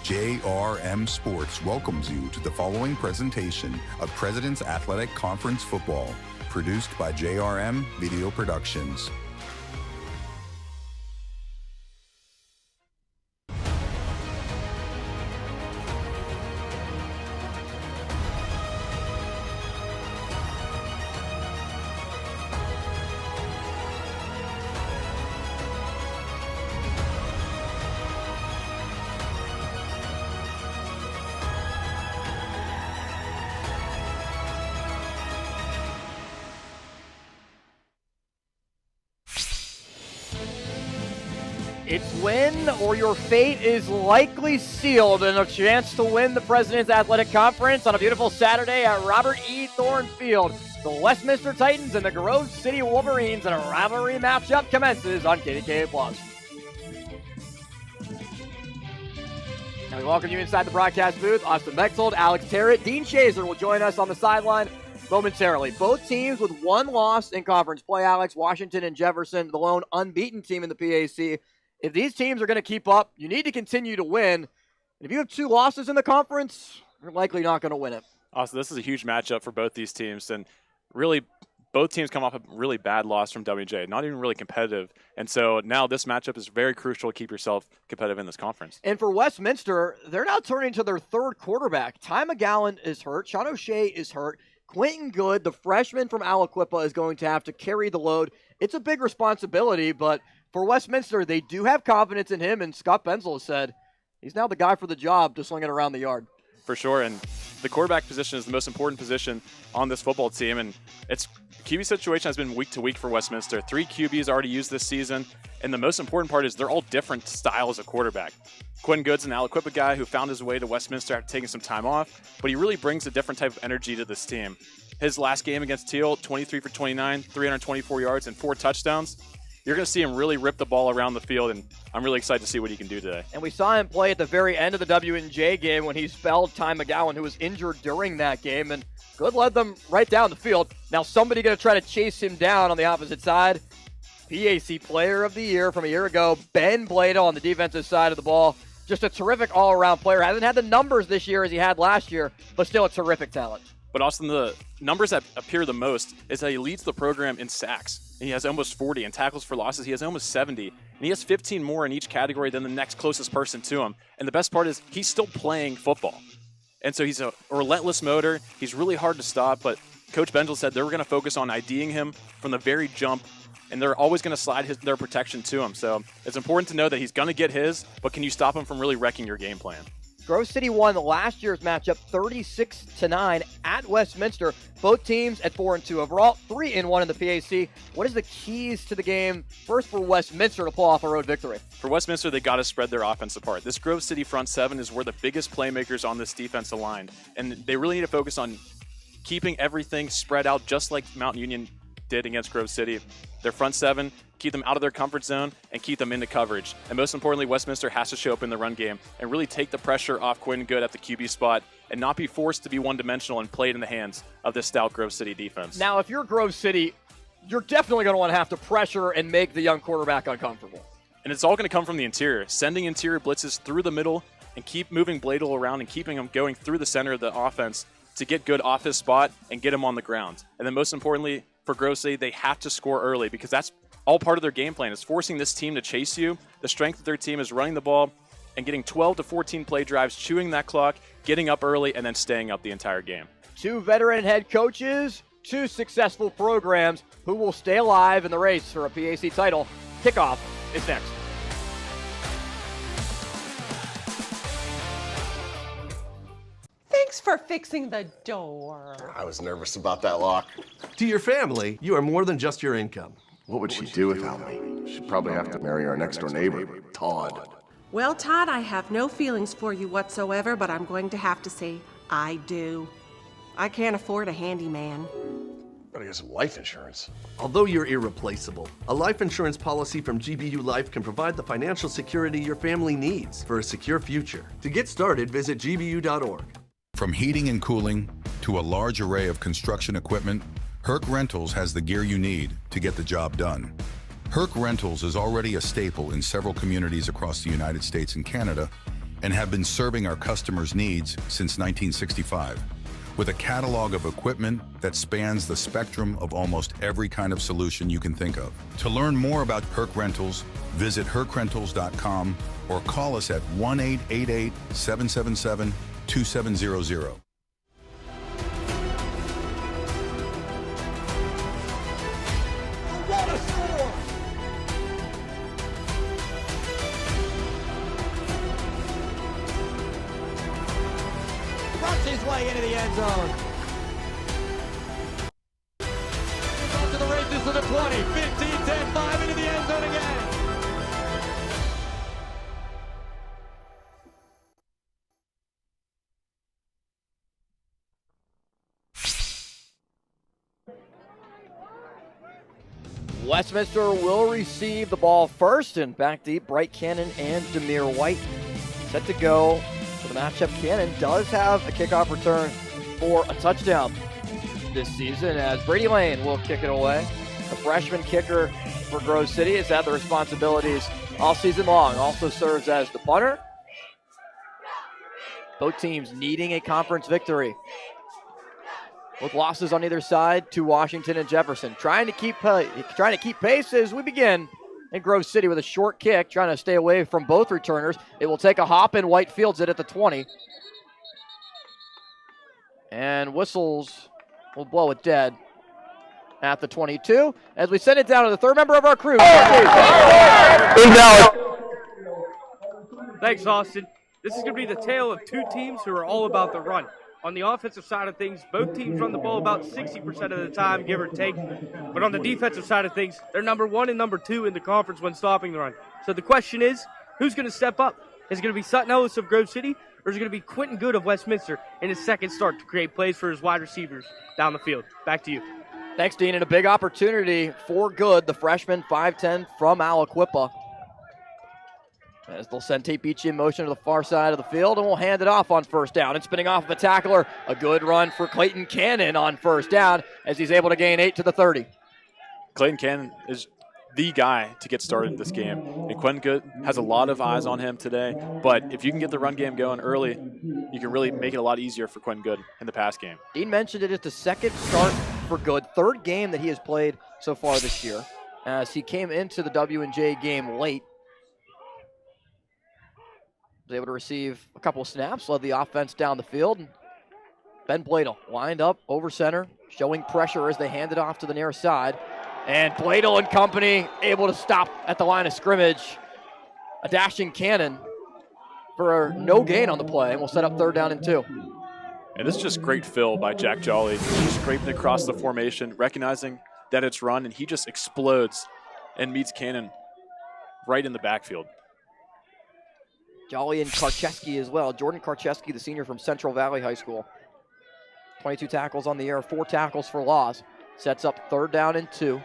JRM Sports welcomes you to the following presentation of President's Athletic Conference Football, produced by JRM Video Productions. It's win or your fate is likely sealed, and a chance to win the President's Athletic Conference on a beautiful Saturday at Robert E. Thorne Field. The Westminster Titans and the Grove City Wolverines in a rivalry matchup commences on KDKA+. Now we welcome you inside the broadcast booth. Austin Bechtold, Alex Terrett, Dean Shazer will join us on the sideline momentarily. Both teams with one loss in conference play, Alex. Washington and Jefferson, the lone unbeaten team in the PAC. If these teams are going to keep up, you need to continue to win. And if you have two losses in the conference, you're likely not going to win it. Also, this is a huge matchup for both these teams. And really, both teams come off a really bad loss from WJ, not even really competitive. And so now this matchup is very crucial to keep yourself competitive in this conference. And for Westminster, they're now turning to their third quarterback. Ty McGowan is hurt. Sean O'Shea is hurt. Quentin Good, the freshman from Aliquippa, is going to have to carry the load. It's a big responsibility, but for Westminster, they do have confidence in him, and Scott Benzel said he's now the guy for the job to sling it around the yard. For sure, and the quarterback position is the most important position on this football team, and its QB situation has been week to week for Westminster. 3 QBs already used this season, and the most important part is they're all different styles of quarterback. Quentin Good's an Aliquippa guy who found his way to Westminster after taking some time off, but he really brings a different type of energy to this team. His last game against Teal, 23 for 29, 324 yards, and 4 touchdowns. You're going to see him really rip the ball around the field, and I'm really excited to see what he can do today. And we saw him play at the very end of the W&J game when he spelled Ty McGowan, who was injured during that game, and Good led them right down the field. Now somebody going to try to chase him down on the opposite side. PAC Player of the Year from a year ago, Ben Bladel on the defensive side of the ball. Just a terrific all-around player. Hasn't had the numbers this year as he had last year, but still a terrific talent. But Austin, the numbers that appear the most is that he leads the program in sacks. He has almost 40. In tackles for losses, he has almost 70. And he has 15 more in each category than the next closest person to him. And the best part is he's still playing football. And so he's a relentless motor. He's really hard to stop. But Coach Benzel said they were going to focus on IDing him from the very jump. And they're always going to slide their protection to him. So it's important to know that he's going to get his, but can you stop him from really wrecking your game plan? Grove City won last year's matchup 36-9 at Westminster. Both teams at 4-2 overall, 3-1 in the PAC. What is the keys to the game first for Westminster to pull off a road victory? For Westminster, they got to spread their offense apart. This Grove City front seven is where the biggest playmakers on this defense aligned, and they really need to focus on keeping everything spread out just like Mountain Union did against Grove City. Their front seven, keep them out of their comfort zone and keep them into coverage. And most importantly, Westminster has to show up in the run game and really take the pressure off Quentin Good at the QB spot and not be forced to be one-dimensional and play it in the hands of this stout Grove City defense. Now, if you're Grove City, you're definitely going to want to have to pressure and make the young quarterback uncomfortable. And it's all going to come from the interior, sending interior blitzes through the middle and keep moving Bladel around and keeping him going through the center of the offense to get Good off his spot and get him on the ground. And then most importantly, for Grove City, they have to score early because that's all part of their game plan is forcing this team to chase you. The strength of their team is running the ball and getting 12 to 14 play drives, chewing that clock, getting up early, and then staying up the entire game. 2 veteran head coaches, 2 successful programs who will stay alive in the race for a PAC title. Kickoff is next. Thanks for fixing the door. I was nervous about that lock. To your family, you are more than just your income. What would she do without me? She'd probably have to marry our next-door neighbor, Todd. Well, Todd, I have no feelings for you whatsoever, but I'm going to have to say I do. I can't afford a handyman. Better get some life insurance. Although you're irreplaceable, a life insurance policy from GBU Life can provide the financial security your family needs for a secure future. To get started, visit gbu.org. From heating and cooling to a large array of construction equipment, Herc Rentals has the gear you need to get the job done. Herc Rentals is already a staple in several communities across the United States and Canada, and have been serving our customers' needs since 1965. With a catalog of equipment that spans the spectrum of almost every kind of solution you can think of. To learn more about Herc Rentals, visit hercrentals.com or call us at 1-888-777-2700. What a score! Runs his way into the end zone. Off to the races to the 20, 15, 10, 5 into the end zone again. Westminster will receive the ball first, and back deep, Bright Cannon and Demir White set to go for the matchup. Cannon does have a kickoff return for a touchdown this season, as Brady Lane will kick it away. The freshman kicker for Grove City has had the responsibilities all season long. Also serves as the punter. Both teams needing a conference victory, with losses on either side to Washington and Jefferson. Trying to keep pace as we begin in Grove City with a short kick, trying to stay away from both returners. It will take a hop, and White fields it at the 20. And whistles will blow it dead at the 22 as we send it down to the third member of our crew. Thanks, Austin. This is going to be the tale of two teams who are all about the run. On the offensive side of things, both teams run the ball about 60% of the time, give or take. But on the defensive side of things, they're number 1 and number 2 in the conference when stopping the run. So the question is, who's going to step up? Is it going to be Sutton Ellis of Grove City, or is it going to be Quentin Good of Westminster in his second start to create plays for his wide receivers down the field? Back to you. Thanks, Dean, and a big opportunity for Good, the freshman, 5'10", from Aliquippa. As they'll send Tate Beachy in motion to the far side of the field, and we'll hand it off on first down. And spinning off of a tackler, a good run for Clayton Cannon on first down as he's able to gain 8 to the 30. Clayton Cannon is the guy to get started in this game. And Quentin Good has a lot of eyes on him today, but if you can get the run game going early, you can really make it a lot easier for Quentin Good in the pass game. Dean mentioned it is the second start for Good, third game that he has played so far this year, as he came into the W&J game late. Was able to receive a couple of snaps, led the offense down the field. Ben Bladel lined up over center, showing pressure as they hand it off to the near side. And Bladel and company able to stop at the line of scrimmage. A dashing Cannon for no gain on the play, and we'll set up third down and 2. And this is just great fill by Jack Jolly. He's scraping across the formation, recognizing that it's run, and he just explodes and meets Cannon right in the backfield. Jolly and Karcheski as well. Jordan Karcheski, the senior from Central Valley High School. 22 tackles on the air, 4 tackles for loss. Sets up third down and 2.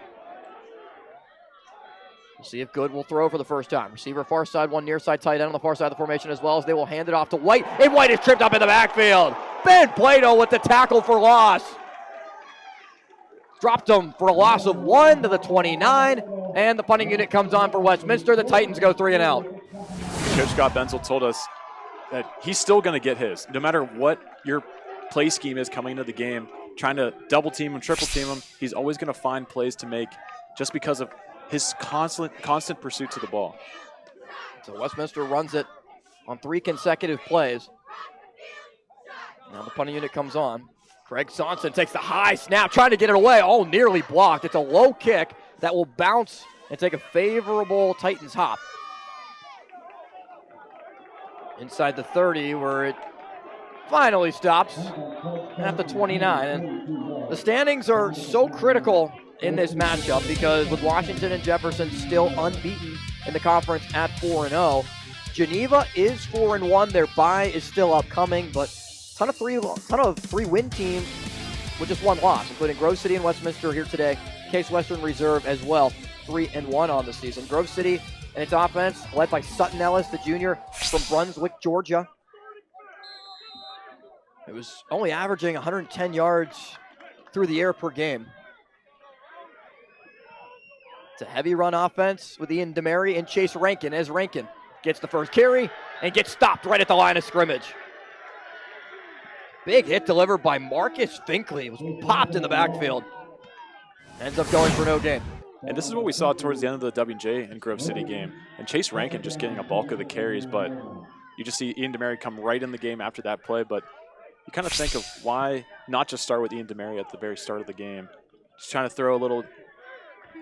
We'll see if Good will throw for the first time. Receiver far side, one near side tight end on the far side of the formation, as well as they will hand it off to White. And White is tripped up in the backfield. Ben Plato with the tackle for loss. Dropped him for a loss of 1 to the 29. And the punting unit comes on for Westminster. The Titans go 3 and out. Coach Scott Benzel told us that he's still going to get his. No matter what your play scheme is coming into the game, trying to double team him, triple team him, he's always going to find plays to make just because of his constant pursuit to the ball. So Westminster runs it on 3 consecutive plays. Now the punting unit comes on. Craig Sonson takes the high snap, trying to get it away. Oh, nearly blocked. It's a low kick that will bounce and take a favorable Titans hop. Inside the 30, where it finally stops at the 29. And the standings are so critical in this matchup because with Washington and Jefferson still unbeaten in the conference at 4-0, Geneva is 4-1. Their bye is still upcoming, but ton of three-win teams with just 1 loss, including Grove City and Westminster here today. Case Western Reserve as well, 3-1 on the season. Grove City and its offense, led by Sutton Ellis, the junior from Brunswick, Georgia. It was only averaging 110 yards through the air per game. It's a heavy run offense with Ian DeMary and Chase Rankin, as Rankin gets the first carry and gets stopped right at the line of scrimmage. Big hit delivered by Marcus Finkley. It was popped in the backfield. Ends up going for no gain. And this is what we saw towards the end of the W&J and Grove City game. And Chase Rankin just getting a bulk of the carries, but you just see Ian DeMary come right in the game after that play. But you kind of think of why not just start with Ian DeMary at the very start of the game. Just trying to throw a little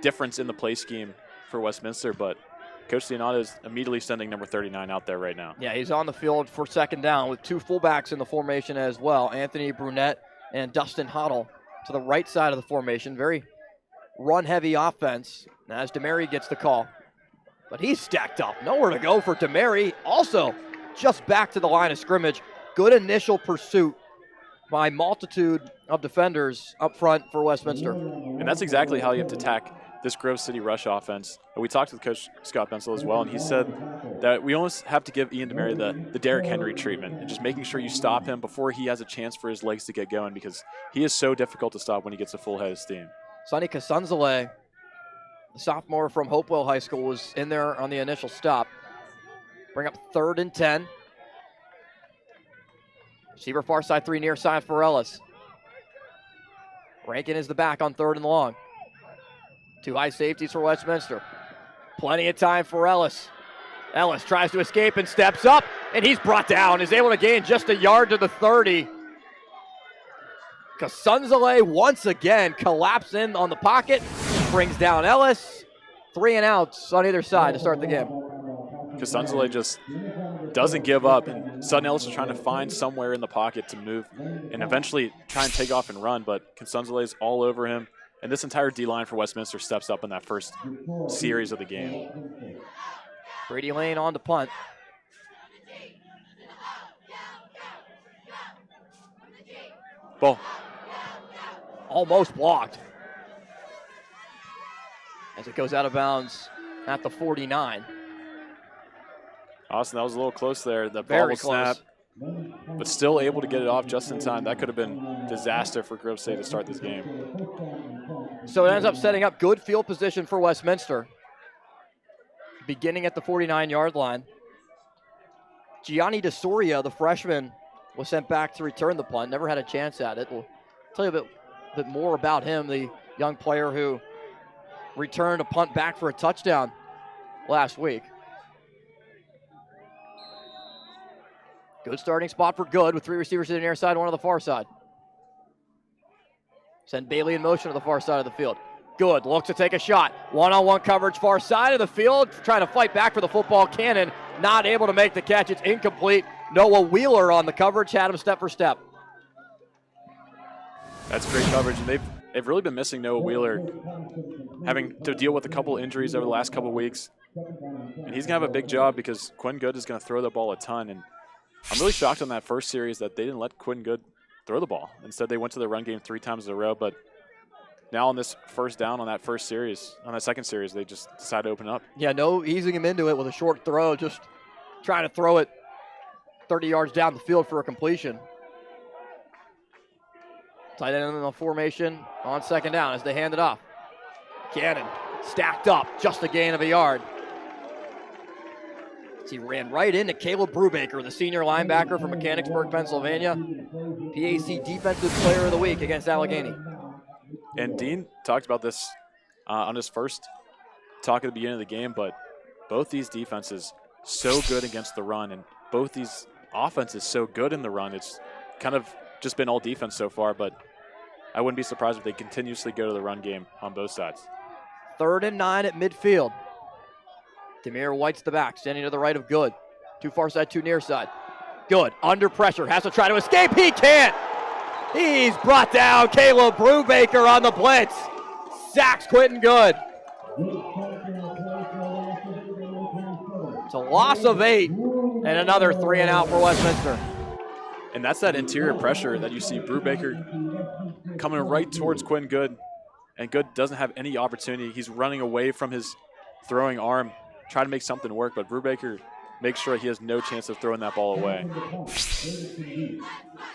difference in the play scheme for Westminster, but Coach Leonato is immediately sending number 39 out there right now. Yeah, he's on the field for second down with two fullbacks in the formation as well. Anthony Brunette and Dustin Hoddle to the right side of the formation. Very run-heavy offense as DeMary gets the call. But he's stacked up. Nowhere to go for DeMary. Also, just back to the line of scrimmage. Good initial pursuit by multitude of defenders up front for Westminster. And that's exactly how you have to attack this Grove City rush offense. And we talked with Coach Scott Bensel as well, and he said that we almost have to give Ian DeMary the Derrick Henry treatment and just making sure you stop him before he has a chance for his legs to get going, because he is so difficult to stop when he gets a full head of steam. Sonny Kasunzale, the sophomore from Hopewell High School, was in there on the initial stop. Bring up 3rd and 10. Receiver far side 3, near side for Ellis. Rankin is the back on 3rd and long. 2 high safeties for Westminster. Plenty of time for Ellis. Ellis tries to escape and steps up, and he's brought down. Is able to gain just a yard to the 30. Kasunzale once again collapses in on the pocket, brings down Ellis. 3 and outs on either side to start the game. Kasunzale just doesn't give up, and Sutton Ellis is trying to find somewhere in the pocket to move and eventually try and take off and run, but Kasunzale is all over him. And this entire D-line for Westminster steps up in that first series of the game. Brady Lane on the punt. Ball. Almost blocked. As it goes out of bounds at the 49. Austin, that was a little close there. The ball Very will snap, close. but still able to get it off just in time. That could have been disaster for Grove State to start this game. So it ends up setting up good field position for Westminster. Beginning at the 49-yard line. Gianni DeSoria, the freshman, was sent back to return the punt. Never had a chance at it. We'll tell you a bit more about him, the young player who returned a punt back for a touchdown last week. Good starting spot for Good with 3 receivers to the near side, 1 on the far side. Send Bailey in motion to the far side of the field. Good looks to take a shot. One-on-one coverage far side of the field. Trying to fight back for the football. Cannon not able to make the catch. It's incomplete. Noah Wheeler on the coverage. Had him step for step. That's great coverage, and they've really been missing Noah Wheeler, having to deal with a couple injuries over the last couple weeks. And he's going to have a big job because Quinn Good is going to throw the ball a ton. And I'm really shocked on that first series that they didn't let Quinn Good throw the ball. Instead, they went to the run game 3 times in a row. But now on this first down on that first series, on that second series, they just decided to open up. Yeah, no easing him into it with a short throw, just trying to throw it 30 yards down the field for a completion. Tight end in the formation on second down as they hand it off. Cannon stacked up, just a gain of a yard. He ran right into Caleb Brubaker, the senior linebacker from Mechanicsburg, Pennsylvania. PAC Defensive Player of the Week against Allegheny. And Dean talked about this on his first talk at the beginning of the game, but both these defenses so good against the run, and both these offenses so good in the run. It's kind of just been all defense so far, but I wouldn't be surprised if they continuously go to the run game on both sides. 3rd and 9 at midfield. Demir White's the back, standing to the right of Good. 2 far side, 2 near side. Good, under pressure, has to try to escape. He can't. He's brought down. Caleb Brubaker on the blitz. Sacks Quentin Good. It's a loss of 8 and another 3 and out for Westminster. And that's that interior pressure that you see Brubaker coming right towards Quinn Good, and Good doesn't have any opportunity. He's running away from his throwing arm, trying to make something work, but Brubaker makes sure he has no chance of throwing that ball away.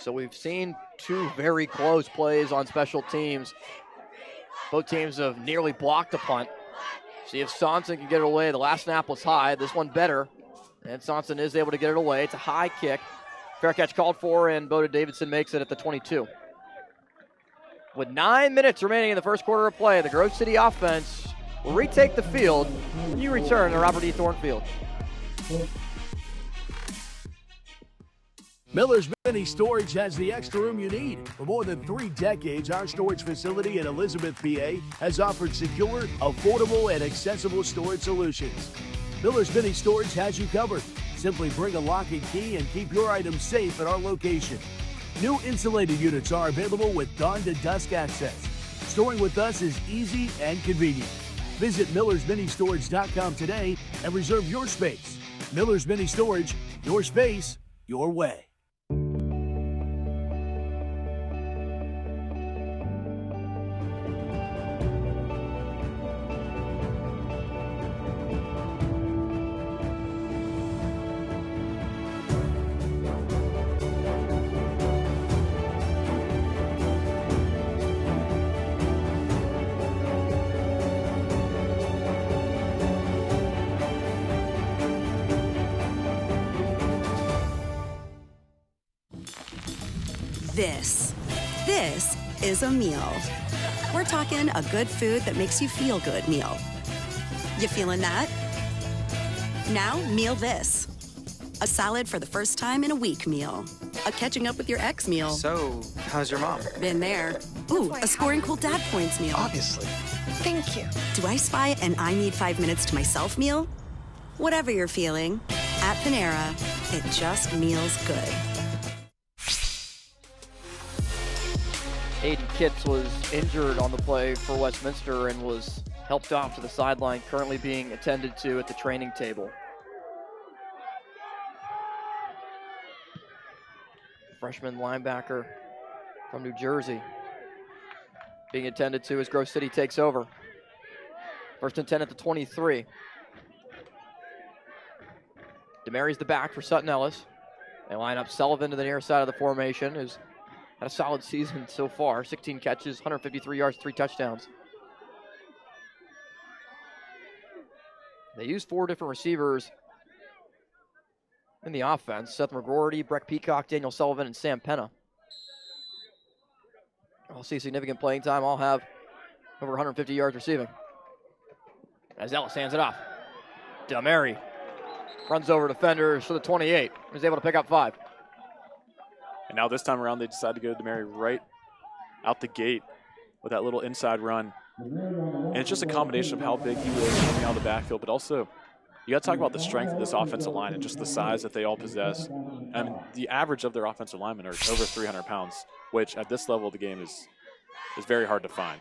So we've seen 2 very close plays on special teams. Both teams have nearly blocked a punt. See if Sonson can get it away. The last snap was high. This one better And Sonson is able to get it away. It's a high kick. Fair catch called for, and Bode Davidson makes it at the 22. With 9 minutes remaining in the first quarter of play, the Grove City offense will retake the field when you return to Robert E. Thorne Field. Miller's Mini Storage has the extra room you need. For more than 3 decades, our storage facility in Elizabeth, PA has offered secure, affordable, and accessible storage solutions. Miller's Mini Storage has you covered. Simply bring a lock and key and keep your items safe at our location. New insulated units are available with dawn to dusk access. Storing with us is easy and convenient. Visit millersministorage.com today and reserve your space. Miller's Mini Storage, your space, your way. This is a meal. We're talking a good food that makes you feel good meal. You feeling that? Now, meal this. A salad for the first time in a week meal. A catching up with your ex meal. So, how's your mom? Been there. Ooh, a scoring cool dad points meal. Obviously. Thank you. Do I spy an I need 5 minutes to myself meal? Whatever you're feeling, at Panera, it just meals good. Aiden Kitts was injured on the play for Westminster and was helped off to the sideline, currently being attended to at the training table. Freshman linebacker from New Jersey being attended to as Grove City takes over. 1st and 10 at the 23. DeMary's the back for Sutton Ellis. They line up Sullivan to the near side of the formation, who's had a solid season so far. 16 catches, 153 yards, 3 touchdowns. They use 4 different receivers in the offense. Seth McGroarty, Breck Peacock, Daniel Sullivan, and Sam Penna. All see significant playing time. All have over 150 yards receiving. As Ellis hands it off. DeMary runs over defenders for the 28. He's able to pick up 5. And now this time around, they decide to go to DeMary right out the gate with that little inside run. And it's just a combination of how big he is coming out of the backfield, but also you got to talk about the strength of this offensive line and just the size that they all possess. I mean, the average of their offensive linemen are over 300 pounds, which at this level of the game is very hard to find.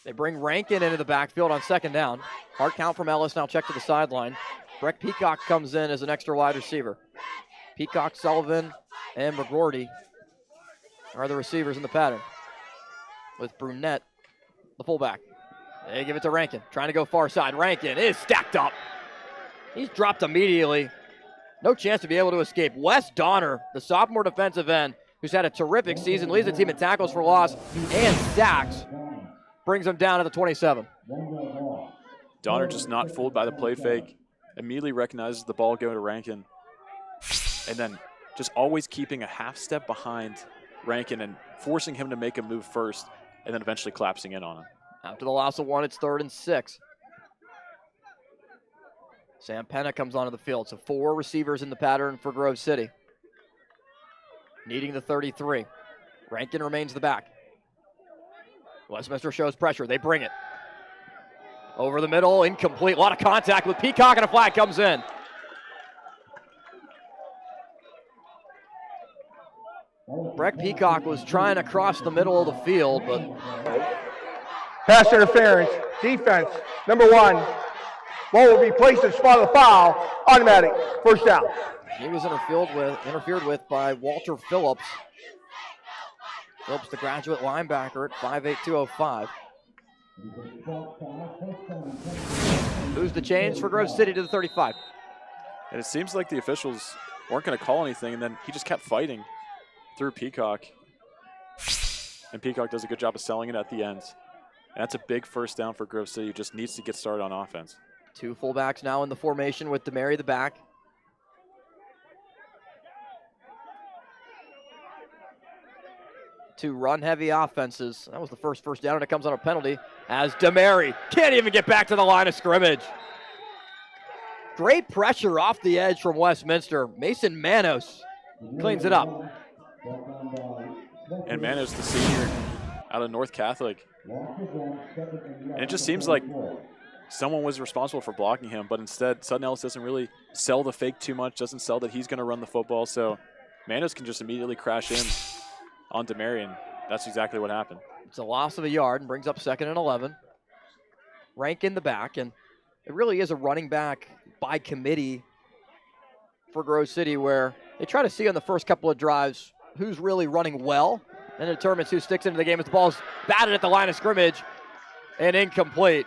They bring Rankin into the backfield on 2nd down. Hard count from Ellis, now check to the sideline. Breck Peacock comes in as an extra wide receiver. Peacock, Sullivan, and McGroarty are the receivers in the pattern, with Brunette, the fullback. They give it to Rankin, trying to go far side. Rankin is stacked up. He's dropped immediately. No chance to be able to escape. Wes Donner, the sophomore defensive end, who's had a terrific season, leads the team in tackles for loss and sacks, brings him down at the 27. Donner just not fooled by the play fake, immediately recognizes the ball going to Rankin, and then just always keeping a half step behind Rankin and forcing him to make a move first, and then eventually collapsing in on him. After the loss of 1, it's 3rd and 6. Sam Penna comes onto the field, so 4 receivers in the pattern for Grove City. Needing the 33. Rankin remains the back. Westminster shows pressure. They bring it. Over the middle, incomplete. A lot of contact with Peacock, and a flag comes in. Breck Peacock was trying to cross the middle of the field, but pass interference, defense, number 1. Ball will be placed in spot of the foul, automatic, 1st down. He was interfered with by Walter Phillips. Phillips, the graduate linebacker at 5'8", 205. Who's the change for Grove City to the 35? And it seems like the officials weren't going to call anything, and then he just kept fighting through Peacock. And Peacock does a good job of selling it at the end. And that's a big 1st down for Grove City, who just needs to get started on offense. 2 fullbacks now in the formation with DeMary the back. to run-heavy offenses. That was the first down, and it comes on a penalty as DeMary can't even get back to the line of scrimmage. Great pressure off the edge from Westminster. Mason Manos cleans it up. And Manos, the senior out of North Catholic. And it just seems like someone was responsible for blocking him, but instead Sutton Ellis doesn't really sell the fake too much, doesn't sell that he's going to run the football, so Manos can just immediately crash in on DeMary, and that's exactly what happened. It's a loss of a yard and brings up 2nd and 11. Rank in the back, and it really is a running back by committee for Grove City, where they try to see on the first couple of drives who's really running well and determines who sticks into the game as the ball's batted at the line of scrimmage and incomplete.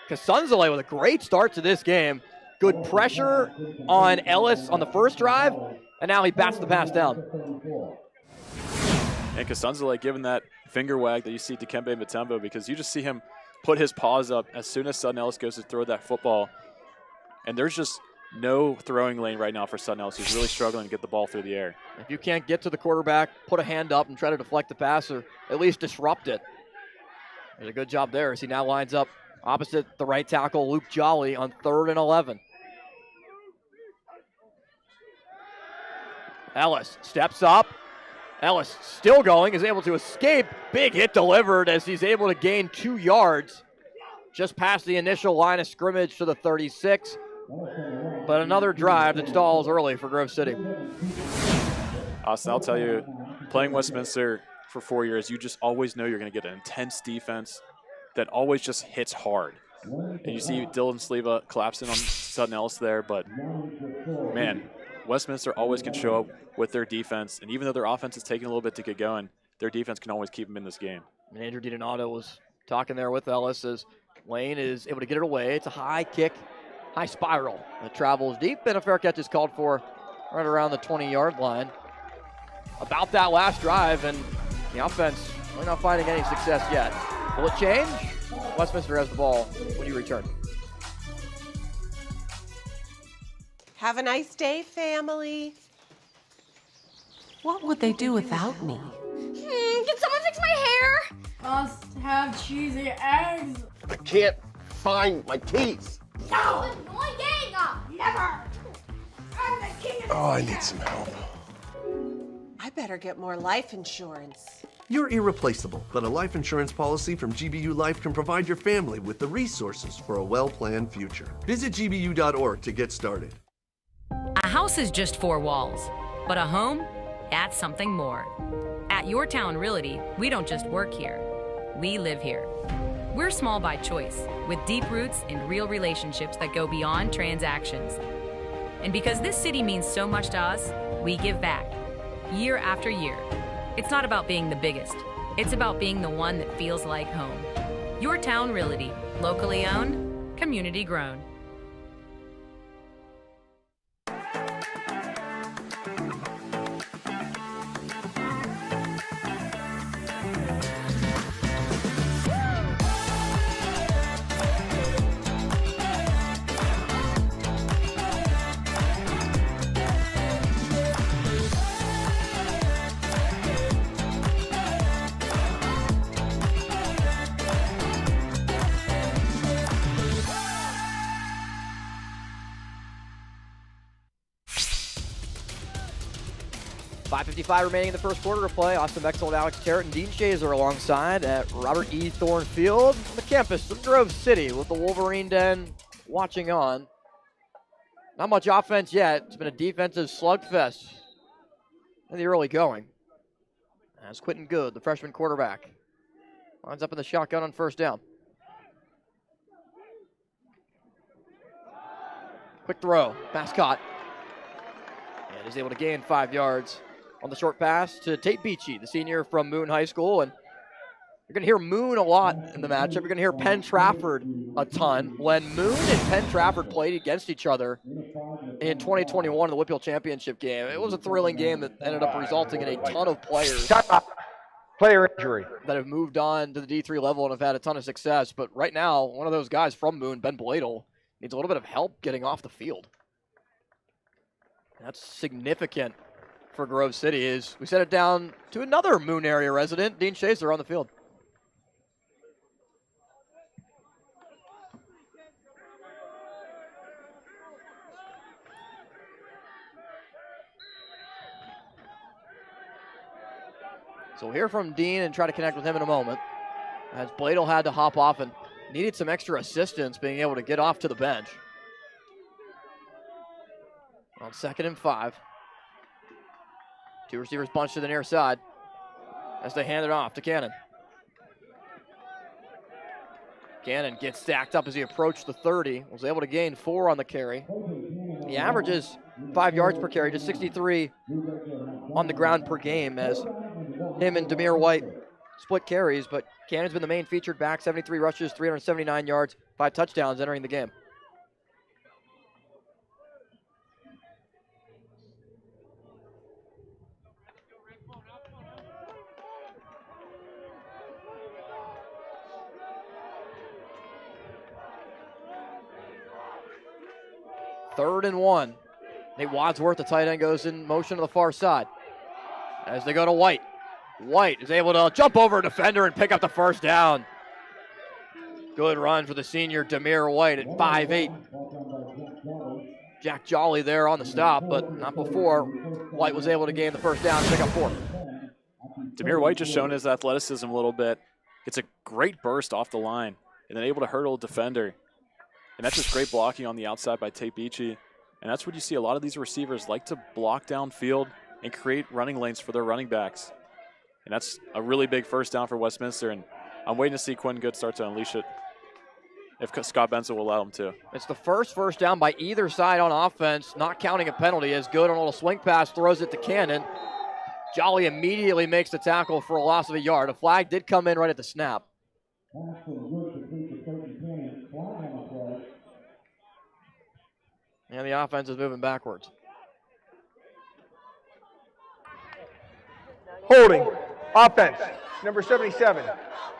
Casunzale with a great start to this game. Good pressure on Ellis on the first drive, and now he bats the pass down. And Casunzale giving that finger wag that you see to Kembe Mutombo, because you just see him put his paws up as soon as Sutton Ellis goes to throw that football. And there's just no throwing lane right now for Sutton Ellis, who's really struggling to get the ball through the air. If you can't get to the quarterback, put a hand up and try to deflect the pass or at least disrupt it. There's a good job there as he now lines up opposite the right tackle, Luke Jolly, on 3rd and 11. Ellis steps up. Ellis still going, is able to escape. Big hit delivered as he's able to gain 2 yards just past the initial line of scrimmage to the 36. But another drive that stalls early for Grove City. Austin, I'll tell you, playing Westminster for 4 years, you just always know you're going to get an intense defense that always just hits hard. And you see Dylan Sleva collapsing on Sutton Ellis there, but man, Westminster always can show up with their defense, and even though their offense is taking a little bit to get going, their defense can always keep them in this game. And Andrew DiDonato was talking there with Ellis as Lane is able to get it away. It's a high kick, high spiral that travels deep, and a fair catch is called for right around the 20-yard line. About that last drive, and the offense, we're not finding any success yet. Will it change? Westminster has the ball when you return. Have a nice day, family. What would they do without me? Can someone fix my hair? Must have cheesy eggs. I can't find my keys. No, annoying! Never! I'm the king of Oh, I need some help. I better get more life insurance. You're irreplaceable, but a life insurance policy from GBU Life can provide your family with the resources for a well-planned future. Visit gbu.org to get started. A house is just 4 walls, but a home, that's something more. At Your Town Realty, we don't just work here, we live here. We're small by choice, with deep roots and real relationships that go beyond transactions. And because this city means so much to us, we give back, year after year. It's not about being the biggest, it's about being the one that feels like home. Your Town Realty, locally owned, community grown. .55 remaining in the first quarter of play. Austin Bexel and Alex Terrett and Dean Shazer alongside at Robert E. Thorne Field on the campus of Grove City with the Wolverine Den watching on. Not much offense yet. It's been a defensive slugfest in the early going. As Quentin Good, the freshman quarterback, lines up in the shotgun on first down. Quick throw, pass caught. And is able to gain 5 yards on the short pass to Tate Beachy, the senior from Moon High School. And you're going to hear Moon a lot in the matchup. You're going to hear Penn Trafford a ton. When Moon and Penn Trafford played against each other in 2021 in the Whitfield Championship game, it was a thrilling game that ended up resulting in a ton of players Player injury that have moved on to the D3 level and have had a ton of success. But right now, one of those guys from Moon, Ben Bladel, needs a little bit of help getting off the field. That's significant for Grove City is we set it down to another Moon area resident, Dean Shazer, on the field. So we'll hear from Dean and try to connect with him in a moment, as Bladel had to hop off and needed some extra assistance being able to get off to the bench. On 2nd and 5. Two receivers bunched to the near side as they hand it off to Cannon. Cannon gets stacked up as he approached the 30. Was able to gain 4 on the carry. He averages 5 yards per carry, just 63 on the ground per game, as him and Demir White split carries, but Cannon's been the main featured back, 73 rushes, 379 yards, 5 touchdowns entering the game. Third and 1. Nate Wadsworth, the tight end, goes in motion to the far side as they go to White. White is able to jump over a defender and pick up the first down. Good run for the senior Demir White at 5'8". Jack Jolly there on the stop, but not before White was able to gain the first down and pick up 4. Demir White just shown his athleticism a little bit. It's a great burst off the line and then able to hurdle a defender. And that's just great blocking on the outside by Tate Beachy. And that's what you see. A lot of these receivers like to block downfield and create running lanes for their running backs. And that's a really big first down for Westminster. And I'm waiting to see Quinn Good start to unleash it, if Scott Benson will allow him to. It's the first down by either side on offense, not counting a penalty, as Good on a little swing pass throws it to Cannon. Jolly immediately makes the tackle for a loss of a yard. A flag did come in right at the snap. And the offense is moving backwards. Holding. Offense. Number 77.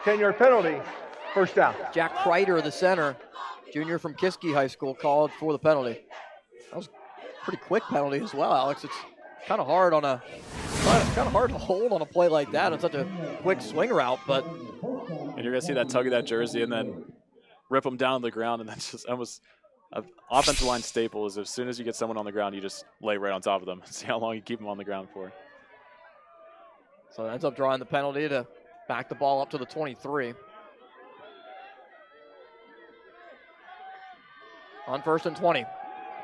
10-yard penalty. First down. Jack Kreider, the center, junior from Kiski High School, called for the penalty. That was a pretty quick penalty as well, Alex. It's kind of hard to hold on a play like that on such a quick swing route, but. And you're going to see that tug of that jersey and then rip them down to the ground, and that's just almost an offensive line staple is as soon as you get someone on the ground, you just lay right on top of them and see how long you keep them on the ground for. So it ends up drawing the penalty to back the ball up to the 23. On 1st and 20.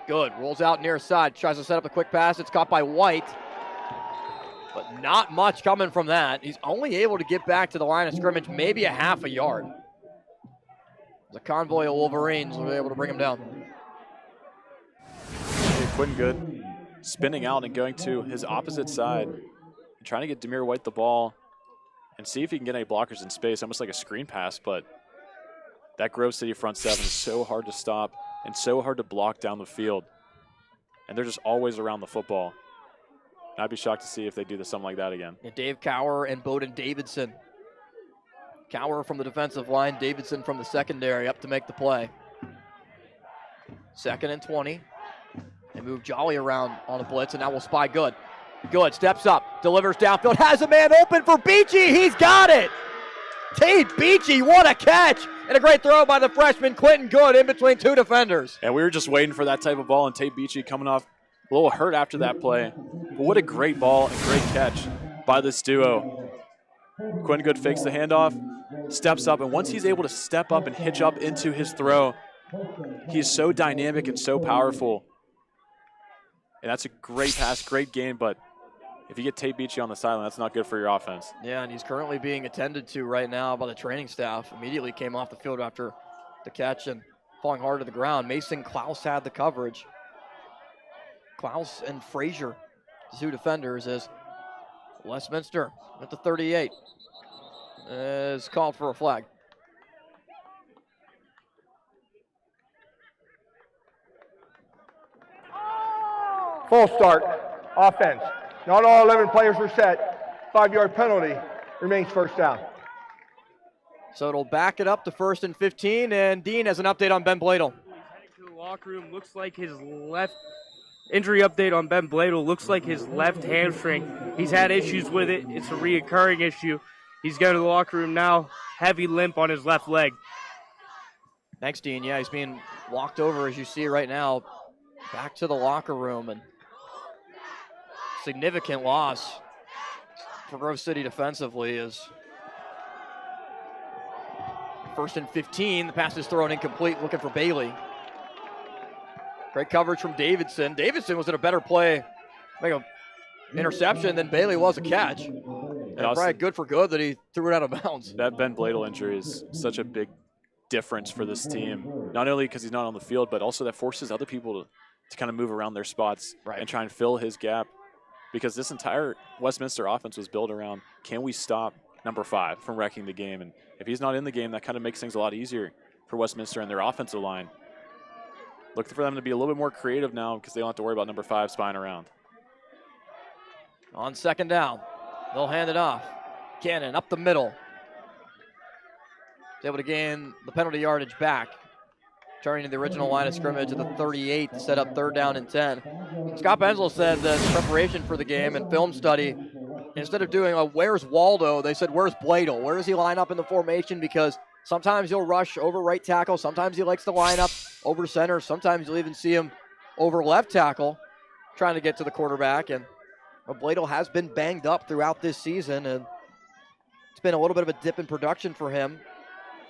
Good. Rolls out near side. Tries to set up a quick pass. It's caught by White. But not much coming from that. He's only able to get back to the line of scrimmage maybe a half a yard. The convoy of Wolverines was able to bring him down. Quinn Good spinning out and going to his opposite side and trying to get Demir White the ball and see if he can get any blockers in space, almost like a screen pass, but that Grove City front seven is so hard to stop and so hard to block down the field. And they're just always around the football. And I'd be shocked to see if they do something like that again. Yeah, Dave Cower and Bowden Davidson. Cower from the defensive line, Davidson from the secondary up to make the play. 2nd and 20. They move Jolly around on a blitz, and now we'll spy Good. Good steps up, delivers downfield, has a man open for Beachy. He's got it. Tate Beachy, what a catch. And a great throw by the freshman Quentin Good in between 2 defenders. And we were just waiting for that type of ball, and Tate Beachy coming off a little hurt after that play. But what a great ball and great catch by this duo. Quentin Good fakes the handoff, steps up, and once he's able to step up and hitch up into his throw, he's so dynamic and so powerful. And that's a great pass, great game, but if you get Tate Beachy on the sideline, that's not good for your offense. Yeah, and he's currently being attended to right now by the training staff. Immediately came off the field after the catch and falling hard to the ground. Mason Klaus had the coverage. Klaus and Frazier, the 2 defenders, as Westminster at the 38 is called for a flag. Full start. Offense. Not all 11 players were set. 5-yard penalty. Remains first down. So it'll back it up to 1st and 15, and Dean has an update on Ben Bladel. Heading to the locker room. Looks like his left Injury update on Ben Bladel. Looks like his left hamstring. He's had issues with it. It's a reoccurring issue. He's going to the locker room now. Heavy limp on his left leg. Thanks, Dean. Yeah, he's being walked over, as you see right now, back to the locker room. And significant loss for Grove City defensively is 1st and 15. The pass is thrown incomplete, looking for Bailey. Great coverage from Davidson. Davidson was in a better play, make an interception than Bailey was a catch. And probably good for good that he threw it out of bounds. That Ben Bladel injury is such a big difference for this team. Not only because he's not on the field, but also that forces other people to kind of move around their spots and try and fill his gap. Because this entire Westminster offense was built around, can we stop number 5 from wrecking the game? And if he's not in the game, that kind of makes things a lot easier for Westminster and their offensive line. Looking for them to be a little bit more creative now because they don't have to worry about number 5 spying around. On 2nd down, they'll hand it off. Cannon up the middle. He's able to gain the penalty yardage back. Turning to the original line of scrimmage at the 38 to set up 3rd down and 10. Scott Benzel said that in preparation for the game and film study, instead of doing a where's Waldo, they said where's Bladel? Where does he line up in the formation? Because sometimes he'll rush over right tackle. Sometimes he likes to line up over center. Sometimes you'll even see him over left tackle trying to get to the quarterback. And Bladel has been banged up throughout this season, and it's been a little bit of a dip in production for him.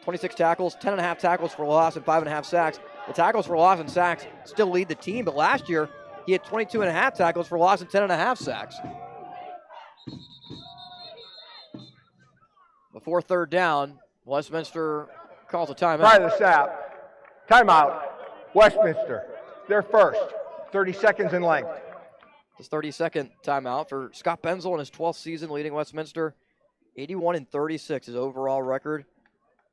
26 tackles, 10.5 tackles for loss, and 5.5 sacks. The tackles for loss and sacks still lead the team, but last year he had 22.5 tackles for loss and 10.5 sacks. Before 3rd down, Westminster calls a timeout. Right of the snap. Timeout. Westminster. They're first. 30 seconds in length. This 32nd timeout for Scott Benzel in his 12th season leading Westminster. 81-36 his overall record.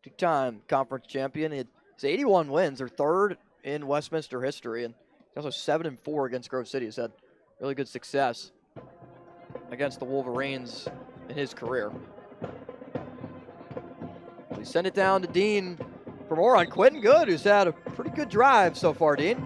Two-time conference champion. His 81 wins are 3rd in Westminster history, and he's also 7-4 against Grove City. He's had really good success against the Wolverines in his career. We send it down to Dean for more on Quentin Good, who's had a pretty good drive so far, Dean.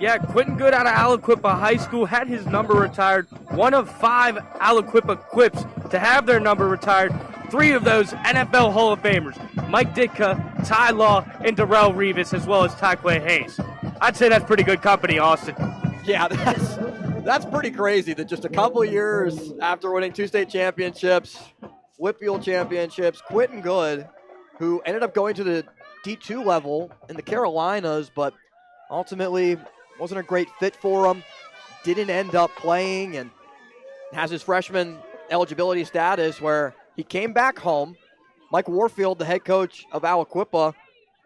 Yeah, Quentin Good out of Aliquippa High School had his number retired. One of 5 Aliquippa Quips to have their number retired. 3 of those NFL Hall of Famers. Mike Ditka, Ty Law, and Darrell Revis, as well as Tyquay Hayes. I'd say that's pretty good company, Austin. Yeah, that's pretty crazy that just a couple of years after winning 2 state championships, Whitfield championships, Quentin Good, who ended up going to the D2 level in the Carolinas, but ultimately wasn't a great fit for him, didn't end up playing, and has his freshman eligibility status where he came back home. Mike Warfield, the head coach of Aliquippa,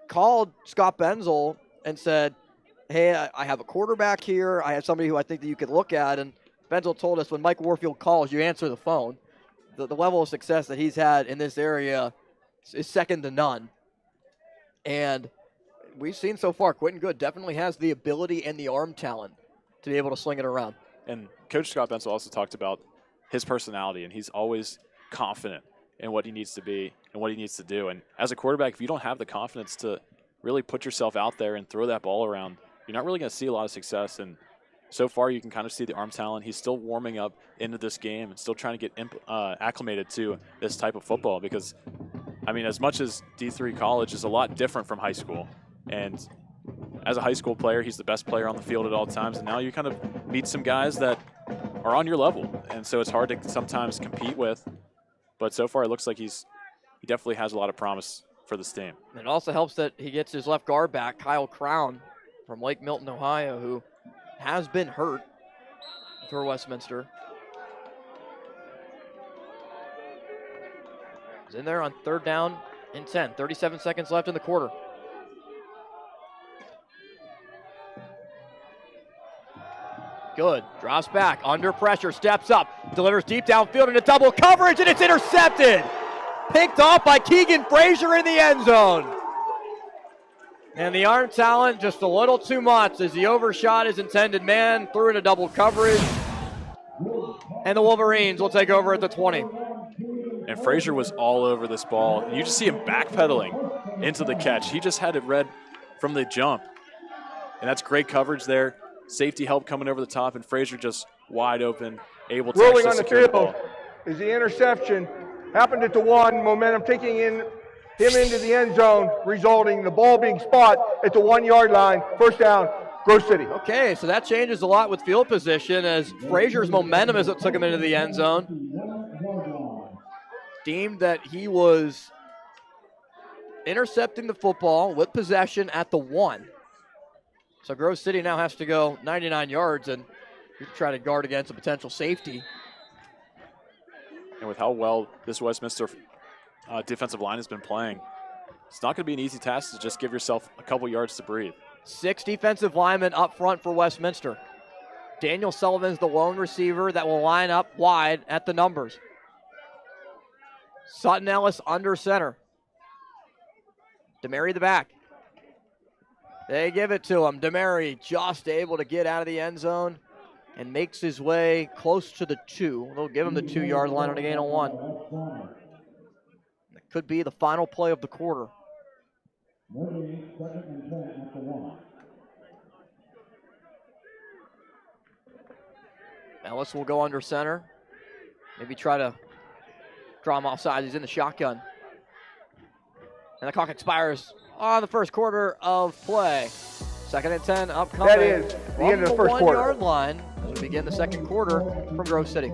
called Scott Benzel and said, hey, I have a quarterback here. I have somebody who I think that you could look at. And Benzel told us when Mike Warfield calls, you answer the phone. The level of success that he's had in this area is second to none. And we've seen so far, Quentin Good definitely has the ability and the arm talent to be able to sling it around. And Coach Scott Benzel also talked about his personality, and he's always confident in what he needs to be and what he needs to do. And as a quarterback, if you don't have the confidence to really put yourself out there and throw that ball around, you're not really going to see a lot of success. And so far, you can kind of see the arm talent. He's still warming up into this game and still trying to get acclimated to this type of football because, I mean, as much as D3 college is a lot different from high school, and as a high school player, he's the best player on the field at all times, and now you kind of meet some guys that are on your level, and so it's hard to sometimes compete with. But so far, it looks like he definitely has a lot of promise for this team. And it also helps that he gets his left guard back, Kyle Crown from Lake Milton, Ohio, who has been hurt for Westminster. He's in there on 3rd down and 10. 37 seconds left in the quarter. Good. Drops back, under pressure, steps up, delivers deep downfield into double coverage, and it's intercepted. Picked off by Keegan Frazier in the end zone. And the arm talent just a little too much as he overshot his intended man, threw into double coverage. And the Wolverines will take over at the 20. And Frazier was all over this ball. You just see him backpedaling into the catch. He just had it read from the jump. And that's great coverage there. Safety help coming over the top, and Frazier just wide open, able to Rolling actually on the secure the field ball. is the interception. Happened at the 1, momentum taking him into the end zone, resulting in the ball being spot at the 1-yard line. First down, Grove City. Okay, so that changes a lot with field position as Frazier's momentum is what took him into the end zone. Deemed that he was intercepting the football with possession at the 1. So Grove City now has to go 99 yards and you're trying to guard against a potential safety. And with how well this Westminster defensive line has been playing, it's not going to be an easy task to just give yourself a couple yards to breathe. 6 defensive linemen up front for Westminster. Daniel Sullivan's the lone receiver that will line up wide at the numbers. Sutton Ellis under center. DeMary the back. They give it to him. DeMary just able to get out of the end zone and makes his way close to the 2. They'll give him the 2-yard line on a gain of 1. That could be the final play of the quarter. Ellis will go under center. Maybe try to draw him offside. He's in the shotgun. And the clock expires on the first quarter of play. 2nd and 10 upcoming. That is the end of the first quarter. 1-yard line as we begin the second quarter from Grove City.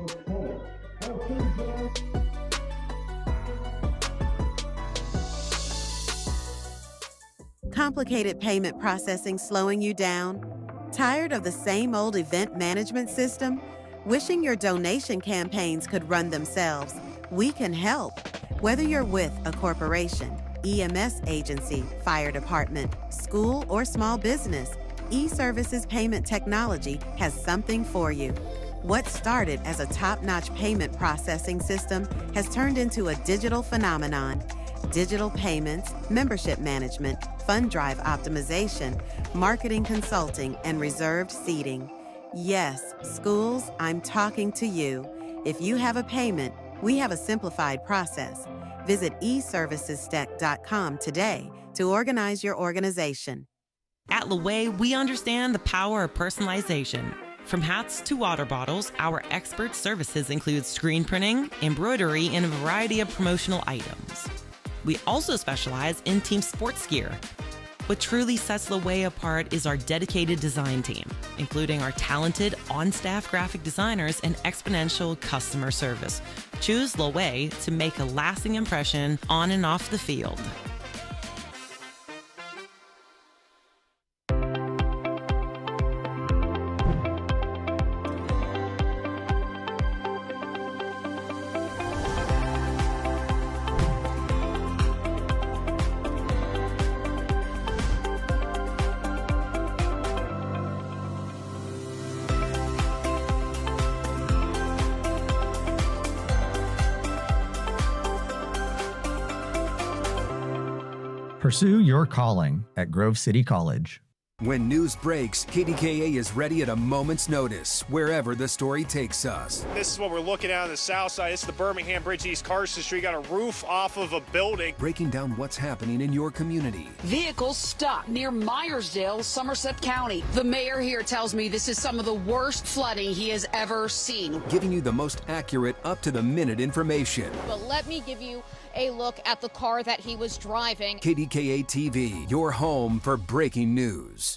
Complicated payment processing slowing you down? Tired of the same old event management system? Wishing your donation campaigns could run themselves? We can help. Whether you're with a corporation, EMS agency, fire department, school, or small business, eServices Payment Technology has something for you. What started as a top-notch payment processing system has turned into a digital phenomenon. Digital payments, membership management, fund drive optimization, marketing consulting, and reserved seating. Yes, schools, I'm talking to you. If you have a payment, we have a simplified process. Visit eservicesstack.com today to organize your organization. At Laway, we understand the power of personalization. From hats to water bottles, our expert services include screen printing, embroidery, and a variety of promotional items. We also specialize in team sports gear. What truly sets Laway apart is our dedicated design team, including our talented on-staff graphic designers and exponential customer service. Choose Laway to make a lasting impression on and off the field. Pursue your calling at Grove City College. When news breaks, KDKA is ready at a moment's notice, wherever the story takes us. This is what we're looking at on the south side. It's the Birmingham Bridge, East Carson Street. Got a roof off of a building. Breaking down what's happening in your community. Vehicles stuck near Myersdale, Somerset County. The mayor here tells me this is some of the worst flooding he has ever seen. Giving you the most accurate, up-to-the-minute information. But let me give you a look at the car that he was driving. KDKA TV, your home for breaking news.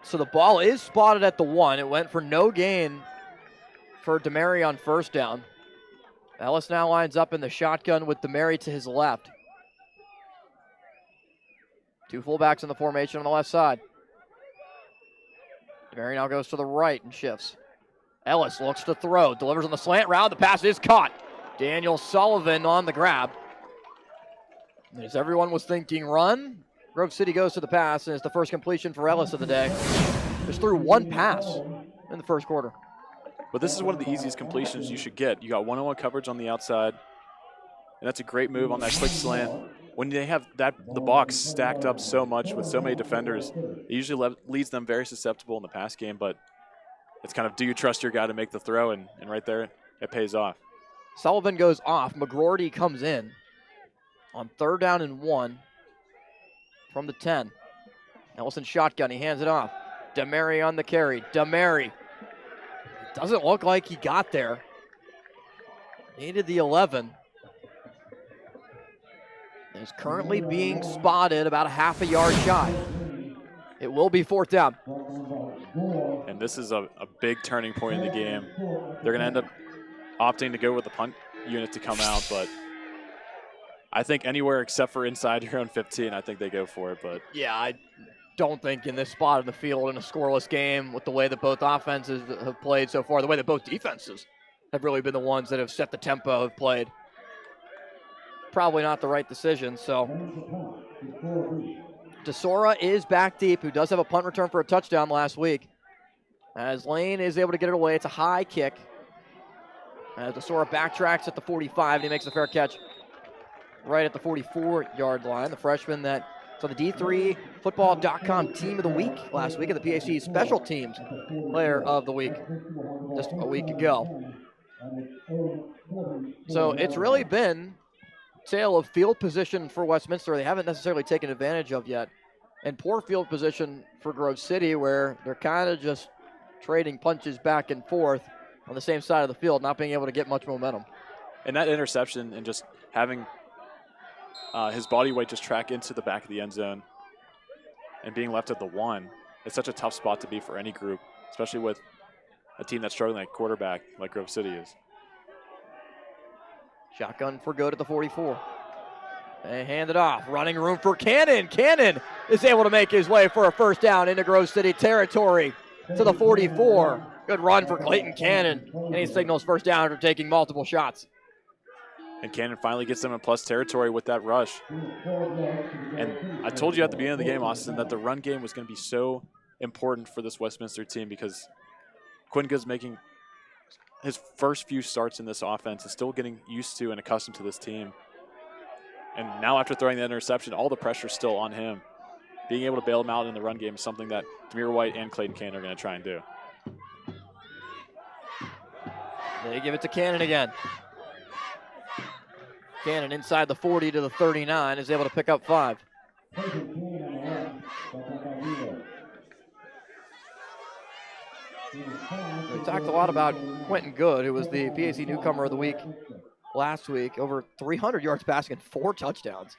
So the ball is spotted at the 1. It went for no gain for DeMary on first down. Ellis now lines up in the shotgun with DeMary to his left. 2 fullbacks in the formation on the left side. DeMary now goes to the right and shifts. Ellis looks to throw, delivers on the slant route. The pass is caught. Daniel Sullivan on the grab. As everyone was thinking run, Grove City goes to the pass, and it's the first completion for Ellis of the day. Just threw 1 pass in the first quarter. But this is one of the easiest completions you should get. You got one-on-one coverage on the outside, and that's a great move on that quick slant. When they have the box stacked up so much with so many defenders, it usually leads them very susceptible in the pass game, but it's kind of, do you trust your guy to make the throw? And right there, it pays off. Sullivan goes off. McGroarty comes in. on 3rd down and 1 from the 10. Ellison shotgun, he hands it off. DeMary on the carry. DeMary. Doesn't look like he got there. Needed the 11. Is currently being spotted about a half a yard shy. It will be 4th down. And this is a big turning point in the game. They're going to end up opting to go with the punt unit to come out, but I think anywhere except for inside your own 15, I think they go for it. But yeah, I don't think in this spot of the field in a scoreless game with the way that both offenses have played so far, the way that both defenses have really been the ones that have set the tempo, have played. Probably not the right decision, so. DeSora is back deep, who does have a punt return for a touchdown last week. As Lane is able to get it away, it's a high kick. As DeSora backtracks at the 45, and he makes a fair catch right at the 44-yard line. The freshman that saw the D3Football.com Team of the Week last week, and the PAC Special Teams Player of the Week just a week ago. So it's really been a tale of field position for Westminster. They haven't necessarily taken advantage of yet. And poor field position for Grove City, where they're kind of just trading punches back and forth on the same side of the field, not being able to get much momentum. And that interception and just having his body weight just track into the back of the end zone and being left at the 1, it's such a tough spot to be for any group, especially with a team that's struggling at quarterback like Grove City is. Shotgun for good at the 44. They hand it off. Running room for Cannon. Cannon is able to make his way for a 1st down into Grove City territory to the 44. Good run for Clayton Cannon. And he signals 1st down after taking multiple shots. And Cannon finally gets them in plus territory with that rush. And I told you at the beginning of the game, Austin, that the run game was going to be so important for this Westminster team because Quinn Good's making his first few starts in this offense, is still getting used to and accustomed to this team. And now after throwing that interception, all the pressure is still on him. Being able to bail him out in the run game is something that Demir White and Clayton Cannon are going to try and do. They give it to Cannon again. Cannon inside the 40 to the 39 is able to pick up 5. We talked a lot about Quentin Good, who was the PAC Newcomer of the Week last week. Over 300 yards passing and 4 touchdowns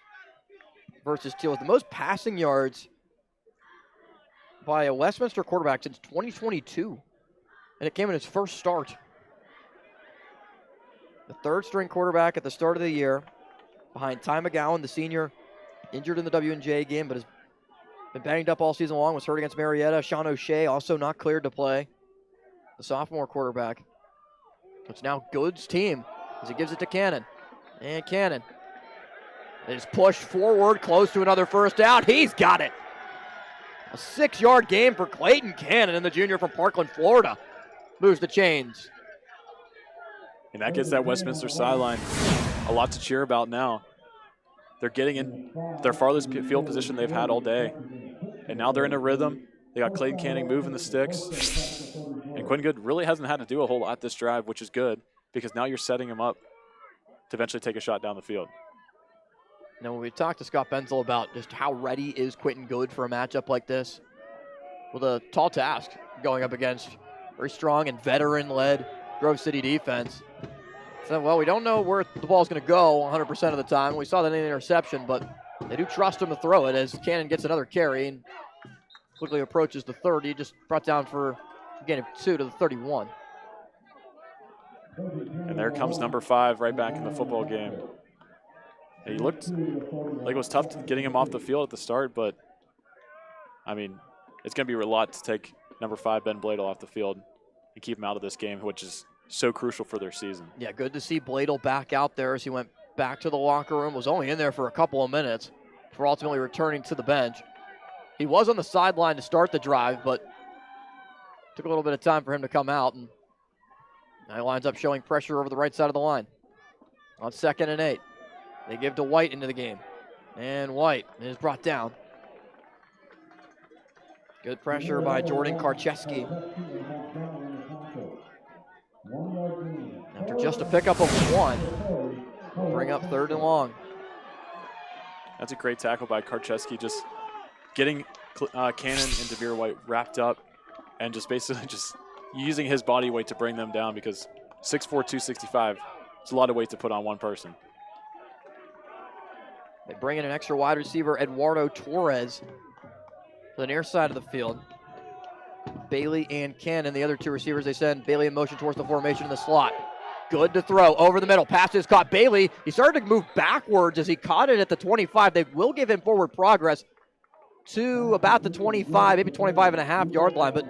versus Teal. The most passing yards by a Westminster quarterback since 2022. And it came in his first start. The 3rd-string quarterback at the start of the year, behind Ty McGowan, the senior, injured in the W&J game, but has been banged up all season long, was hurt against Marietta. Sean O'Shea also not cleared to play, the sophomore quarterback. It's now Good's team as he gives it to Cannon. And Cannon is pushed forward, close to another 1st down. He's got it. A 6-yard gain for Clayton Cannon, and the junior from Parkland, Florida, moves the chains. And that gets that Westminster sideline a lot to cheer about now. They're getting in their farthest field position they've had all day. And now they're in a rhythm. They got Clayton Canning moving the sticks. And Quinn Good really hasn't had to do a whole lot this drive, which is good, because now you're setting him up to eventually take a shot down the field. Now, when we talked to Scott Benzel about just how ready is Quentin Good for a matchup like this, with a tall task going up against very strong and veteran-led Grove City defense. So, well, we don't know where the ball's going to go 100% of the time. We saw that in the interception, but they do trust him to throw it as Cannon gets another carry and quickly approaches the 30. Just brought down for a gain of 2 to the 31. And there comes number 5 right back in the football game. And he looked like it was tough getting him off the field at the start, but, I mean, it's going to be a lot to take number 5, Ben Bladel, off the field and keep him out of this game, which is so crucial for their season. Yeah, good to see Bladel back out there as he went back to the locker room. Was only in there for a couple of minutes before ultimately returning to the bench. He was on the sideline to start the drive, but took a little bit of time for him to come out, and now he lines up showing pressure over the right side of the line. On 2nd and 8, they give to White into the game, and White is brought down. Good pressure by Jordan Karcheski. After just a pickup of 1, we'll bring up 3rd and long. That's a great tackle by Karcheski, just getting Cannon and Devere White wrapped up and just basically just using his body weight to bring them down, because 6'4", 265 is a lot of weight to put on one person. They bring in an extra wide receiver, Eduardo Torres, to the near side of the field. Bailey and Cannon, the other two receivers, they send Bailey in motion towards the formation in the slot. Good to throw over the middle. Pass is caught. Bailey, he started to move backwards as he caught it at the 25. They will give him forward progress to about the 25, maybe 25.5 yard line, but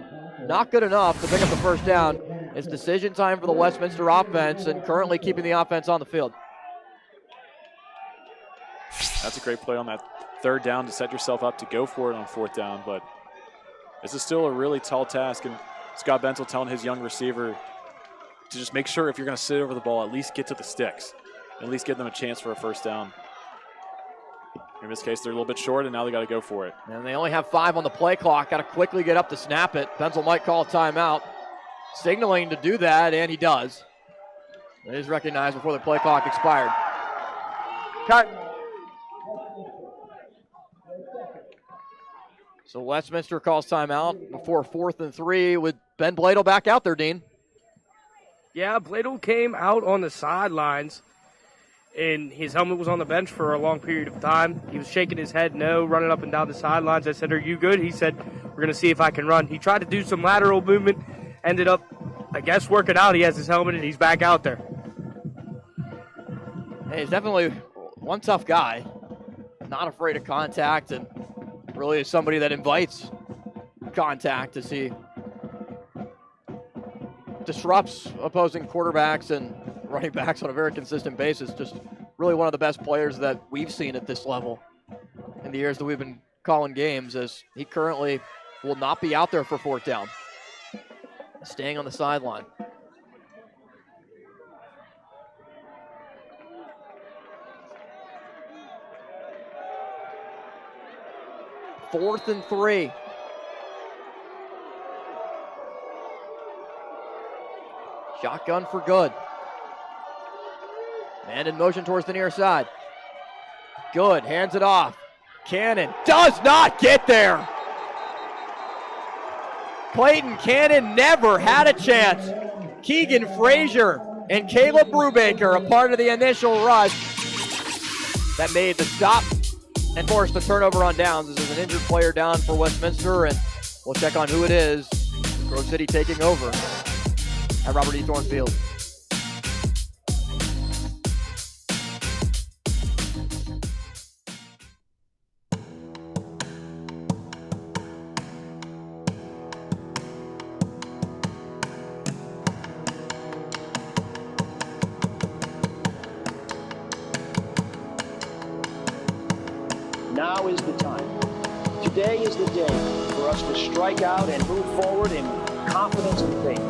not good enough to pick up the first down. It's decision time for the Westminster offense, and currently keeping the offense on the field. That's a great play on that third down to set yourself up to go for it on fourth down, but this is still a really tall task, and Scott Bentel telling his young receiver to just make sure if you're going to sit over the ball, at least get to the sticks, at least give them a chance for a first down. In this case, they're a little bit short, and now they got to go for it. And they only have 5 on the play clock. Got to quickly get up to snap it. Bentel might call a timeout, signaling to do that, and he does. It is recognized before the play clock expired. Cut. So Westminster calls timeout before 4th and 3 with Ben Bladel back out there, Dean. Yeah, Bladel came out on the sidelines, and his helmet was on the bench for a long period of time. He was shaking his head no, running up and down the sidelines. I said, "Are you good?" He said, "We're going to see if I can run." He tried to do some lateral movement, ended up, I guess, working out. He has his helmet, and he's back out there. Hey, he's definitely one tough guy, not afraid of contact, and really is somebody that invites contact to see. Disrupts opposing quarterbacks and running backs on a very consistent basis. Just really one of the best players that we've seen at this level in the years that we've been calling games, as he currently will not be out there for fourth down. Staying on the sideline. Fourth and 3. Shotgun for Good. Man in motion towards the near side. Good, hands it off. Cannon does not get there. Clayton Cannon never had a chance. Keegan Frazier and Caleb Brubaker, a part of the initial rush that made the stop and forced the turnover on downs. This is an injured player down for Westminster, and we'll check on who it is. Grove City taking over at Robert E. Thorne Field. Now is the time. Today is the day for us to strike out and move forward in confidence and faith.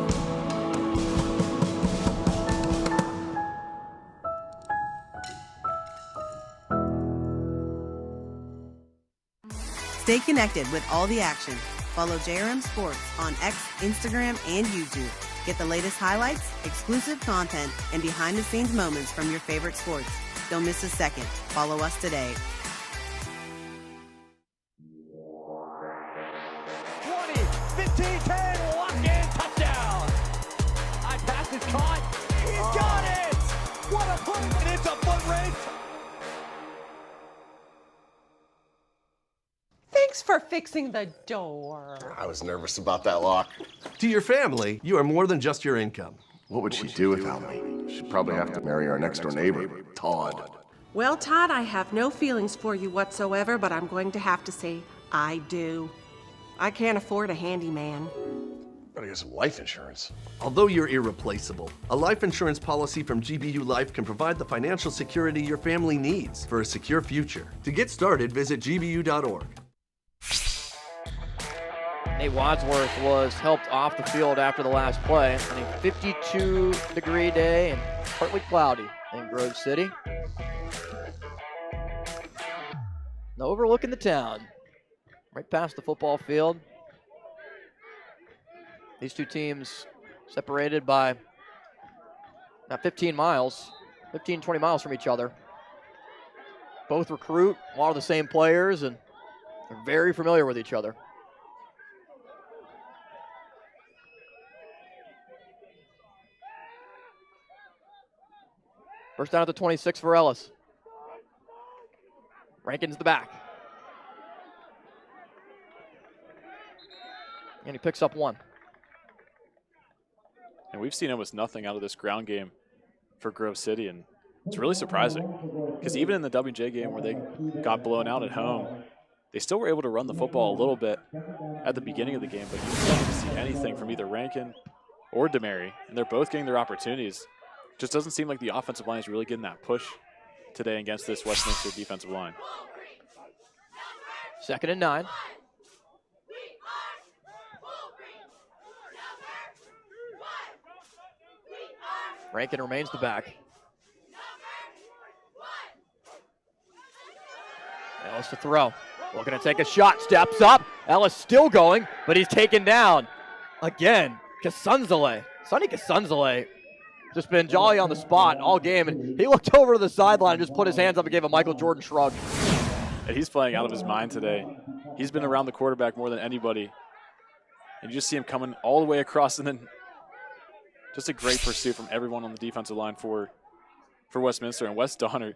Stay connected with all the action. Follow JRM Sports on X, Instagram, and YouTube. Get the latest highlights, exclusive content, and behind-the-scenes moments from your favorite sports. Don't miss a second. Follow us today. 20, 15, 10, lock in, touchdown. High pass is caught. He's got it. What a play, and it's a foot race. Thanks for fixing the door. I was nervous about that lock. To your family, you are more than just your income. What would she do without me? She'd probably have to marry our next door neighbor, Todd. Well, Todd, I have no feelings for you whatsoever, but I'm going to have to say I do. I can't afford a handyman. Gotta get some life insurance. Although you're irreplaceable, a life insurance policy from GBU Life can provide the financial security your family needs for a secure future. To get started, visit gbu.org. Nate Wadsworth was helped off the field after the last play on a 52-degree day and partly cloudy in Grove City. Overlooking the town, right past the football field. These two teams separated by about 15 miles, 15, 20 miles from each other. both recruit a lot of the same players, and they're very familiar with each other. First down at the 26 for Ellis. Rankin's the back. And he picks up 1. And we've seen almost nothing out of this ground game for Grove City, and it's really surprising because even in the WJ game where they got blown out at home, they still were able to run the football a little bit at the beginning of the game, but you didn't see anything from either Rankin or DeMary, and they're both getting their opportunities. Just doesn't seem like the offensive line is really getting that push today against this Westminster defensive line. 2nd and 9. Rankin remains the back. Ellis to throw. Looking to take a shot. Steps up. Ellis still going, but he's taken down. Again, Kasunzale. Sonny Kasunzale just been jolly on the spot all game, and he looked over to the sideline and just put his hands up and gave a Michael Jordan shrug. And he's playing out of his mind today. He's been around the quarterback more than anybody. And you just see him coming all the way across, and then just a great pursuit from everyone on the defensive line for Westminster. And Wes Donner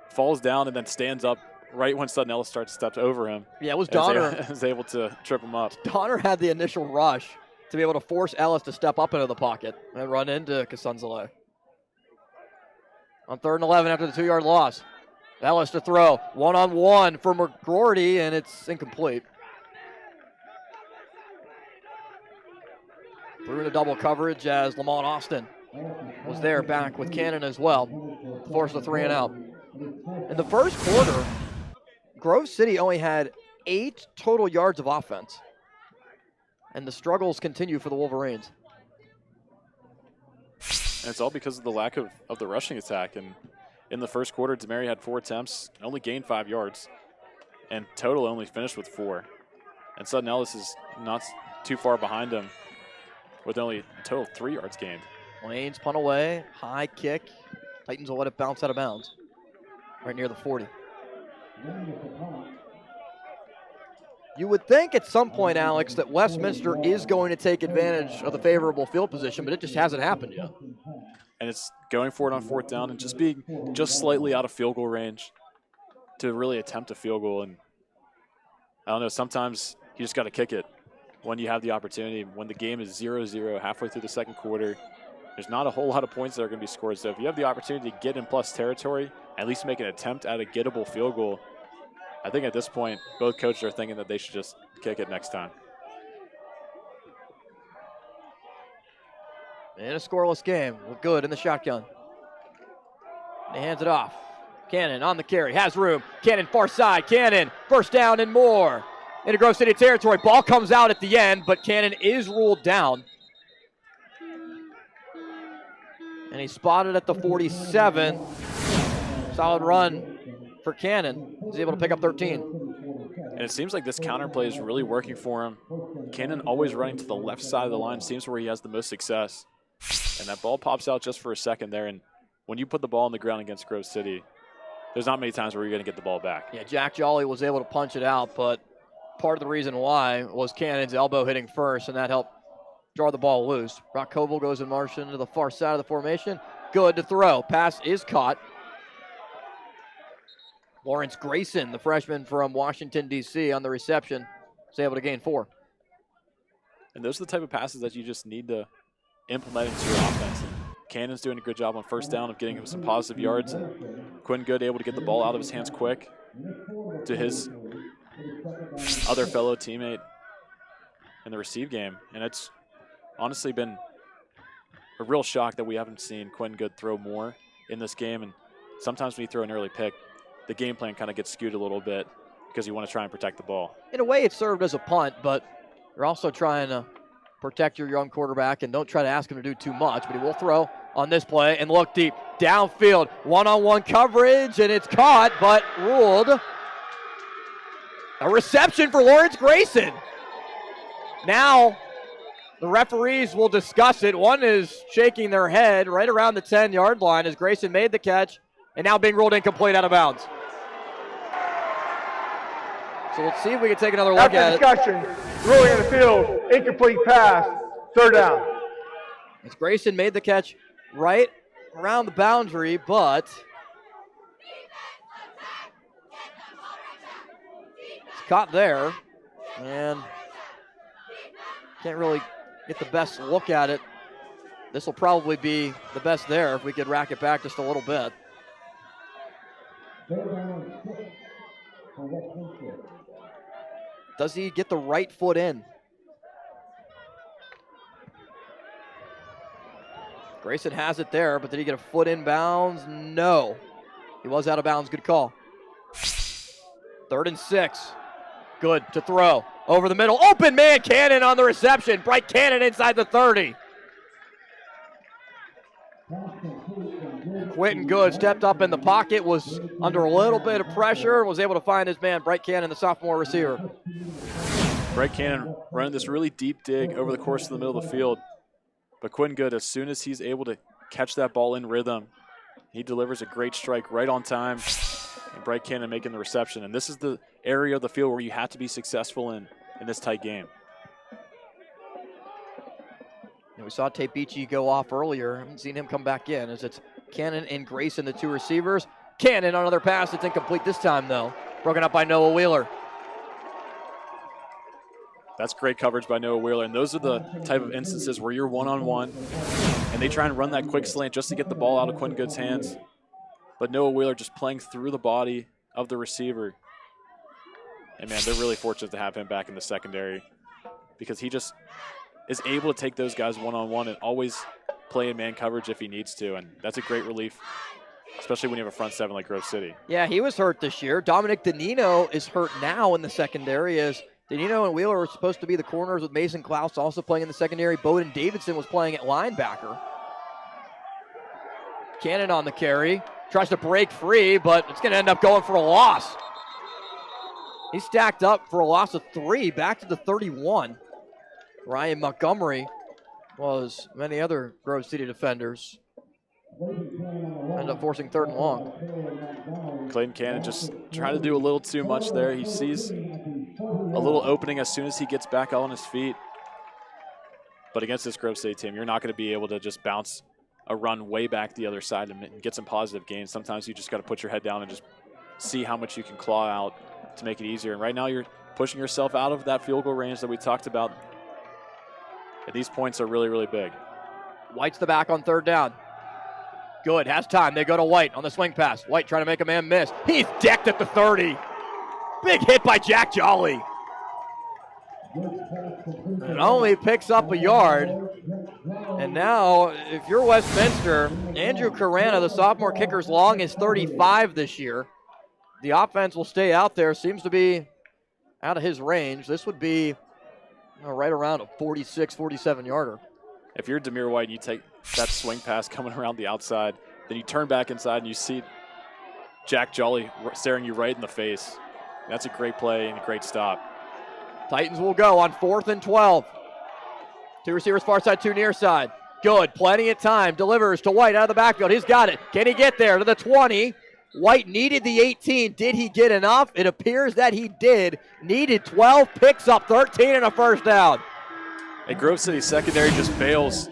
falls down and then stands up right when Sutton Ellis steps over him. Yeah, it was Donner. Was able to trip him up. Donner had the initial rush to be able to force Ellis to step up into the pocket and run into Kasunzale. On 3rd and 11 after the 2-yard loss. Ellis to throw. One-on-one for McGroarty, and it's incomplete. Through into double coverage as Lamont Austin was there back with Cannon as well. Forced the 3 and out. In the first quarter, Grove City only had 8 total yards of offense. And the struggles continue for the Wolverines. And it's all because of the lack of the rushing attack. And in the first quarter, DeMary had 4 attempts, only gained 5 yards, and total only finished with 4. And Sutton Ellis is not too far behind him with only a total 3 yards gained. Lanes punt away, high kick. Titans will let it bounce out of bounds. Right near the 40. You would think at some point, Alex, that Westminster is going to take advantage of the favorable field position, but it just hasn't happened yet. And it's going for it on 4th down and just being just slightly out of field goal range to really attempt a field goal. And I don't know, sometimes you just got to kick it when you have the opportunity. When the game is 0-0 halfway through the second quarter, there's not a whole lot of points that are going to be scored. So if you have the opportunity to get in plus territory, at least make an attempt at a gettable field goal, I think at this point, both coaches are thinking that they should just kick it next time. In a scoreless game, look good in the shotgun. And he hands it off. Cannon on the carry, has room. Cannon far side, Cannon, first down and more. Into Grove City territory, ball comes out at the end, but Cannon is ruled down. And he's spotted at the 47. Solid run for Cannon. He's able to pick up 13. And it seems like this counterplay is really working for him. Cannon always running to the left side of the line seems where he has the most success. And that ball pops out just for a second there. And when you put the ball on the ground against Grove City, there's not many times where you're going to get the ball back. Yeah, Jack Jolly was able to punch it out, but part of the reason why was Cannon's elbow hitting first, and that helped draw the ball loose. Brock Koval goes in motion to the far side of the formation. Good to throw. Pass is caught. Lawrence Grayson, the freshman from Washington, D.C., on the reception, is able to gain 4. And those are the type of passes that you just need to implement into your offense. And Cannon's doing a good job on first down of getting him some positive yards. And Quinn Good able to get the ball out of his hands quick to his other fellow teammate in the receive game. And it's honestly been a real shock that we haven't seen Quinn Good throw more in this game. And sometimes when you throw an early pick, the game plan kind of gets skewed a little bit because you want to try and protect the ball. In a way, it served as a punt, but you're also trying to protect your young quarterback and don't try to ask him to do too much, but he will throw on this play and look deep. Downfield, one-on-one coverage, and it's caught, but ruled a reception for Lawrence Grayson. Now the referees will discuss it. One is shaking their head right around the 10-yard line as Grayson made the catch and now being ruled incomplete out of bounds. So let's see if we can take another look After at discussion, ruling on the field, incomplete pass, third down. As Grayson made the catch right around the boundary, but it's caught there, and can't really get the best look at it. This will probably be the best there if we could rack it back just a little bit. Does he get the right foot in? Grayson has it there, but did he get a foot in bounds? No. He was out of bounds. Good call. 3rd and 6. Good to throw. Over the middle. Open man, Cannon on the reception. Bright Cannon inside the 30. Quentin Good stepped up in the pocket, was under a little bit of pressure, and was able to find his man, Bright Cannon, the sophomore receiver. Bright Cannon running this really deep dig over the course of the middle of the field. But Quentin Good, as soon as he's able to catch that ball in rhythm, he delivers a great strike right on time. And Bright Cannon making the reception. And this is the area of the field where you have to be successful in this tight game. And we saw Tate Beachy go off earlier. Haven't seen him come back in as it's Cannon and Grayson, the two receivers. Cannon on another pass. It's incomplete this time, though. Broken up by Noah Wheeler. That's great coverage by Noah Wheeler. And those are the type of instances where you're one-on-one and they try and run that quick slant just to get the ball out of Quentin Good's hands. But Noah Wheeler just playing through the body of the receiver. And, man, they're really fortunate to have him back in the secondary because he just is able to take those guys one-on-one and always play in man coverage if he needs to. And that's a great relief, especially when you have a front seven like Grove City. Yeah, he was hurt this year. Dominic Danino is hurt now in the secondary as Danino and Wheeler were supposed to be the corners with Mason Klaus also playing in the secondary. Bowden Davidson was playing at linebacker. Cannon on the carry. Tries to break free, but it's going to end up going for a loss. He's stacked up for a loss of 3, back to the 31. Ryan Montgomery was many other Grove City defenders. Ended up forcing 3rd and long. Clayton Cannon just trying to do a little too much there. He sees a little opening as soon as he gets back on his feet. But against this Grove City team, you're not going to be able to just bounce a run way back the other side and get some positive gains. Sometimes you just got to put your head down and just see how much you can claw out to make it easier. And right now you're pushing yourself out of that field goal range that we talked about. And these points are really, really big. White's the back on 3rd down. Good, has time. They go to White on the swing pass. White trying to make a man miss. He's decked at the 30. Big hit by Jack Jolly. And only picks up a yard. And now, if you're Westminster, Andrew Carana, the sophomore kicker's long is 35 this year. The offense will stay out there. Seems to be out of his range. This would be right around a 46, 47-yarder. If you're Demir White and you take that swing pass coming around the outside, then you turn back inside and you see Jack Jolly staring you right in the face. That's a great play and a great stop. Titans will go on 4th and 12. 2 receivers far side, 2 near side. Good, plenty of time. Delivers to White out of the backfield. He's got it. Can he get there to the 20? White needed the 18. Did he get enough? It appears that he did. Needed 12, picks up 13 and a first down. And Grove City secondary just fails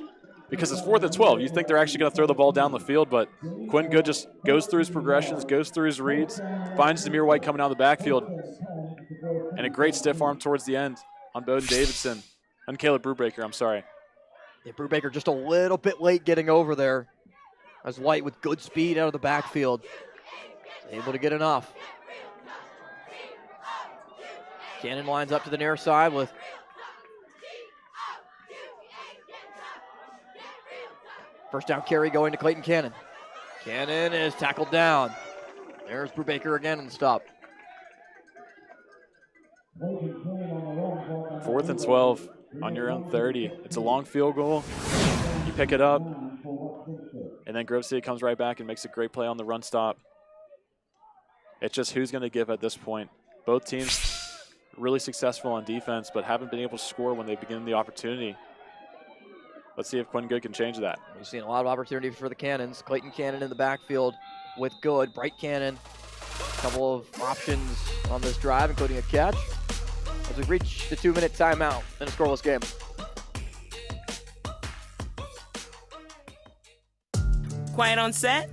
because it's 4th and 12. You think they're actually going to throw the ball down the field, but Quentin Good just goes through his progressions, goes through his reads, finds Demir White coming out of the backfield, and a great stiff arm towards the end on Bowden Davidson. And Caleb Brubaker, I'm sorry. Yeah, Brubaker just a little bit late getting over there as White with good speed out of the backfield. Able to get enough. Cannon lines up to the near side with first down carry going to Clayton Cannon. Cannon is tackled down. There's Brubaker again on the stop. 4th and 12 on your own 30. It's a long field goal. You pick it up, and then Grove City comes right back and makes a great play on the run stop. It's just who's going to give at this point. Both teams really successful on defense, but haven't been able to score when they begin the opportunity. Let's see if Quentin Good can change that. We've seen a lot of opportunity for the Cannons. Clayton Cannon in the backfield with Good. Bright Cannon couple of options on this drive, including a catch, as we reach the 2-minute timeout in a scoreless game. Quiet on set?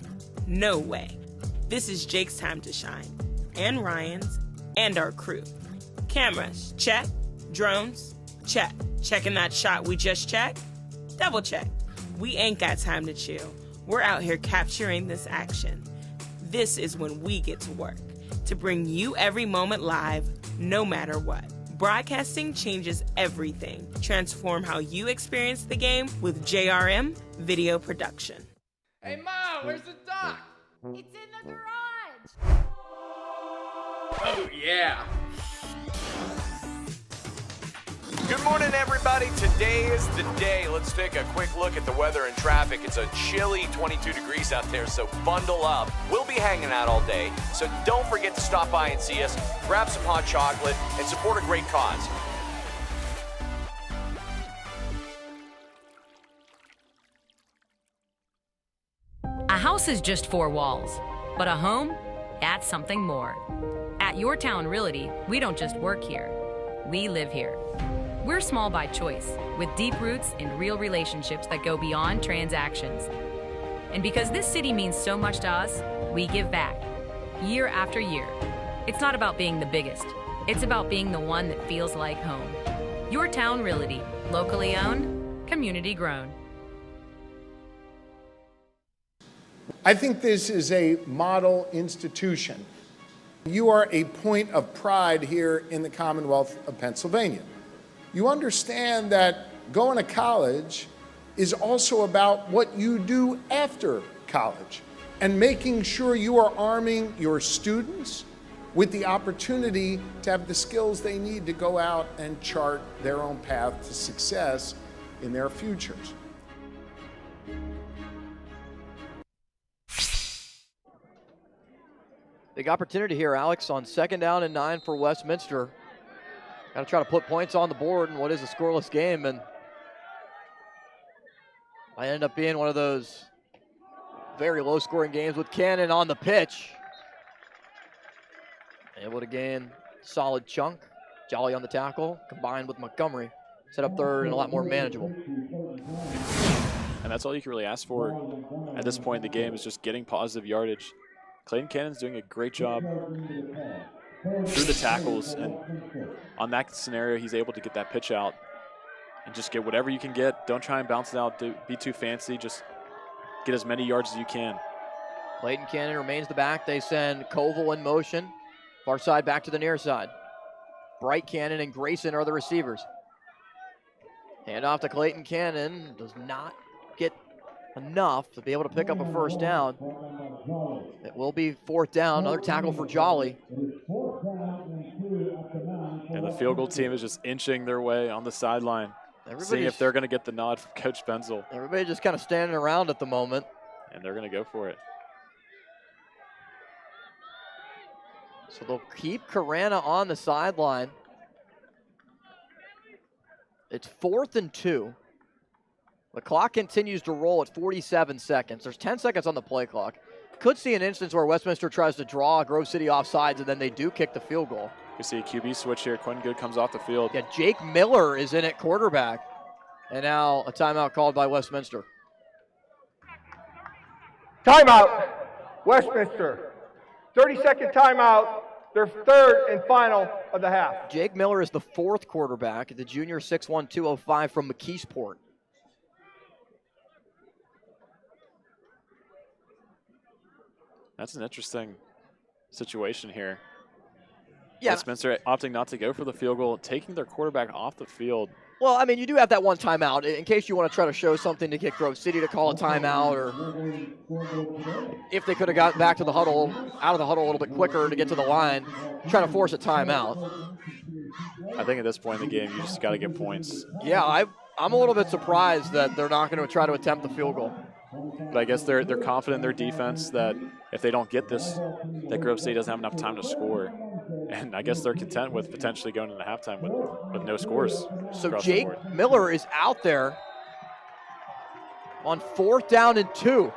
No way. This is Jake's time to shine, and Ryan's, and our crew. Cameras, check. Drones, check. Checking that shot we just checked? Double check. We ain't got time to chill. We're out here capturing this action. This is when we get to work, to bring you every moment live, no matter what. Broadcasting changes everything. Transform how you experience the game with JRM Video Production. Hey, Ma, where's the dock? It's in the garage. Oh, yeah. Good morning, everybody. Today is the day. Let's take a quick look at the weather and traffic. It's a chilly 22 degrees out there, so bundle up. We'll be hanging out all day, so don't forget to stop by and see us, grab some hot chocolate, and support a great cause. A house is just 4 walls, but a home, that's something more. At Your Town Realty, we don't just work here, we live here. We're small by choice, with deep roots and real relationships that go beyond transactions. And because this city means so much to us, we give back, year after year. It's not about being the biggest, it's about being the one that feels like home. Your Town Realty, locally owned, community grown. I think this is a model institution. You are a point of pride here in the Commonwealth of Pennsylvania. You understand that going to college is also about what you do after college and making sure you are arming your students with the opportunity to have the skills they need to go out and chart their own path to success in their futures. Big opportunity here, Alex, on 2nd down and 9 for Westminster. Got to try to put points on the board in what is a scoreless game, and might end up being one of those very low-scoring games with Cannon on the pitch. Able to gain a solid chunk. Jolly on the tackle, combined with Montgomery. Set up third and a lot more manageable. And that's all you can really ask for at this point in the game, is just getting positive yardage. Clayton Cannon's doing a great job through the tackles, and on that scenario, he's able to get that pitch out and just get whatever you can get. Don't try and bounce it out, be too fancy, just get as many yards as you can. Clayton Cannon remains the back. They send Koval in motion. Far side back to the near side. Bright Cannon and Grayson are the receivers. Hand off to Clayton Cannon. Does not get enough to be able to pick up a first down. It will be 4th down. Another tackle for Jolly. And the field goal team is just inching their way on the sideline, seeing if they're going to get the nod from Coach Benzel. Everybody just kind of standing around at the moment. And they're going to go for it. So they'll keep Carana on the sideline. It's 4th and 2. The clock continues to roll at 47 seconds. There's 10 seconds on the play clock. Could see an instance where Westminster tries to draw Grove City offsides, and then they do kick the field goal. We see a QB switch here. Quentin Good comes off the field. Yeah, Jake Miller is in at quarterback. And now a timeout called by Westminster. Timeout, Westminster. 30-second timeout. Their 3rd and final of the half. Jake Miller is the 4th quarterback, the junior 6'1", 205 from McKeesport. That's an interesting situation here. Yeah. Westminster opting not to go for the field goal, taking their quarterback off the field. Well, I mean, you do have that one timeout in case you want to try to show something to get Grove City to call a timeout, or if they could have got back to the huddle, out of the huddle a little bit quicker to get to the line, try to force a timeout. I think at this point in the game, you just got to get points. Yeah, I'm a little bit surprised that they're not going to try to attempt the field goal. But I guess they're confident in their defense that if they don't get this, that Grove City doesn't have enough time to score. And I guess they're content with potentially going into halftime with no scores. So Jake Miller is out there on 4th down and 2.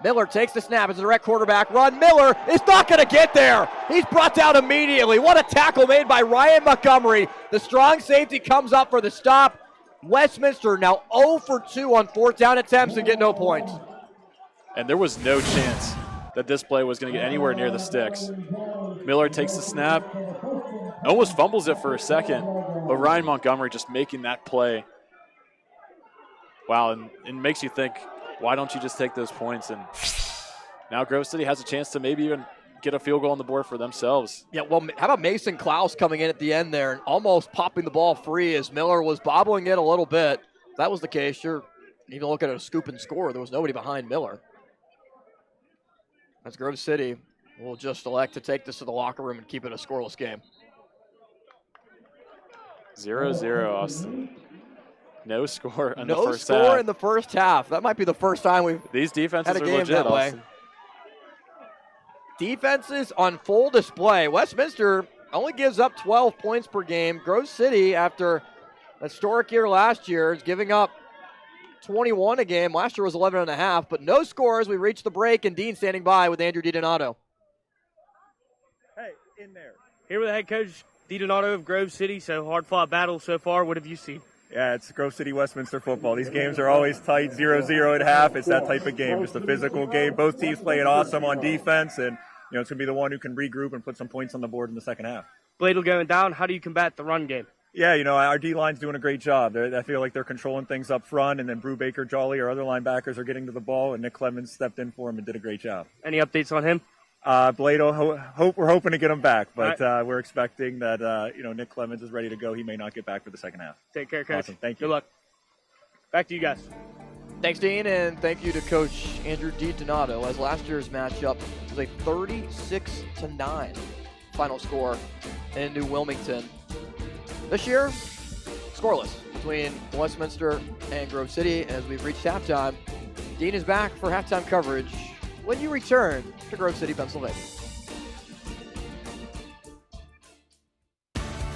Miller takes the snap. It's a direct quarterback run. Miller is not going to get there. He's brought down immediately. What a tackle made by Ryan Montgomery. The strong safety comes up for the stop. Westminster now 0 for 2 on 4th down attempts and get no points. And there was no chance that this play was going to get anywhere near the sticks. Miller takes the snap, almost fumbles it for a second, but Ryan Montgomery just making that play. Wow, and it makes you think, why don't you just take those points? And now Grove City has a chance to maybe even get a field goal on the board for themselves. Yeah, well, how about Mason Klaus coming in at the end there and almost popping the ball free as Miller was bobbling it a little bit. If that was the case, you're even looking at a scoop and score. There was nobody behind Miller. As Grove City will just elect to take this to the locker room and keep it a scoreless game. 0-0, Austin. No score in the first half. No score in the first half. That might be the first time we've These defenses had a are game legit, that way. Austin. Defenses on full display. Westminster only gives up 12 points per game. Grove City, after a historic year last year, is giving up 21 a game. Last year was 11.5, but no scores. We reach the break, and Dean standing by with Andrew DiDonato. Hey, in there. Here with the head coach, DiDonato of Grove City. So hard-fought battle so far. What have you seen? Yeah, it's Grove City Westminster football. These games are always tight, 0-0 at half. It's that type of game, just a physical game. Both teams playing awesome on defense, and it's going to be the one who can regroup and put some points on the board in the second half. Bladel going down. How do you combat the run game? Yeah, our D-line's doing a great job. I feel like they're controlling things up front, and then Brew Baker, Jolly, our other linebackers are getting to the ball, and Nick Clemens stepped in for him and did a great job. Any updates on him? Bladel, we're hoping to get him back, but we're expecting that, Nick Clemens is ready to go. He may not get back for the second half. Take care, Coach. Awesome. Thank you. Good luck. Back to you guys. Thanks, Dean, and thank you to Coach Andrew DiDonato, as last year's matchup was a 36-9 final score in New Wilmington. This year, scoreless between Westminster and Grove City as we've reached halftime. Dean is back for halftime coverage when you return to Grove City, Pennsylvania.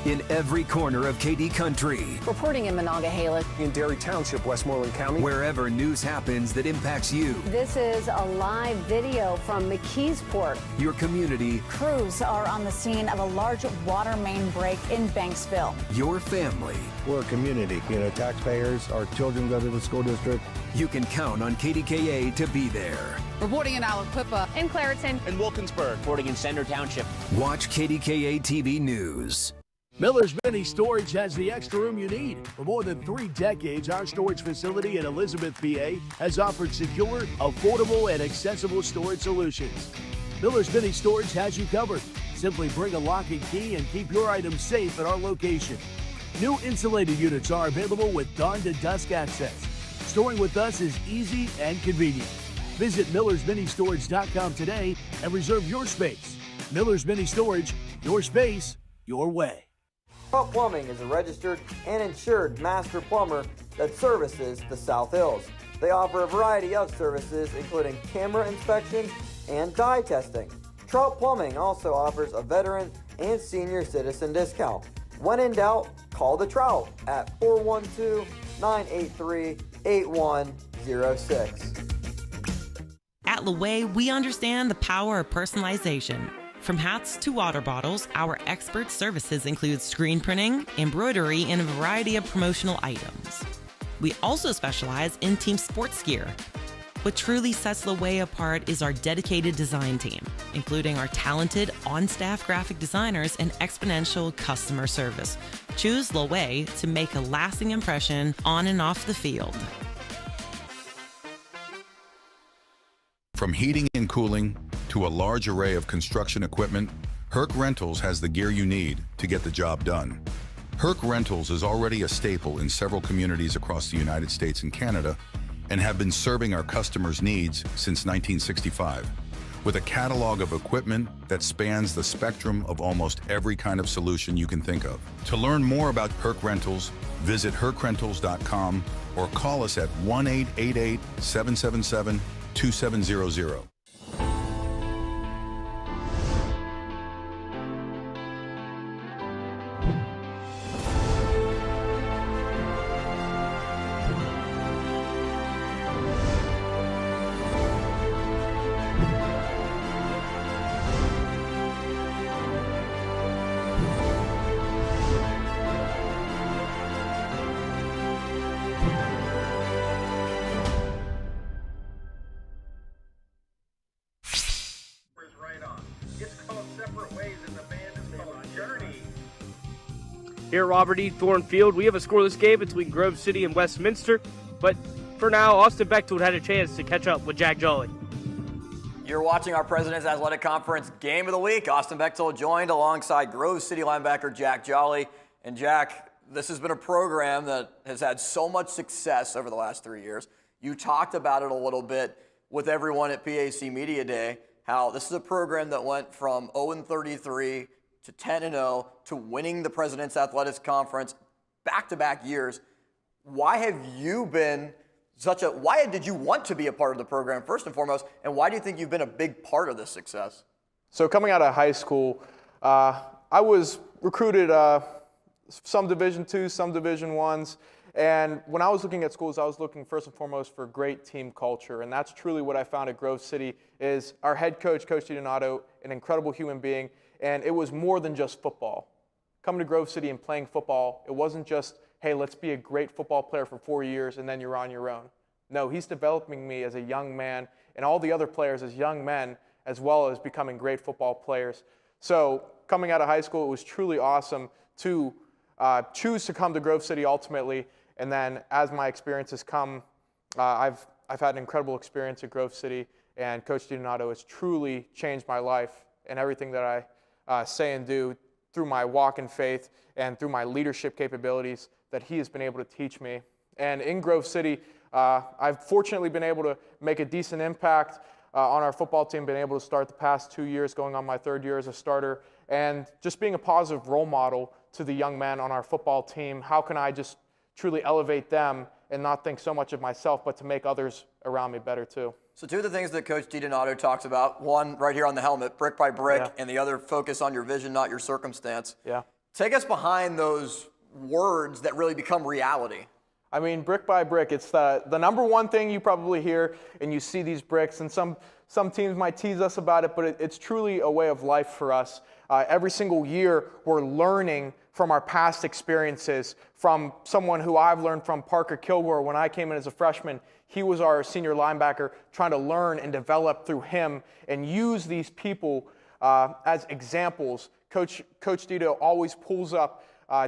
In every corner of KD Country. Reporting in Monongahela. In Derry Township, Westmoreland County. Wherever news happens that impacts you. This is a live video from McKeesport. Your community. Crews are on the scene of a large water main break in Banksville. Your family. We're a community. Taxpayers, our children go to the school district. You can count on KDKA to be there. Reporting in Aliquippa. In Clareton. In Wilkinsburg. Reporting in Center Township. Watch KDKA TV News. Miller's Mini Storage has the extra room you need. For more than 3 decades, our storage facility in Elizabeth, PA has offered secure, affordable, and accessible storage solutions. Miller's Mini Storage has you covered. Simply bring a lock and key and keep your items safe at our location. New insulated units are available with dawn to dusk access. Storing with us is easy and convenient. Visit millersministorage.com today and reserve your space. Miller's Mini Storage, your space, your way. Trout Plumbing is a registered and insured master plumber that services the South Hills. They offer a variety of services, including camera inspection and dye testing. Trout Plumbing also offers a veteran and senior citizen discount. When in doubt, call the Trout at 412-983-8106. At Laway, we understand the power of personalization. From hats to water bottles, our expert services include screen printing, embroidery, and a variety of promotional items. We also specialize in team sports gear. What truly sets Laway apart is our dedicated design team, including our talented on-staff graphic designers and exponential customer service. Choose Laway to make a lasting impression on and off the field. From heating and cooling to a large array of construction equipment, Herc Rentals has the gear you need to get the job done. Herc Rentals is already a staple in several communities across the United States and Canada and have been serving our customers' needs since 1965. With a catalog of equipment that spans the spectrum of almost every kind of solution you can think of. To learn more about Herc Rentals, visit hercrentals.com or call us at 1-888-777-2700. Here at Robert E. Thorne Field, we have a scoreless game between Grove City and Westminster, but for now, Austin Bechtold had a chance to catch up with Jack Jolly. You're watching our President's Athletic Conference Game of the Week. Austin Bechtold joined alongside Grove City linebacker Jack Jolly. And Jack, this has been a program that has had so much success over the last 3 years. You talked about it a little bit with everyone at PAC Media Day, how this is a program that went from 0-33 to 10-0 to winning the President's Athletics Conference back-to-back years. Why have you been why did you want to be a part of the program, first and foremost, and why do you think you've been a big part of this success? So coming out of high school, I was recruited some Division II, some Division I's, and when I was looking at schools, I was looking first and foremost for great team culture, and that's truly what I found at Grove City. Is our head coach, Coach DiDonato, an incredible human being, and it was more than just football. Coming to Grove City and playing football, it wasn't just, hey, let's be a great football player for 4 years and then you're on your own. No, he's developing me as a young man and all the other players as young men, as well as becoming great football players. So coming out of high school, it was truly awesome to choose to come to Grove City ultimately. And then as my experiences come, I've had an incredible experience at Grove City, and Coach DiDonato has truly changed my life and everything that I say and do through my walk in faith and through my leadership capabilities that he has been able to teach me. And in Grove City, I've fortunately been able to make a decent impact on our football team, been able to start the past 2 years, going on my third year as a starter, and just being a positive role model to the young men on our football team. How can I just truly elevate them and not think so much of myself, but to make others around me better too? So two of the things that Coach DiDonato talks about, one right here on the helmet, brick by brick, and the other, focus on your vision, not your circumstance. Yeah. Take us behind those words that really become reality. I mean, brick by brick, it's the number one thing you probably hear, and you see these bricks, and some teams might tease us about it, but it's truly a way of life for us. Every single year, we're learning from our past experiences, from someone who I've learned from, Parker Kilgore, when I came in as a freshman. He was our senior linebacker, trying to learn and develop through him and use these people as examples. Coach Dito always pulls up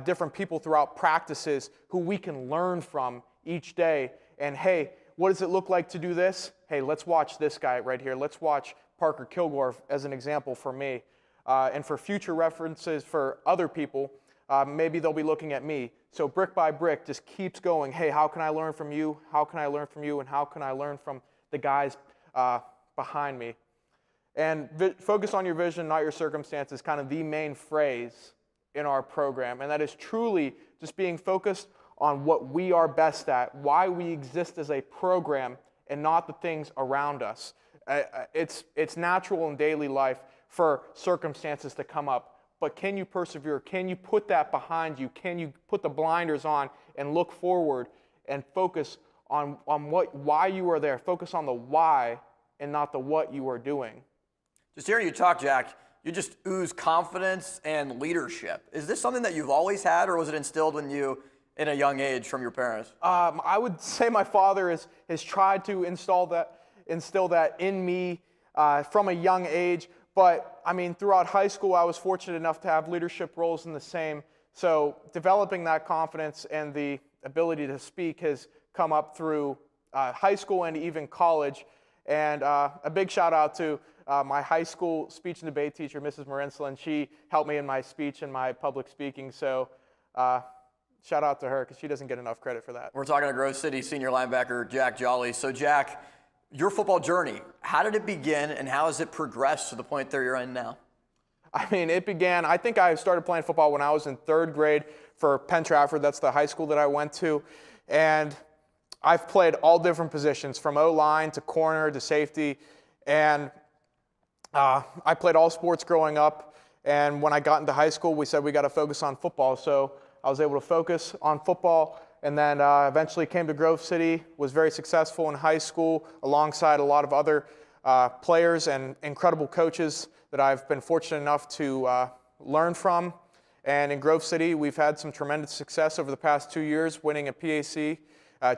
different people throughout practices who we can learn from each day. And hey, what does it look like to do this? Hey, let's watch this guy right here. Let's watch Parker Kilgore as an example for me. And for future references for other people, maybe they'll be looking at me. So brick by brick just keeps going. Hey, how can I learn from you? How can I learn from you? And how can I learn from the guys behind me? And focus on your vision, not your circumstances, kind of the main phrase in our program. And that is truly just being focused on what we are best at, why we exist as a program, and not the things around us. It's natural in daily life for circumstances to come up, but can you persevere? Can you put that behind you? Can you put the blinders on and look forward and focus on why you are there? Focus on the why and not the what you are doing. Just hearing you talk, Jack, you just ooze confidence and leadership. Is this something that you've always had, or was it instilled in you in a young age from your parents? I would say my father has tried to instill that in me from a young age. But, I mean, throughout high school, I was fortunate enough to have leadership roles in the same. So developing that confidence and the ability to speak has come up through high school and even college. And a big shout out to my high school speech and debate teacher, Mrs. Marinsland. She helped me in my speech and my public speaking. So shout out to her, because she doesn't get enough credit for that. We're talking to Grove City senior linebacker Jack Jolly. So, Jack, your football journey, how did it begin and how has it progressed to the point that you're in now? I mean, it began, I think I started playing football when I was in third grade for Penn Trafford. That's the high school that I went to. And I've played all different positions, from O-line to corner to safety. And I played all sports growing up. And when I got into high school, we said we got to focus on football. So I was able to focus on football, and then eventually came to Grove City, was very successful in high school alongside a lot of other players and incredible coaches that I've been fortunate enough to learn from. And in Grove City, we've had some tremendous success over the past 2 years, winning a PAC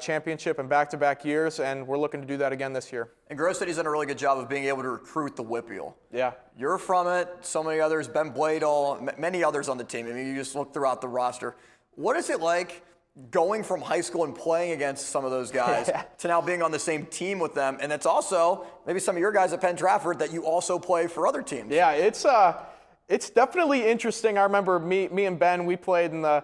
championship in back-to-back years, and we're looking to do that again this year. And Grove City's done a really good job of being able to recruit the Whippeal. Yeah. You're from it, so many others, Ben Bladel, many others on the team. I mean, you just look throughout the roster. What is it like going from high school and playing against some of those guys to now being on the same team with them? And it's also maybe some of your guys at Penn Trafford that you also play for other teams. Yeah, it's definitely interesting. I remember me and Ben, we played in the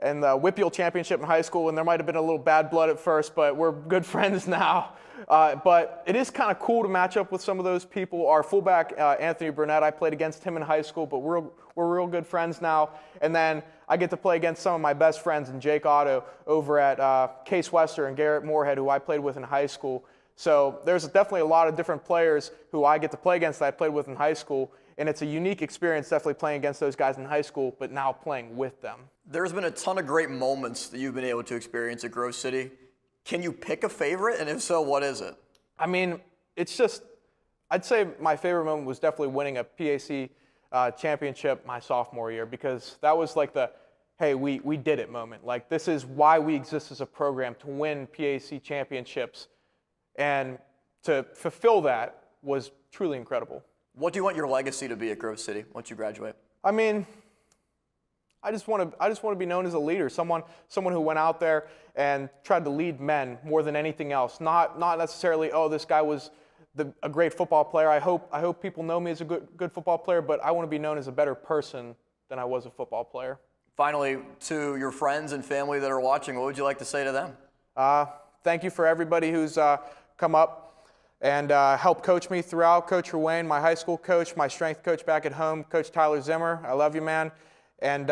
Whippeal Championship in high school, and there might have been a little bad blood at first, but we're good friends now. But it is kind of cool to match up with some of those people. Our fullback, Anthony Burnett, I played against him in high school, but we're real good friends now. And then I get to play against some of my best friends, and Jake Otto over at Case Western and Garrett Moorhead, who I played with in high school. So there's definitely a lot of different players who I get to play against that I played with in high school. And it's a unique experience definitely playing against those guys in high school, but now playing with them. There's been a ton of great moments that you've been able to experience at Grove City. Can you pick a favorite? And if so, what is it? I mean, it's just, I'd say my favorite moment was definitely winning a PAC championship my sophomore year, because that was like the, hey, we did it moment. Like, this is why we exist as a program, to win PAC championships. And to fulfill that was truly incredible. What do you want your legacy to be at Grove City once you graduate? I mean, I just want to be known as a leader, someone who went out there and tried to lead men more than anything else. Not necessarily, oh, this guy was a great football player. I hope people know me as a good football player, but I want to be known as a better person than I was a football player. Finally, to your friends and family that are watching, what would you like to say to them? Thank you for everybody who's come up and helped coach me throughout. Coach Ruane, my high school coach, my strength coach back at home, Coach Tyler Zimmer, I love you, man. And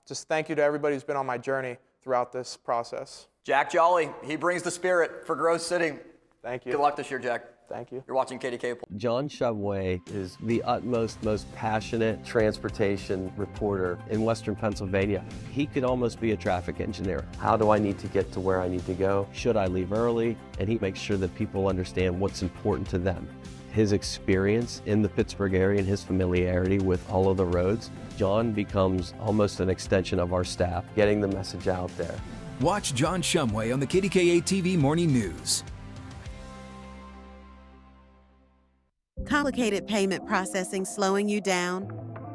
just thank you to everybody who's been on my journey throughout this process. Jack Jolly, he brings the spirit for Grove City. Thank you. Good luck this year, Jack. Thank you. You're watching KDK. John Shumway is the most passionate transportation reporter in Western Pennsylvania. He could almost be a traffic engineer. How do I need to get to where I need to go? Should I leave early? And he makes sure that people understand what's important to them. His experience in the Pittsburgh area and his familiarity with all of the roads, John becomes almost an extension of our staff, getting the message out there. Watch John Shumway on the KDKA TV Morning News. Complicated payment processing slowing you down?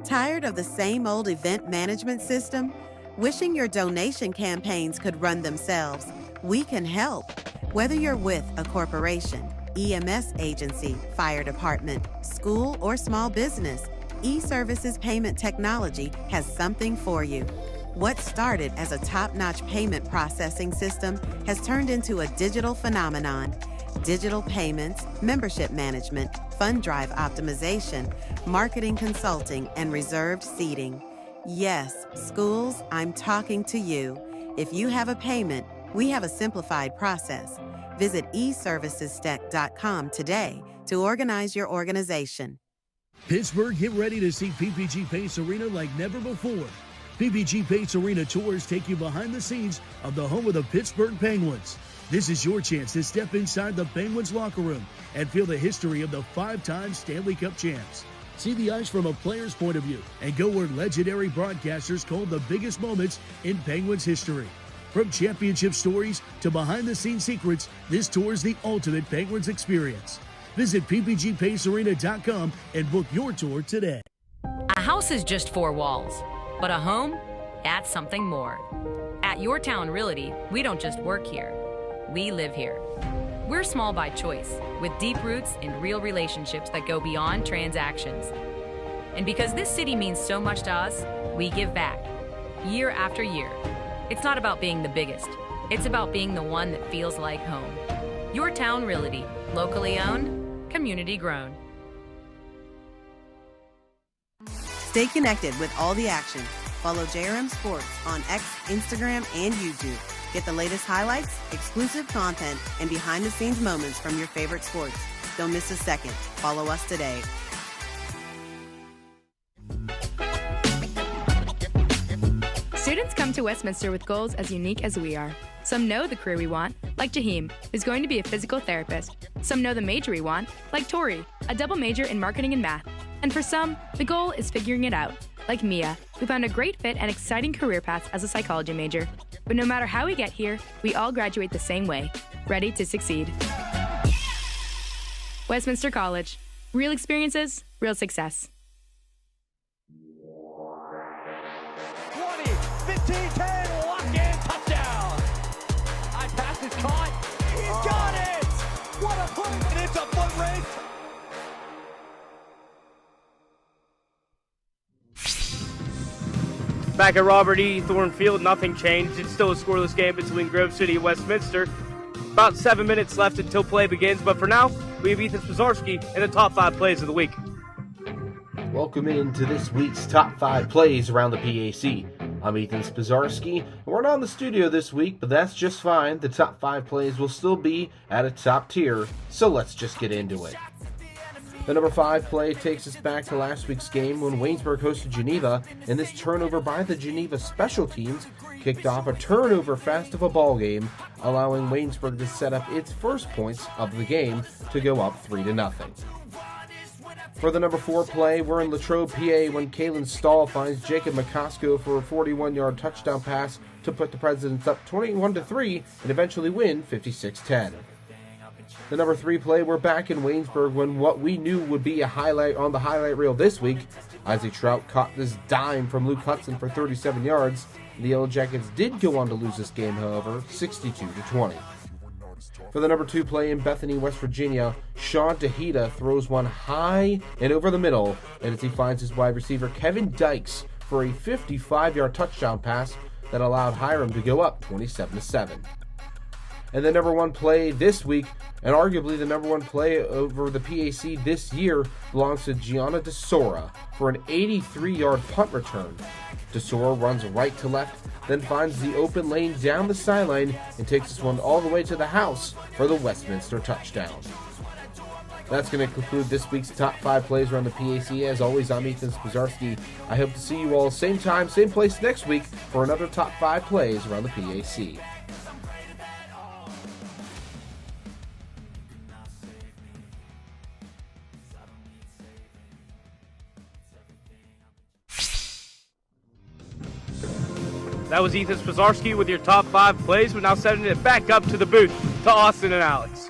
Tired of the same old event management system? Wishing your donation campaigns could run themselves? We can help. Whether you're with a corporation, EMS agency, fire department, school, or small business, eServices Payment Technology has something for you. What started as a top-notch payment processing system has turned into a digital phenomenon. Digital payments, membership management, fund drive optimization, marketing consulting, and reserved seating. Yes, schools, I'm talking to you. If you have a payment, we have a simplified process. Visit eServicesTech.com today to organize your organization. Pittsburgh, get ready to see PPG Pace Arena like never before. PPG Pace Arena tours take you behind the scenes of the home of the Pittsburgh Penguins. This is your chance to step inside the Penguins locker room and feel the history of the 5-time Stanley Cup champs. See the ice from a player's point of view and go where legendary broadcasters told the biggest moments in Penguins history. From championship stories to behind-the-scenes secrets, this tour is the ultimate Penguins experience. Visit ppgpacearena.com and book your tour today. A house is just 4 walls, but a home, that's something more. At Your Town Realty, we don't just work here. We live here. We're small by choice, with deep roots in real relationships that go beyond transactions. And because this city means so much to us, we give back, year after year. It's not about being the biggest. It's about being the one that feels like home. Your Town Realty, locally owned, community grown. Stay connected with all the action. Follow JRM Sports on X, Instagram, and YouTube. Get the latest highlights, exclusive content, and behind-the-scenes moments from your favorite sports. Don't miss a second. Follow us today. Students come to Westminster with goals as unique as we are. Some know the career we want, like Jaheim, who's going to be a physical therapist. Some know the major we want, like Tori, a double major in marketing and math. And for some, the goal is figuring it out, like Mia, who found a great fit and exciting career path as a psychology major. But no matter how we get here, we all graduate the same way, ready to succeed. Westminster College. Real experiences, real success. 20, 15, 10, lock in, touchdown. High pass is caught. He's got it. What a play. And it's a foot race. Back at Robert E. Thorne Field, nothing changed. It's still a scoreless game between Grove City and Westminster. About 7 minutes left until play begins, but for now, we have Ethan Spazarski in the top 5 plays of the week. Welcome into this week's top 5 plays around the PAC. I'm Ethan Spazarski, and we're not in the studio this week, but that's just fine. The top 5 plays will still be at a top tier, so let's just get into it. The number 5 play takes us back to last week's game when Waynesburg hosted Geneva, and this turnover by the Geneva special teams kicked off a turnover fest of a ball game, allowing Waynesburg to set up its first points of the game to go up 3-0. For the number 4 play, we're in Latrobe, PA, when Kalen Stahl finds Jacob McCosco for a 41-yard touchdown pass to put the Presidents up 21-3 and eventually win 56-10. The number 3 play, we're back in Waynesburg when what we knew would be a highlight on the highlight reel this week. Isaac Trout caught this dime from Luke Hudson for 37 yards. The Yellow Jackets did go on to lose this game, however, 62-20. For the number 2 play in Bethany, West Virginia, Sean Tahita throws one high and over the middle, and as he finds his wide receiver Kevin Dykes for a 55-yard touchdown pass that allowed Hiram to go up 27-7. And the number 1 play this week, and arguably the number 1 play over the PAC this year, belongs to Gianna DeSora for an 83-yard punt return. DeSora runs right to left, then finds the open lane down the sideline and takes this one all the way to the house for the Westminster touchdown. That's going to conclude this week's top 5 plays around the PAC. As always, I'm Ethan Spazarski. I hope to see you all same time, same place next week for another top 5 plays around the PAC. That was Ethan Spazarski with your top 5 plays. We're now sending it back up to the booth to Austin and Alex.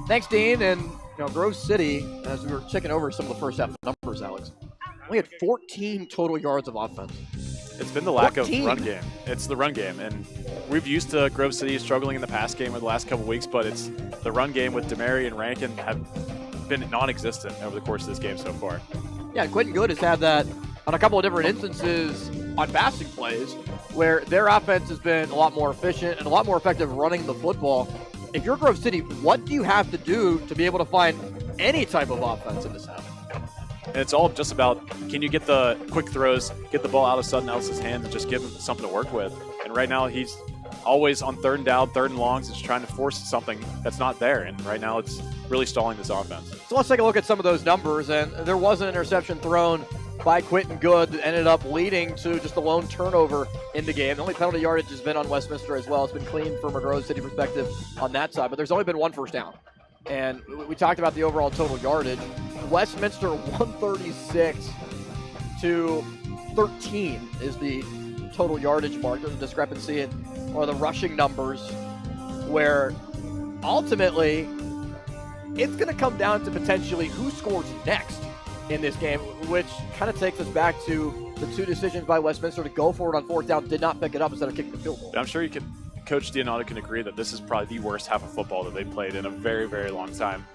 Thanks, Dean. And Grove City, as we were checking over some of the first half numbers, Alex, we had 14 total yards of offense. It's been the lack 14. of run game. It's the run game, and we've used to Grove City struggling in the pass game over the last couple weeks, but it's the run game with Demary and Rankin have been non-existent over the course of this game so far. Yeah, Quentin Good has had that on a couple of different instances on passing plays where their offense has been a lot more efficient and a lot more effective running the football. If you're Grove City, what do you have to do to be able to find any type of offense in this half? And it's all just about, can you get the quick throws, get the ball out of Sutton Ellis's hands, and just give him something to work with. And right now, he's always on 3rd and down, 3rd and longs, just trying to force something that's not there. And right now, it's really stalling this offense. So let's take a look at some of those numbers. And there was an interception thrown by Quentin Good that ended up leading to just a lone turnover in the game. The only penalty yardage has been on Westminster as well. It's been clean from a Grove City perspective on that side, but there's only been 1 first down. And we talked about the overall total yardage. Westminster 136 to 13 is the total yardage mark. There's a discrepancy in one of the rushing numbers where ultimately it's going to come down to potentially who scores next in this game, which kind of takes us back to the 2 decisions by Westminster to go for it on 4th down, did not pick it up instead of kicking the field goal. I'm sure Coach D'Anato can agree that this is probably the worst half of football that they played in a very, very long time.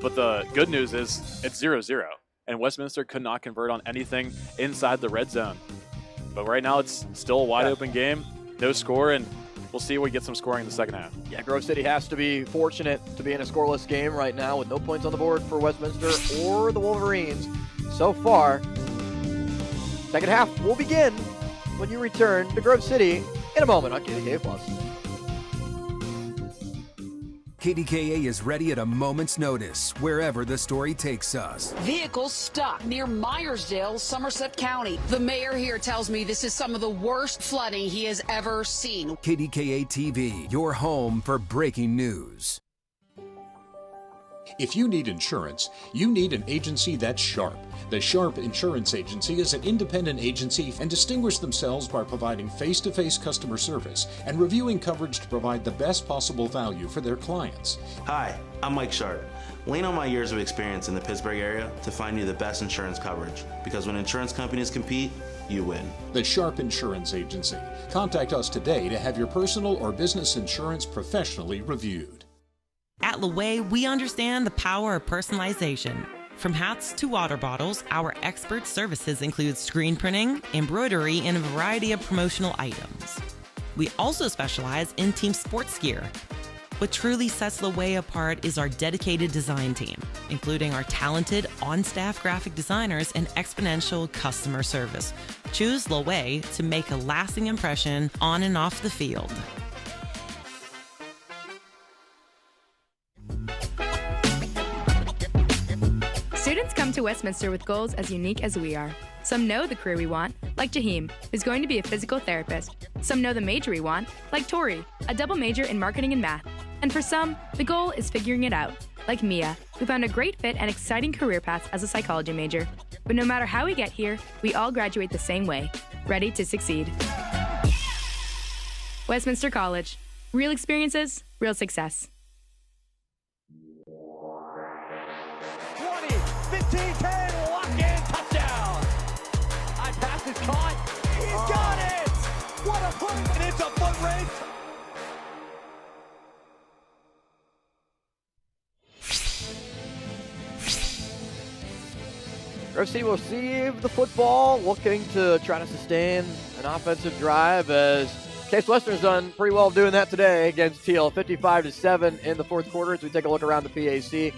But the good news is it's 0-0, and Westminster could not convert on anything inside the red zone. But right now it's still a wide-open game, no score, and we'll see if we get some scoring in the second half. Yeah, Grove City has to be fortunate to be in a scoreless game right now with no points on the board for Westminster or the Wolverines so far. Second half will begin when you return to Grove City in a moment on KDKA Plus. KDKA is ready at a moment's notice, wherever the story takes us. Vehicles stuck near Myersdale, Somerset County. The mayor here tells me this is some of the worst flooding he has ever seen. KDKA TV, your home for breaking news. If you need insurance, you need an agency that's sharp. The Sharp Insurance Agency is an independent agency and distinguish themselves by providing face-to-face customer service and reviewing coverage to provide the best possible value for their clients. Hi, I'm Mike Sharp. Lean on my years of experience in the Pittsburgh area to find you the best insurance coverage, because when insurance companies compete, you win. The Sharp Insurance Agency. Contact us today to have your personal or business insurance professionally reviewed. At Laway, we understand the power of personalization. From hats to water bottles, our expert services include screen printing, embroidery, and a variety of promotional items. We also specialize in team sports gear. What truly sets Laway apart is our dedicated design team, including our talented on-staff graphic designers and exponential customer service. Choose Laway to make a lasting impression on and off the field. Students come to Westminster with goals as unique as we are. Some know the career we want, like Jaheim, who's going to be a physical therapist. Some know the major we want, like Tori, a double major in marketing and math. And for some, the goal is figuring it out, like Mia, who found a great fit and exciting career path as a psychology major. But no matter how we get here, we all graduate the same way, ready to succeed. Westminster College. Real experiences, real success. 15-10, lock in, touchdown. High pass is caught. He's got it. What a play. And it's a foot race. Grove City will receive the football, looking to try to sustain an offensive drive, as Case Western's done pretty well doing that today against Teal. 55-7 in the fourth quarter as we take a look around the PAC.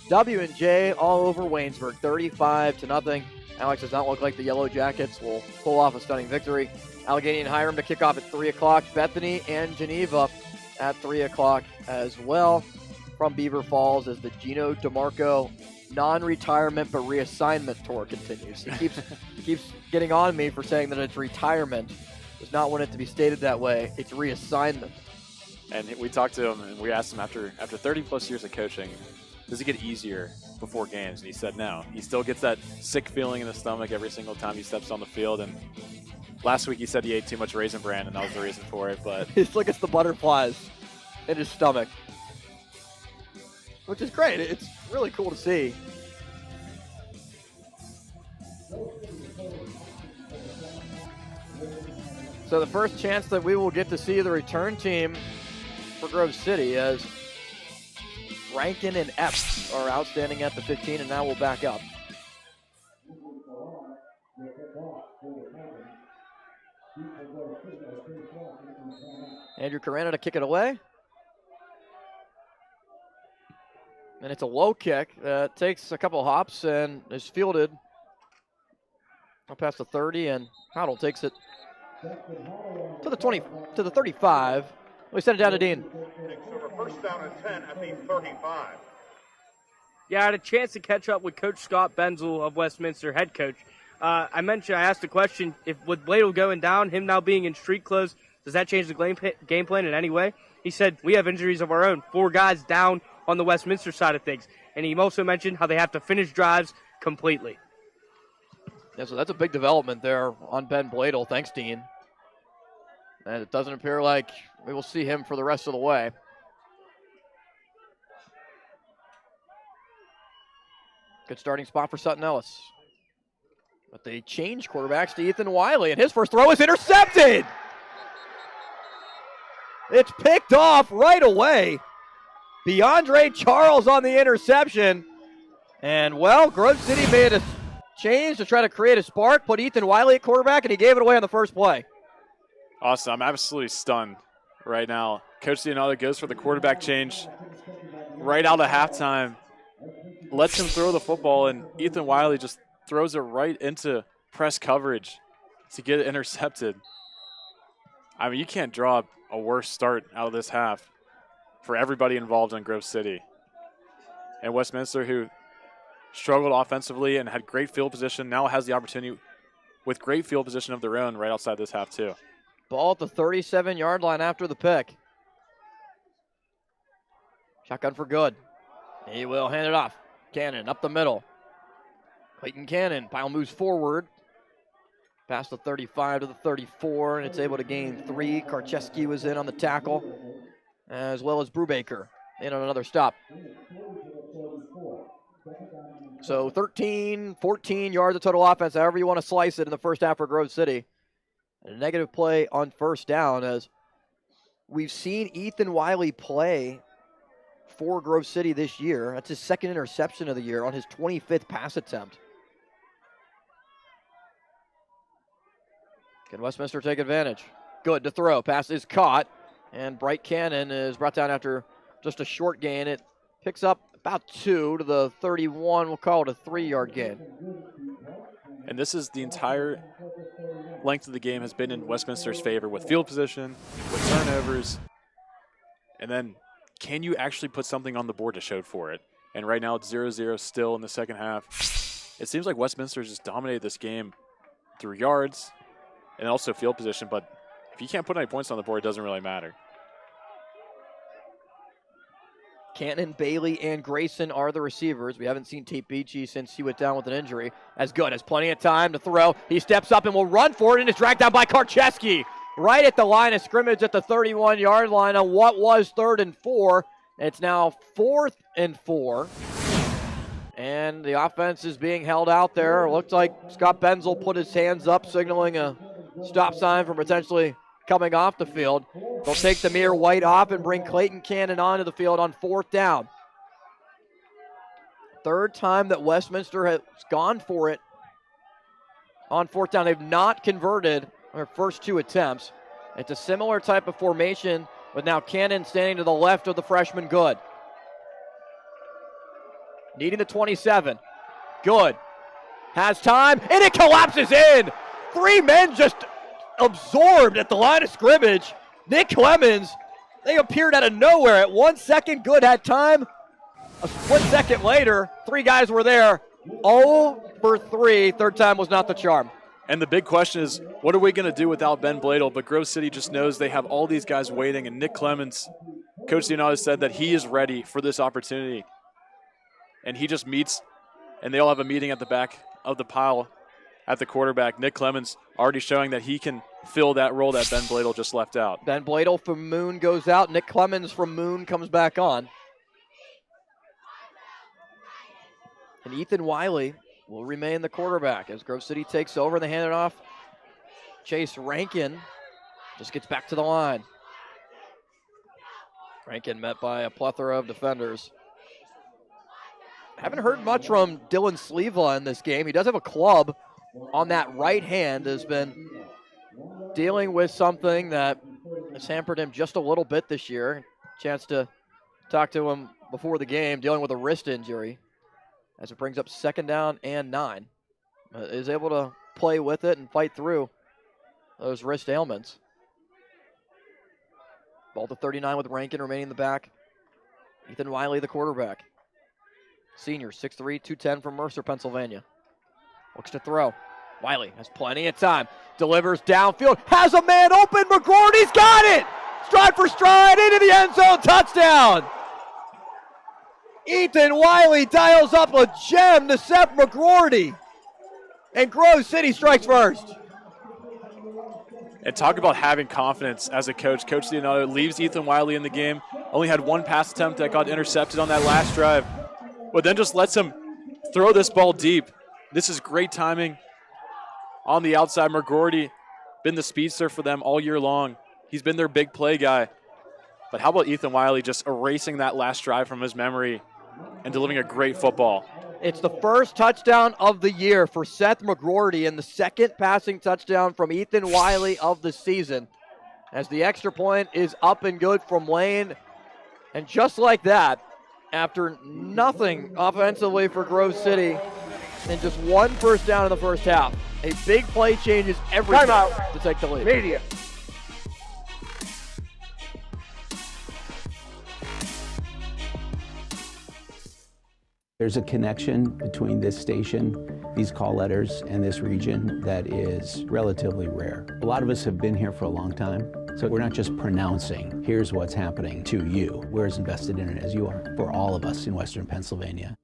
W&J all over Waynesburg, 35-0. Alex does not look like the Yellow Jackets will pull off a stunning victory. Allegheny and Hiram to kick off at 3 o'clock. Bethany and Geneva at 3 o'clock as well. From Beaver Falls as the Gino DeMarco non-retirement but reassignment tour continues. He keeps getting on me for saying that it's retirement. Does not want it to be stated that way. It's reassignment. And we talked to him and we asked him after 30 plus years of coaching, does it get easier before games? And he said no. He still gets that sick feeling in the stomach every single time he steps on the field. And last week he said he ate too much Raisin Bran, and that was the reason for it. But it's like it's the butterflies in his stomach, which is great. It's really cool to see. So the first chance that we will get to see the return team for Grove City, as Rankin and Epps are outstanding at the 15, and now we'll back up. Andrew Carana to kick it away. And it's a low kick that takes a couple hops and is fielded up past the 30, and Hoddle takes it to the 20, to the 35. We send it down to Dean. So first down and 10 at the 35. Yeah, I had a chance to catch up with Coach Scott Benzel of Westminster, head coach. I asked the question, if with Bladel going down, him now being in street clothes, does that change the game plan in any way? He said, we have injuries of our own. 4 guys down on the Westminster side of things. And he also mentioned how they have to finish drives completely. Yeah, so that's a big development there on Ben Bladel. Thanks, Dean. And it doesn't appear like we will see him for the rest of the way. Good starting spot for Sutton Ellis. But they change quarterbacks to Ethan Wiley, and his first throw is intercepted. It's picked off right away. DeAndre Charles on the interception. And, well, Grove City made a change to try to create a spark, put Ethan Wiley at quarterback, and he gave it away on the first play. Awesome. I'm absolutely stunned right now. Coach Leonardo goes for the quarterback change right out of halftime, lets him throw the football, and Ethan Wiley just throws it right into press coverage to get it intercepted. I mean, you can't draw a worse start out of this half for everybody involved in Grove City. And Westminster, who struggled offensively and had great field position, now has the opportunity with great field position of their own right outside this half too. Ball at the 37-yard line after the pick. Shotgun for good. He will hand it off. Cannon up the middle. Clayton Cannon. Pile moves forward. Past the 35 to the 34, and it's able to gain 3. Karcheski was in on the tackle, as well as Brubaker in on another stop. So 13, 14 yards of total offense, however you want to slice it in the first half for Grove City. And a negative play on first down, as we've seen Ethan Wiley play for Grove City this year. That's his second interception of the year on his 25th pass attempt. Can Westminster take advantage? Good to throw. Pass is caught, and Bright Cannon is brought down after just a short gain. It picks up about 2 to the 31. We'll call it a 3-yard gain. And this is the entire length of the game has been in Westminster's favor with field position, with turnovers, and then can you actually put something on the board to show for it? And right now it's 0-0 still in the second half. It seems like Westminster's just dominated this game through yards and also field position, but if you can't put any points on the board, it doesn't really matter. Cannon, Bailey, and Grayson are the receivers. We haven't seen Tate Beachy since he went down with an injury. As good, has plenty of time to throw. He steps up and will run for it, and is dragged down by Karcheski. Right at the line of scrimmage at the 31-yard line on what was 3rd and 4. It's now 4th and 4. And the offense is being held out there. It looks like Scott Benzel put his hands up, signaling a stop sign from potentially coming off the field. They'll take Demir White off and bring Clayton Cannon onto the field on 4th down. 3rd time that Westminster has gone for it on 4th down. They've not converted on their first 2 attempts. It's a similar type of formation, with now Cannon standing to the left of the freshman Good. Needing the 27. Good. Has time, and it collapses in. 3 men just absorbed at the line of scrimmage. Nick Clemens, they appeared out of nowhere. At 1 second, Good had time. A split second later, 3 guys were there. 0 for 3. 3rd time was not the charm. And the big question is, what are we going to do without Ben Bladel? But Grove City just knows they have all these guys waiting, and Nick Clemens, Coach Leonardo said that he is ready for this opportunity. And he just meets, and they all have a meeting at the back of the pile at the quarterback. Nick Clemens already showing that he can fill that role that Ben Bladel just left out. Ben Bladel from Moon goes out. Nick Clemens from Moon comes back on. And Ethan Wiley will remain the quarterback as Grove City takes over. They hand it off. Chase Rankin just gets back to the line. Rankin met by a plethora of defenders. Haven't heard much from Dylan Sleva in this game. He does have a club on that right hand. Has been dealing with something that has hampered him just a little bit this year. Chance to talk to him before the game, dealing with a wrist injury. As it brings up 2nd down and 9. Is able to play with it and fight through those wrist ailments. Ball to 39 with Rankin remaining in the back. Ethan Wiley, the quarterback. Senior, 6'3", 210 from Mercer, Pennsylvania. Looks to throw. Wiley has plenty of time. Delivers downfield. Has a man open. McGroarty's got it! Stride for stride into the end zone. Touchdown! Ethan Wiley dials up a gem to Seth McGroarty. And Grove City strikes first. And talk about having confidence as a coach. Coach Leonardo leaves Ethan Wiley in the game. Only had 1 pass attempt that got intercepted on that last drive. But then just lets him throw this ball deep. This is great timing. On the outside, McGroarty been the speedster for them all year long. He's been their big play guy. But how about Ethan Wiley just erasing that last drive from his memory and delivering a great football? It's the first touchdown of the year for Seth McGroarty and the 2nd passing touchdown from Ethan Wiley of the season. As the extra point is up and good from Lane. And just like that, after nothing offensively for Grove City, and just 1 first down in the first half, a big play changes everything to take the lead. Media. There's a connection between this station, these call letters, and this region that is relatively rare. A lot of us have been here for a long time, So we're not just pronouncing, here's what's happening to you. We're as invested in it as you are, for all of us in Western Pennsylvania.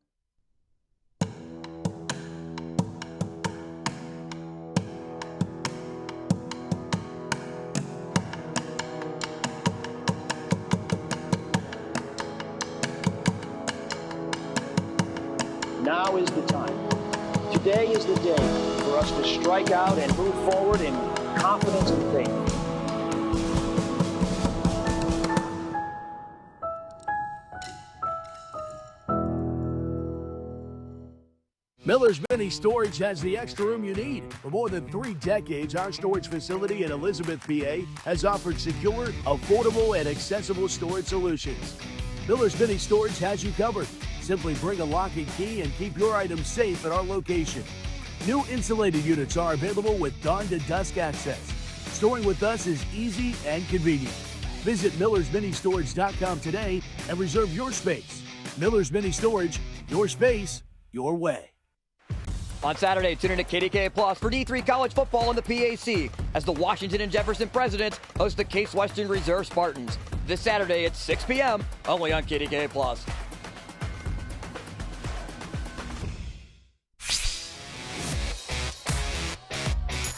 Now is the time. Today is the day for us to strike out and move forward in confidence and faith. Miller's Mini Storage has the extra room you need. For more than 3 decades, our storage facility in Elizabeth, PA has offered secure, affordable, and accessible storage solutions. Miller's Mini Storage has you covered. Simply bring a lock and key and keep your items safe at our location. New insulated units are available with dawn to dusk access. Storing with us is easy and convenient. Visit millersministorage.com today and reserve your space. Miller's Mini Storage, your space, your way. On Saturday, tune in to KDKA Plus for D3 college football in the PAC as the Washington and Jefferson Presidents host the Case Western Reserve Spartans. This Saturday at 6 p.m. only on KDKA Plus.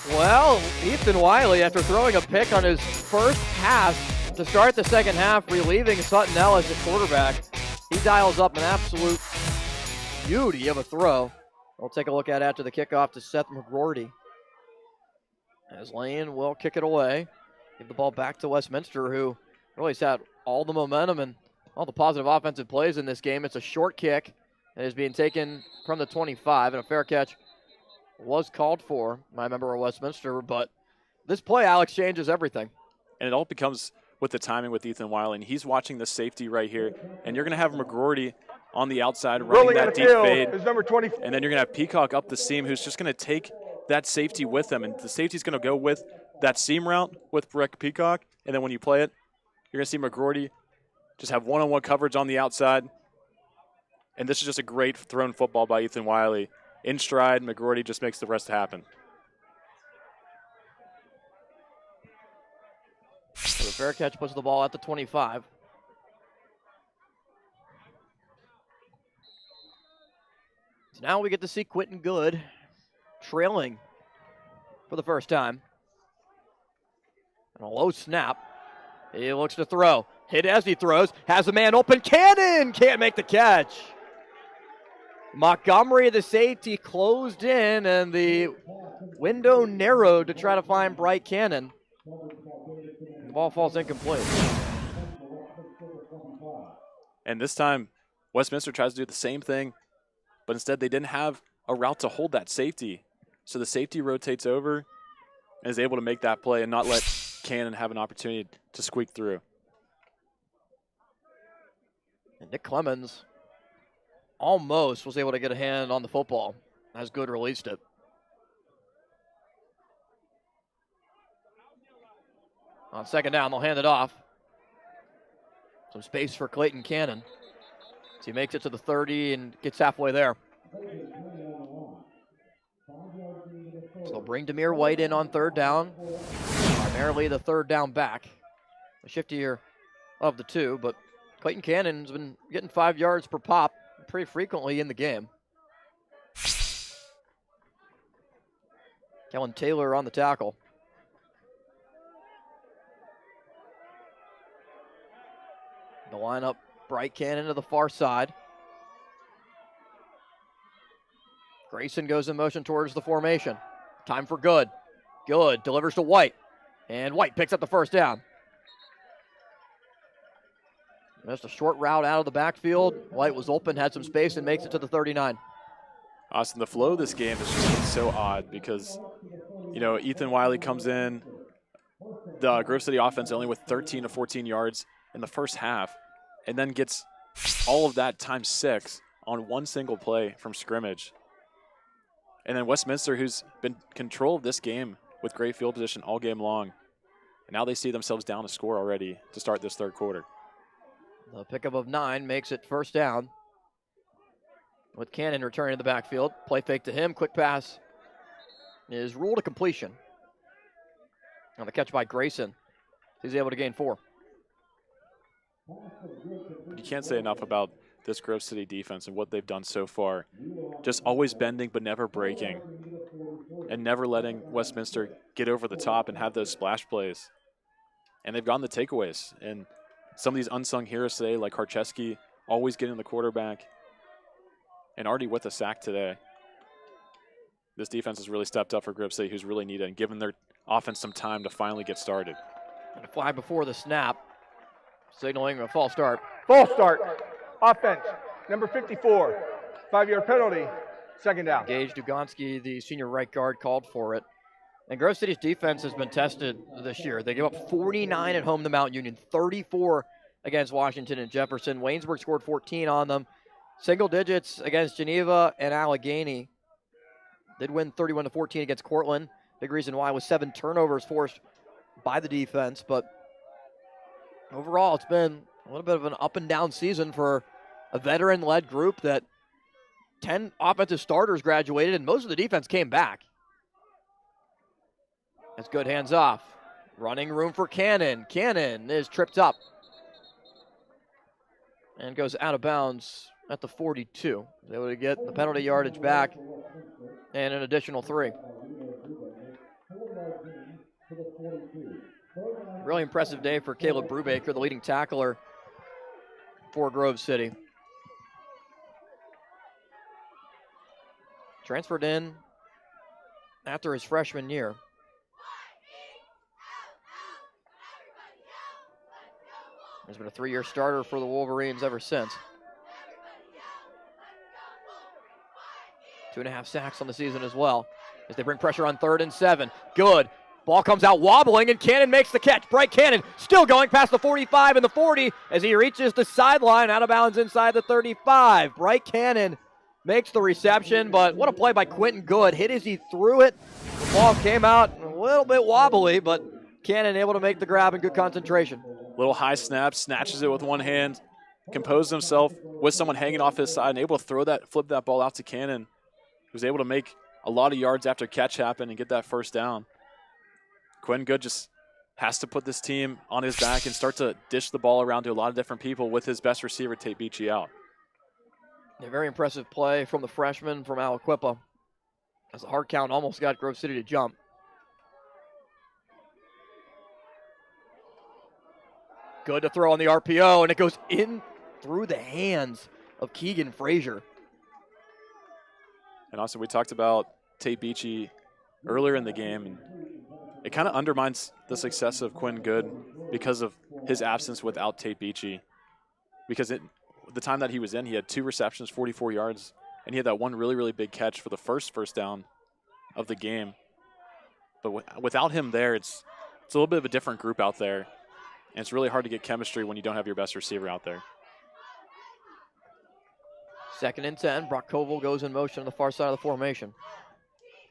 Well, Ethan Wiley, after throwing a pick on his first pass to start the second half, relieving Sutton Ellis at quarterback, he dials up an absolute beauty of a throw. We'll take a look at after the kickoff to Seth McGroarty. As Lane will kick it away. Give the ball back to Westminster, who really has had all the momentum and all the positive offensive plays in this game. It's a short kick that is being taken from the 25, and a fair catch was called for by a member of Westminster. But this play, Alex, changes everything. And it all becomes with the timing with Ethan Wiley. And he's watching the safety right here. And you're going to have McGroarty on the outside running that deep fade. Number 20. And then you're going to have Peacock up the seam, who's just going to take that safety with him. And the safety's going to go with that seam route with Breck Peacock. And then when you play it, you're going to see McGroarty just have one-on-one coverage on the outside. And this is just a great thrown football by Ethan Wiley. In stride, McGroarty just makes the rest happen. So the fair catch puts the ball at the 25. So now we get to see Quentin Good trailing for the first time. And a low snap. He looks to throw. Hit as he throws. Has a man open. Cannon can't make the catch. Montgomery, the safety, closed in, and the window narrowed to try to find Bright Cannon. The ball falls incomplete. And this time, Westminster tries to do the same thing, but instead they didn't have a route to hold that safety. So the safety rotates over and is able to make that play and not let Cannon have an opportunity to squeak through. And Nick Clemens almost was able to get a hand on the football as Good released it. On second down, they'll hand it off. Some space for Clayton Cannon. So he makes it to the 30 and gets halfway there. So they'll bring Demir White in on third down. Primarily the third down back. The shiftier of the two, but Clayton Cannon's been getting 5 yards per pop pretty frequently in the game. Kellen Taylor on the tackle. The lineup, Bright Cannon to the far side. Grayson goes in motion towards the formation. Time for Good. Good delivers to White. And White picks up the first down. Just a short route out of the backfield. White was open, had some space, and makes it to the 39. Austin, the flow of this game has just been so odd because, you know, Ethan Wiley comes in, the Grove City offense only with 13 to 14 yards in the first half, and then gets all of that times 6 on one single play from scrimmage. And then Westminster, who's been control of this game with great field position all game long, and now they see themselves down a score already to start this third quarter. The pickup of 9 makes it first down. With Cannon returning to the backfield. Play fake to him. Quick pass is ruled a completion. On the catch by Grayson. He's able to gain 4. You can't say enough about this Grove City defense and what they've done so far. Just always bending but never breaking, and never letting Westminster get over the top and have those splash plays. And they've gotten the takeaways. And some of these unsung heroes today, like Harcheski, always getting the quarterback, and already with a sack today. This defense has really stepped up for Grove City, who's really needed, and given their offense some time to finally get started. And a flag before the snap, signaling a false start. False start. Offense. Number 54. 5-yard penalty. Second down. Gage Dugonski, the senior right guard, called for it. And Grove City's defense has been tested this year. They gave up 49 at home to Mount Union, 34 against Washington and Jefferson. Waynesburg scored 14 on them. Single digits against Geneva and Allegheny. Did win 31-14 against Cortland. Big reason why was 7 turnovers forced by the defense. But overall, it's been a little bit of an up and down season for a veteran-led group that 10 offensive starters graduated, and most of the defense came back. That's good hands off. Running room for Cannon. Cannon is tripped up and goes out of bounds at the 42. They would get the penalty yardage back and an additional 3. Really impressive day for Caleb Brubaker, the leading tackler for Grove City. Transferred in after his freshman year. He's been a 3-year starter for the Wolverines ever since. 2.5 sacks on the season as well as they bring pressure on 3rd and 7. Good. Ball comes out wobbling, and Cannon makes the catch. Bryce Cannon still going past the 45 and the 40 as he reaches the sideline, out of bounds inside the 35. Bryce Cannon makes the reception, but what a play by Quentin Good. Hit as he threw it. The ball came out a little bit wobbly, but Cannon able to make the grab in good concentration. Little high snap, snatches it with one hand, composed himself with someone hanging off his side, and able to flip that ball out to Cannon, who's able to make a lot of yards after catch happened and get that first down. Quentin Good just has to put this team on his back and start to dish the ball around to a lot of different people with his best receiver, Tate Beachy, out. A very impressive play from the freshman from Aliquippa as the hard count almost got Grove City to jump. Good to throw on the RPO, and it goes in through the hands of Keegan Frazier. And also, we talked about Tate Beachy earlier in the game, and it kind of undermines the success of Quinn Good because of his absence without Tate Beachy. Because the time that he was in, he had 2 receptions, 44 yards, and he had that one really, really big catch for the first down of the game. But without him there, it's a little bit of a different group out there. And it's really hard to get chemistry when you don't have your best receiver out there. 2nd and 10. Brock Koval goes in motion on the far side of the formation.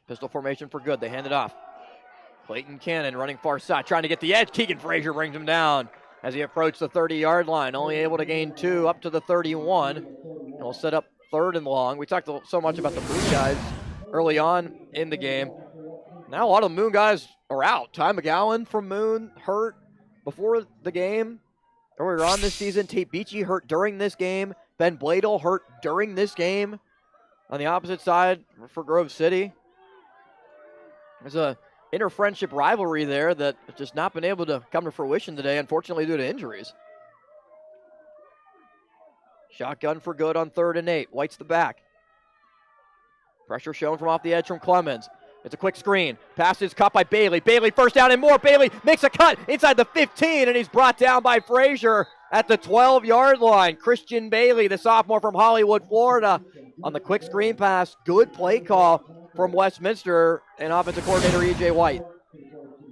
Pistol formation for Good. They hand it off. Clayton Cannon running far side, trying to get the edge. Keegan Frazier brings him down as he approached the 30-yard line. Only able to gain 2 up to the 31. And will set up 3rd and long. We talked so much about the Moon guys early on in the game. Now a lot of the Moon guys are out. Ty McGowan from Moon hurt before the game. Earlier on this season, Tate Beachy hurt during this game. Ben Bladel hurt during this game. On the opposite side for Grove City, there's a inter-friendship rivalry there that has just not been able to come to fruition today, unfortunately due to injuries. Shotgun for Good on 3rd and 8. White's the back. Pressure shown from off the edge from Clemens. It's a quick screen. Pass is caught by Bailey. Bailey first down and more. Bailey makes a cut inside the 15, and he's brought down by Frazier at the 12-yard line. Christian Bailey, the sophomore from Hollywood, Florida, on the quick screen pass. Good play call from Westminster and offensive coordinator E.J. White.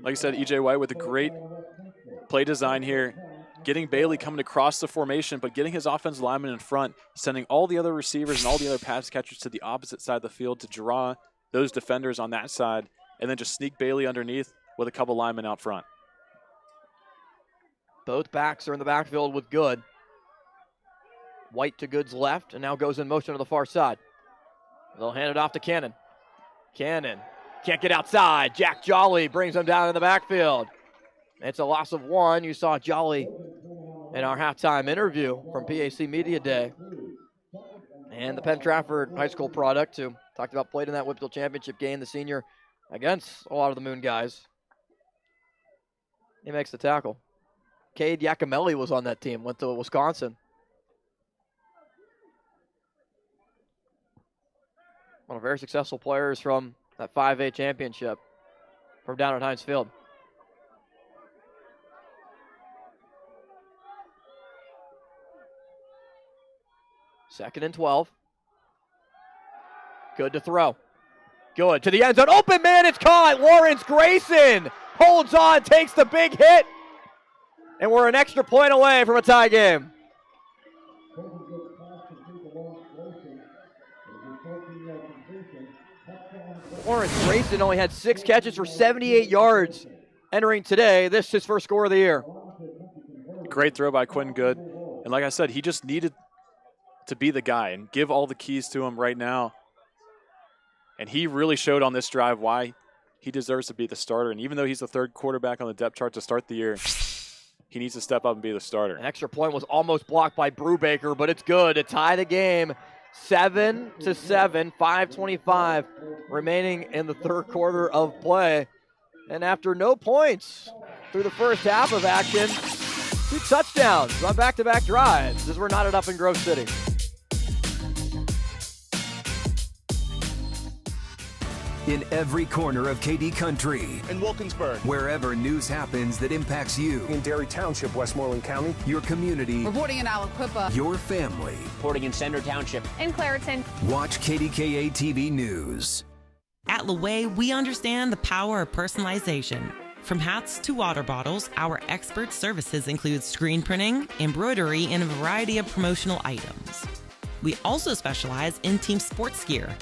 Like I said, E.J. White with a great play design here. Getting Bailey coming across the formation, but getting his offensive lineman in front, sending all the other receivers and all the other pass catchers to the opposite side of the field to draw those defenders on that side, and then just sneak Bailey underneath with a couple linemen out front. Both backs are in the backfield with Good. White to Good's left, and now goes in motion to the far side. They'll hand it off to Cannon. Cannon can't get outside. Jack Jolly brings him down in the backfield. It's a loss of 1. You saw Jolly in our halftime interview from PAC Media Day. And the Penn Trafford High School product, who talked about played in that Whipple Championship game, the senior, against a lot of the Moon guys. He makes the tackle. Cade Yacomelli was on that team, went to Wisconsin. One of the very successful players from that 5A championship from down at Heinz Field. Second and 12. Good to throw. Good to the end zone. Open man, it's caught. Lawrence Grayson holds on, takes the big hit. And we're an extra point away from a tie game. Lawrence Grayson only had 6 catches for 78 yards entering today. This is his first score of the year. Great throw by Quinn Good. And like I said, he just needed to be the guy and give all the keys to him right now. And he really showed on this drive why he deserves to be the starter. And even though he's the 3rd quarterback on the depth chart to start the year, he needs to step up and be the starter. An extra point was almost blocked by Brubaker, but it's good to tie the game. 7-7, 5:25 remaining in the 3rd quarter of play. And after no points through the first half of action, 2 touchdowns on back-to-back drives as we're knotted up in Grove City. In every corner of KD Country. In Wilkinsburg. Wherever news happens that impacts you. In Derry Township, Westmoreland County. Your community. Reporting in Aliquippa. Your family. Reporting in Center Township. In Clariton. Watch KDKA TV News. At Laway, we understand the power of personalization. From hats to water bottles, our expert services include screen printing, embroidery, and a variety of promotional items. We also specialize in team sports gear.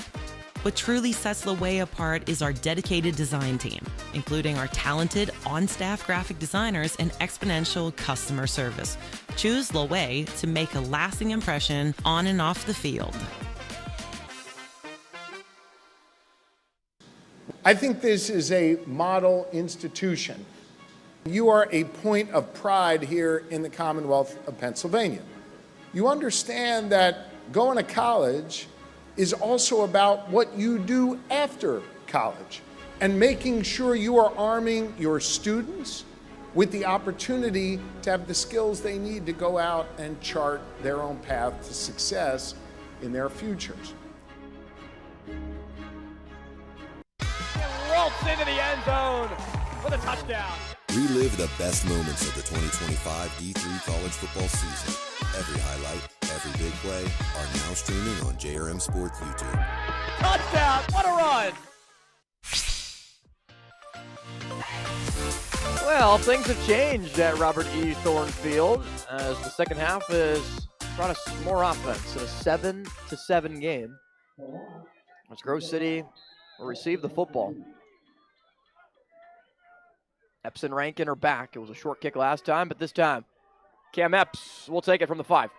What truly sets Laway apart is our dedicated design team, including our talented on-staff graphic designers and exponential customer service. Choose Laway to make a lasting impression on and off the field. I think this is a model institution. You are a point of pride here in the Commonwealth of Pennsylvania. You understand that going to college is also about what you do after college and making sure you are arming your students with the opportunity to have the skills they need to go out and chart their own path to success in their futures. Waltz into the end zone for the touchdown. Relive the best moments of the 2025 D3 college football season. Every highlight, every big play are now streaming on JRM Sports YouTube. Touchdown! What a run! Well, things have changed at Robert E. Thorne Field as the second half has brought us more offense in a 7-7 game. As Grove City will receive the football. Epps and Rankin are back. It was a short kick last time, but this time Cam Epps will take it from the 5.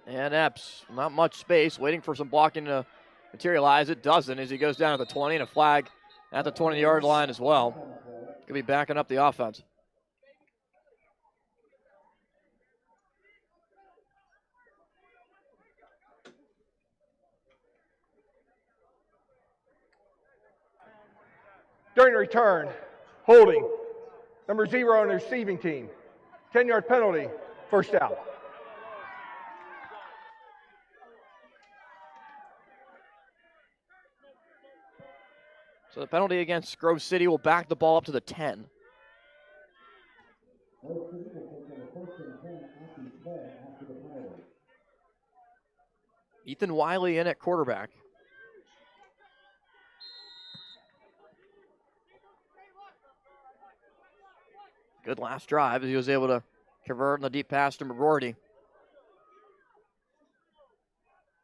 And Epps, not much space, waiting for some blocking to materialize. It doesn't as he goes down to the 20 and a flag at the 20-yard line as well. Could be backing up the offense. During the return, holding, number 0 on the receiving team. 10-yard penalty, first down. So the penalty against Grove City will back the ball up to the 10. Ethan Wiley in at quarterback. Good last drive as he was able to convert on the deep pass to McGordy.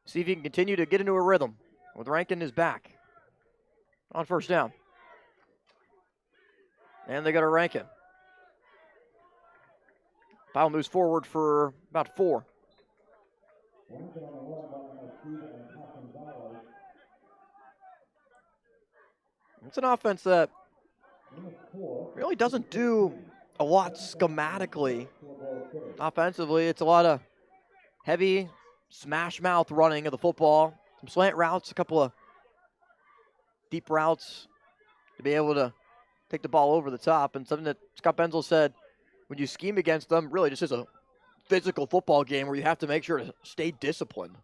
See if he can continue to get into a rhythm with Rankin is back on first down. And they got a Rankin. Powell moves forward for about 4. It's an offense that really doesn't do a lot schematically. Offensively, it's a lot of heavy smash mouth running of the football, some slant routes, a couple of deep routes to be able to take the ball over the top, and something that Scott Benzel said when you scheme against them really just is a physical football game where you have to make sure to stay disciplined.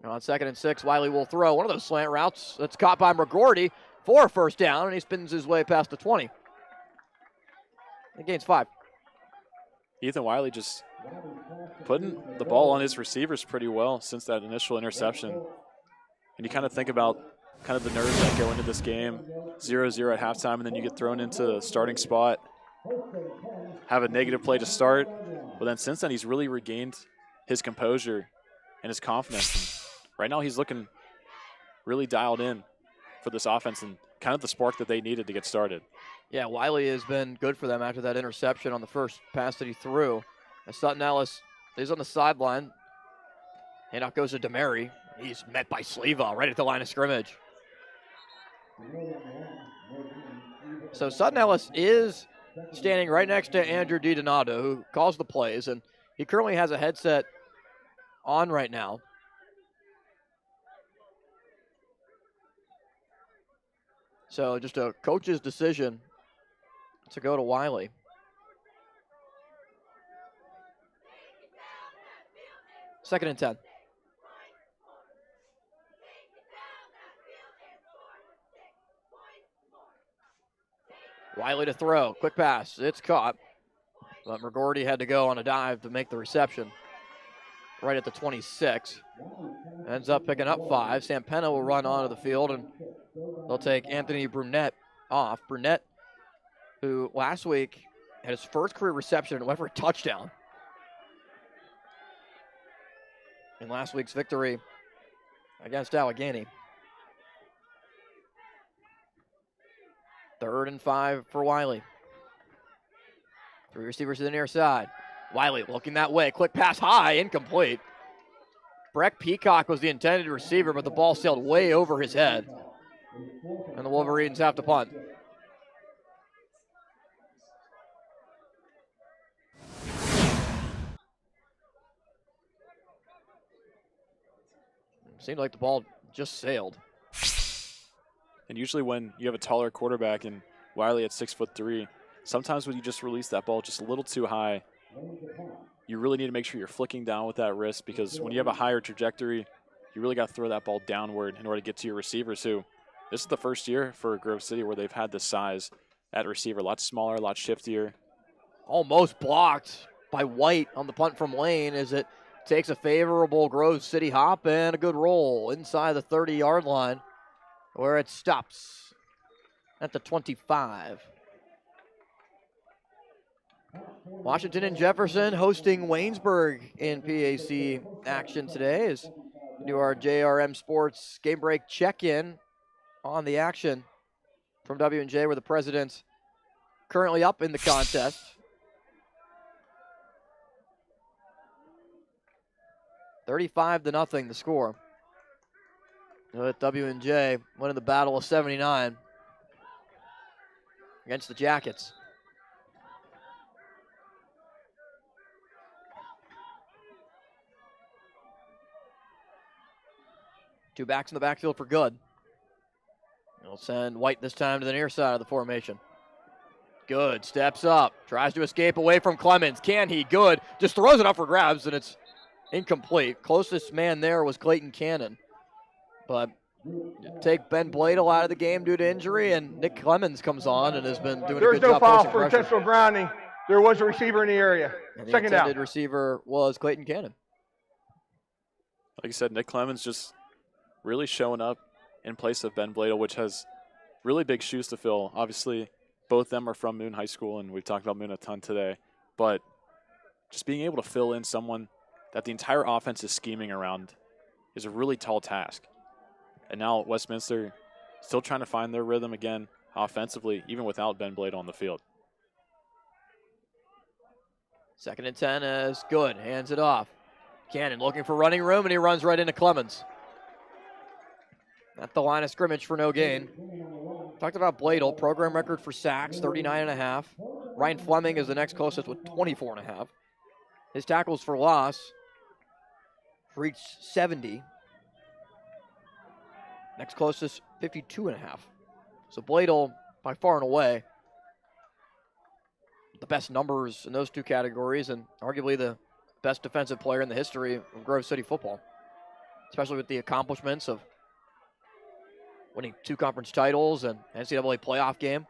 Now on 2nd and 6, Wiley will throw one of those slant routes that's caught by McGordy for a first down, and he spins his way past the 20. He gains 5. Ethan Wiley just putting the ball on his receivers pretty well since that initial interception. And you kind of think about kind of the nerves that go into this game. 0-0 at halftime, and then you get thrown into the starting spot, have a negative play to start. But then since then, he's really regained his composure and his confidence. And right now, he's looking really dialed in for this offense and kind of the spark that they needed to get started. Yeah, Wiley has been good for them after that interception on the first pass that he threw. As Sutton Ellis is on the sideline. Handoff goes to DeMary. He's met by Sleva right at the line of scrimmage. So Sutton Ellis is standing right next to Andrew DiDonato, who calls the plays, and he currently has a headset on right now. So just a coach's decision to go to Wiley. Second and 10. Wiley to throw. Quick pass. It's caught. But McGordy had to go on a dive to make the reception. Right at the 26. Ends up picking up 5. Sampena will run onto the field, and they'll take Anthony Brunette off. Brunette, who last week had his first career reception and went for a touchdown in last week's victory against Allegheny. 3rd and 5 for Wiley. 3 receivers to the near side. Wiley looking that way. Quick pass high, incomplete. Breck Peacock was the intended receiver, but the ball sailed way over his head. And the Wolverines have to punt. Seemed like the ball just sailed. And usually when you have a taller quarterback and Wiley at 6'3", sometimes when you just release that ball just a little too high, you really need to make sure you're flicking down with that wrist, because when you have a higher trajectory, you really got to throw that ball downward in order to get to your receivers, who this is the first year for Grove City where they've had this size at receiver. A lot smaller, a lot shiftier. Almost blocked by White on the punt from Lane as it takes a favorable Grove City hop and a good roll inside the 30-yard line, where it stops at the 25. Washington and Jefferson hosting Waynesburg in PAC action today as we do our JRM Sports Game Break check-in on the action from W&J, where the President's currently up in the contest. $35-0 the score. With W&J winning the battle of 79 against the Jackets. Two backs in the backfield for Good. They'll send White this time to the near side of the formation. Good steps up, tries to escape away from Clemens. Can he? Good. Just throws it up for grabs, and it's incomplete. Closest man there was Clayton Cannon. But take Ben Bladel out of the game due to injury, and Nick Clemens comes on and has been doing a good job. There's no foul for intentional grounding. There was a receiver in the area. And the Second down. intended receiver was Clayton Cannon. Like I said, Nick Clemens just really showing up in place of Ben Bladel, which has really big shoes to fill. Obviously, both of them are from Moon High School, and we've talked about Moon a ton today. But just being able to fill in someone that the entire offense is scheming around is a really tall task. And now Westminster still trying to find their rhythm again offensively, even without Ben Bladel on the field. 2nd and 10 is Good. Hands it off. Cannon looking for running room, and he runs right into Clemens. At the line of scrimmage for no gain. Talked about Bladel, program record for sacks, 39.5. Ryan Fleming is the next closest with 24.5. His tackles for loss reached 70. Next closest, 52.5. So Bladel, by far and away, the best numbers in those two categories and arguably the best defensive player in the history of Grove City football, especially with the accomplishments of winning 2 conference titles and NCAA playoff game.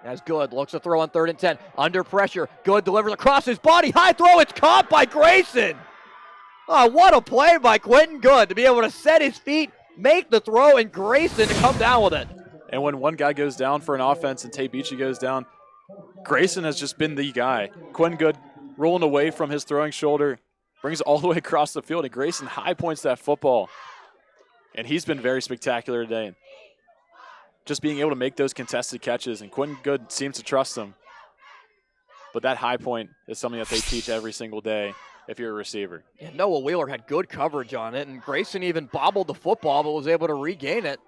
That's Good. Looks to throw on 3rd and 10. Under pressure. Good delivers across his body. High throw. It's caught by Grayson. Oh, what a play by Quentin Good to be able to set his feet, make the throw, and Grayson to come down with it. And when one guy goes down for an offense and Tate Beachy goes down, Grayson has just been the guy. Quentin Good rolling away from his throwing shoulder, brings it all the way across the field, and Grayson high points that football. And he's been very spectacular today. Just being able to make those contested catches, and Quentin Good seems to trust them. But that high point is something that they teach every single day if you're a receiver. Yeah, Noah Wheeler had good coverage on it, and Grayson even bobbled the football but was able to regain it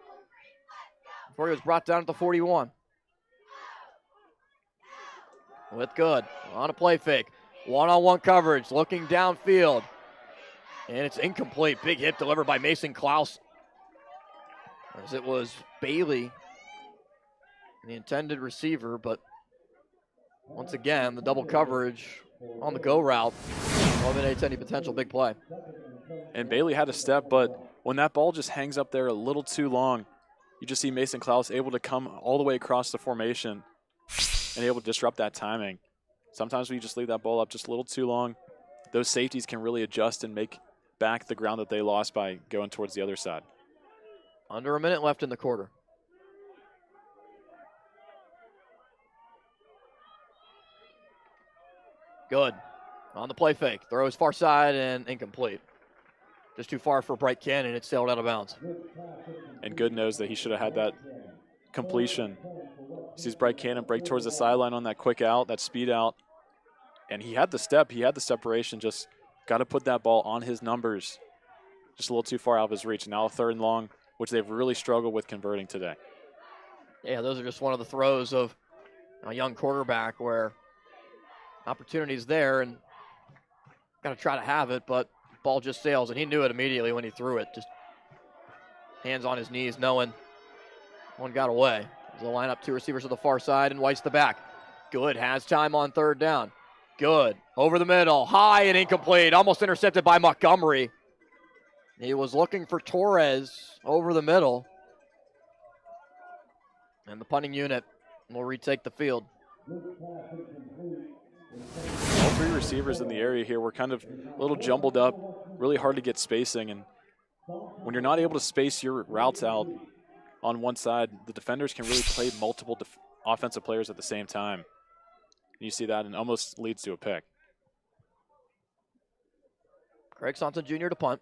before he was brought down at the 41. With Good on a play fake. One-on-one coverage, looking downfield. And it's incomplete. Big hit delivered by Mason Klaus. As it was Bailey, the intended receiver, but once again, the double coverage on the go route eliminates any potential big play. And Bailey had a step, but when that ball just hangs up there a little too long, you just see Mason Klaus able to come all the way across the formation and able to disrupt that timing. Sometimes when you just leave that ball up just a little too long, those safeties can really adjust and make back the ground that they lost by going towards the other side. Under a minute left in the quarter. Good. On the play fake. Throws far side and incomplete. Just too far for Bright Cannon. It sailed out of bounds. And Good knows that he should have had that completion. Sees Bright Cannon break towards the sideline on that quick out, that speed out. And he had the step. He had the separation. Just got to put that ball on his numbers. Just a little too far out of his reach. Now a 3rd and long, which they've really struggled with converting today. Yeah, those are just one of the throws of a young quarterback where opportunity's there and got to try to have it, but ball just sails, and he knew it immediately when he threw it. Just hands on his knees, knowing one got away. They'll line up 2 receivers to the far side, and White's the back. Good, has time on 3rd down. Good, over the middle, high and incomplete, almost intercepted by Montgomery. He was looking for Torres over the middle. And the punting unit will retake the field. All 3 receivers in the area here were kind of a little jumbled up, really hard to get spacing. And when you're not able to space your routes out on one side, the defenders can really play multiple offensive players at the same time. And you see that and almost leads to a pick. Craig Sonson Jr. to punt.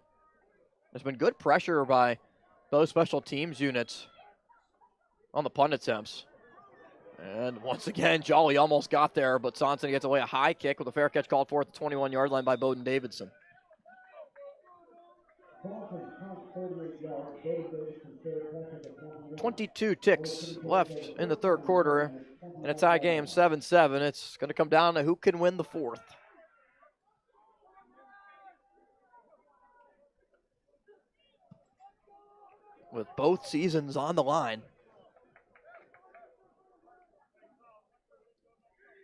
There's been good pressure by both special teams units on the punt attempts. And once again, Jolly almost got there, but Sonson gets away a high kick with a fair catch called for at the 21-yard line by Bowden Davidson. .22 ticks left in the 3rd quarter, and a tie game, 7-7. It's going to come down to who can win the 4th. With both seasons on the line.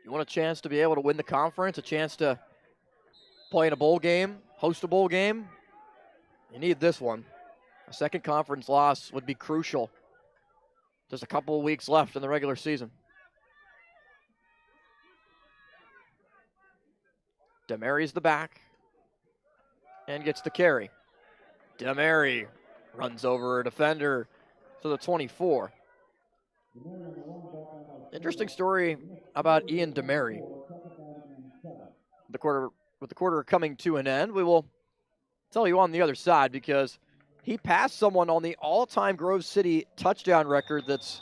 You want a chance to be able to win the conference, a chance to play in a bowl game, host a bowl game? You need this one. A second conference loss would be crucial. Just a couple of weeks left in the regular season. DeMary's the back and gets the carry. DeMary runs over a defender to the 24. Interesting story about Ian DeMary. With the quarter coming to an end, we will tell you on the other side because he passed someone on the all-time Grove City touchdown record that's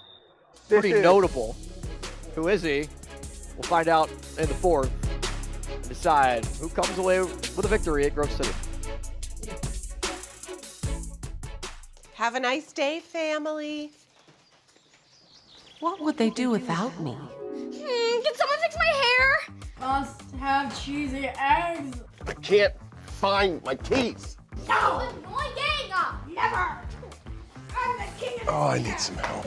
pretty notable. Who is he? We'll find out in the 4th and decide who comes away with a victory at Grove City. Have a nice day, family. What would they do without me? Can someone fix my hair? Must have cheesy eggs. I can't find my keys. No! Never! I'm the king of Oh, I need some help.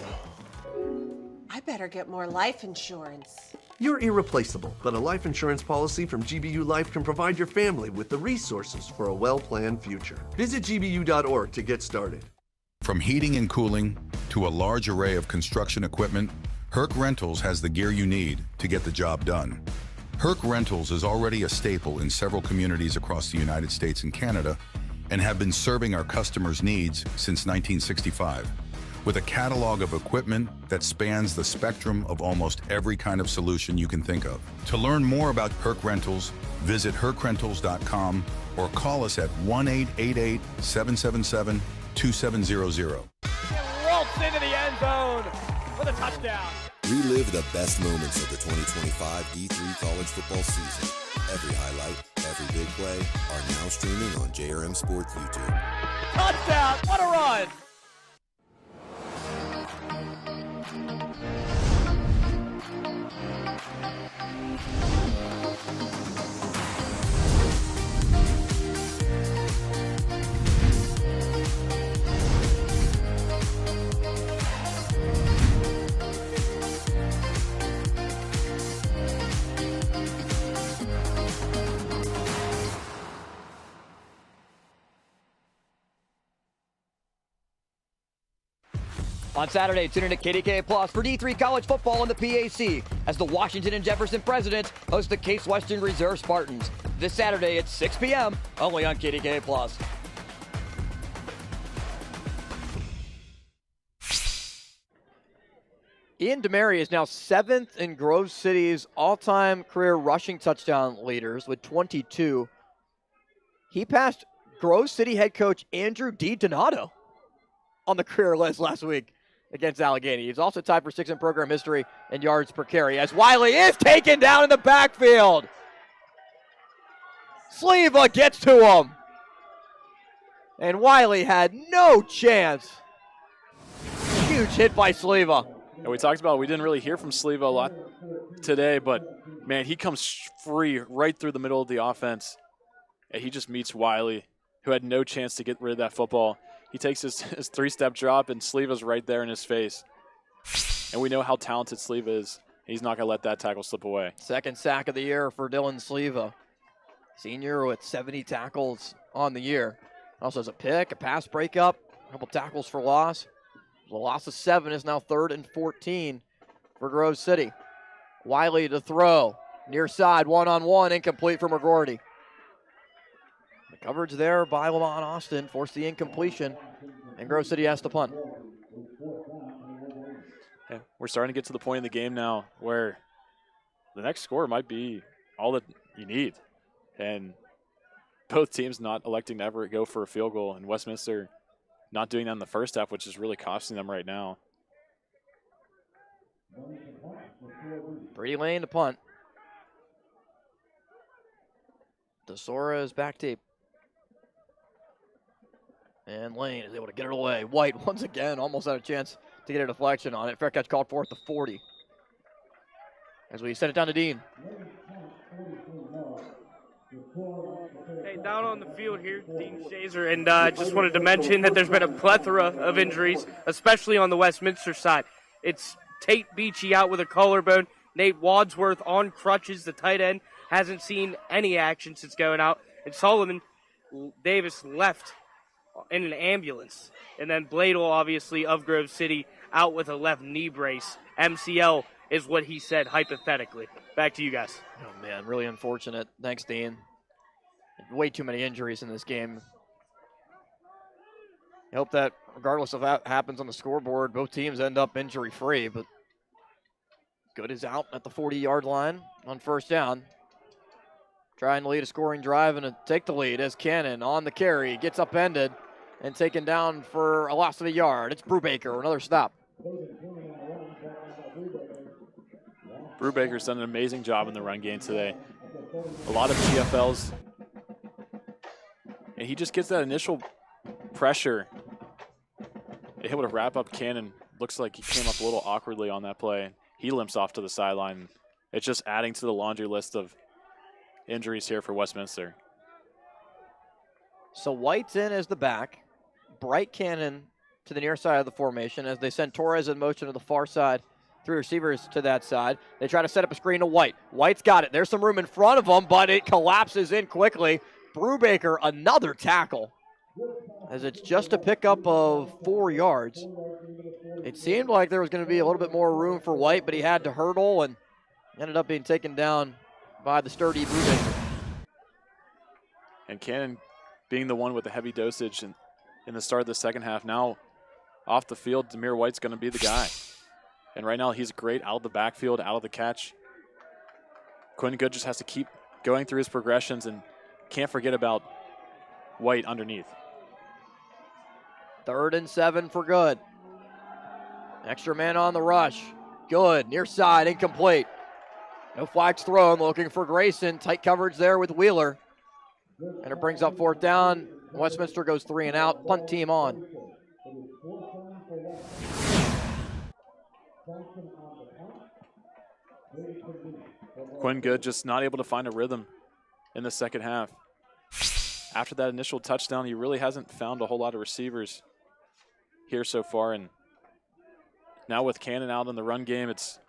I better get more life insurance. You're irreplaceable, but a life insurance policy from GBU Life can provide your family with the resources for a well-planned future. Visit gbu.org to get started. From heating and cooling to a large array of construction equipment, Herc Rentals has the gear you need to get the job done. Herc Rentals is already a staple in several communities across the United States and Canada and have been serving our customers' needs since 1965. With a catalog of equipment that spans the spectrum of almost every kind of solution you can think of. To learn more about Herc Rentals, visit hercrentals.com or call us at 1-888-777-2700. Waltz into the end zone for the touchdown. Relive the best moments of the 2025 D3 college football season. Every highlight, every big play are now streaming on JRM Sports YouTube. Touchdown! What a run! On Saturday, tune in to KDKA Plus for D3 college football in the PAC as the Washington and Jefferson Presidents host the Case Western Reserve Spartans. This Saturday at 6 p.m. only on KDKA Plus. Ian DeMary is now 7th in Grove City's all-time career rushing touchdown leaders with 22. He passed Grove City head coach Andrew DiDonato on the career list last week against Allegheny. He's also tied for 6th in program history in yards per carry as Wiley is taken down in the backfield. Sleva gets to him. And Wiley had no chance. Huge hit by Sleva. And we talked about we didn't really hear from Sleva a lot today, but man, he comes free right through the middle of the offense. And he just meets Wiley, who had no chance to get rid of that football. He takes his three-step drop, and Sleva's right there in his face. And we know how talented Sleva is. He's not going to let that tackle slip away. Second sack of the year for Dylan Sleva. Senior with 70 tackles on the year. Also has a pick, a pass breakup, a couple tackles for loss. The loss of 7 is now 3rd and 14 for Grove City. Wiley to throw. Near side, one-on-one, incomplete for McGordy. The coverage there by Lamont Austin forced the incompletion, and Grove City has to punt. Yeah, we're starting to get to the point in the game now where the next score might be all that you need. And both teams not electing to ever go for a field goal, and Westminster not doing that in the first half, which is really costing them right now. Brady Lane to punt. DeSora is back tape. And Lane is able to get it away. White, once again, almost had a chance to get a deflection on it. Fair catch called for at the 40. As we send it down to Dean. Hey, down on the field here, Dean Shazer, and just wanted to mention that there's been a plethora of injuries, especially on the Westminster side. It's Tate Beachy out with a collarbone. Nate Wadsworth on crutches, the tight end, hasn't seen any action since going out. And Solomon Davis left in an ambulance. And then Bladel, obviously, of Grove City, out with a left knee brace. MCL is what he said hypothetically. Back to you guys. Oh, man, really unfortunate. Thanks, Dean. Way too many injuries in this game. I hope that regardless of what happens on the scoreboard, both teams end up injury-free, but Good is out at the 40-yard line on first down. Trying to lead a scoring drive and take the lead as Cannon on the carry gets upended and taken down for a loss of a yard. It's Brubaker, another stop. Brubaker's done an amazing job in the run game today. A lot of TFLs. And he just gets that initial pressure, able to wrap up Cannon looks like he came up a little awkwardly on that play. He limps off to the sideline. It's just adding to the laundry list of injuries here for Westminster. So White's in as the back. Bright Cannon to the near side of the formation as they send Torres in motion to the far side. 3 receivers to that side. They try to set up a screen to White. White's got it. There's some room in front of him, but it collapses in quickly. Brubaker, another tackle, as it's just a pickup of 4 yards. It seemed like there was going to be a little bit more room for White, but he had to hurdle and ended up being taken down by the sturdy Brubaker. And Cannon being the one with the heavy dosage in the start of the second half. Now off the field, Demir White's going to be the guy. And right now he's great out of the backfield, out of the catch. Quinn Good just has to keep going through his progressions and can't forget about White underneath. 3rd and 7 for Good. Extra man on the rush. Good, near side, incomplete. No flags thrown, looking for Grayson. Tight coverage there with Wheeler. And it brings up 4th down. Westminster goes 3 and out. Punt team on. Quinn Good just not able to find a rhythm in the second half. After that initial touchdown, he really hasn't found a whole lot of receivers here so far. And now with Cannon out in the run game, it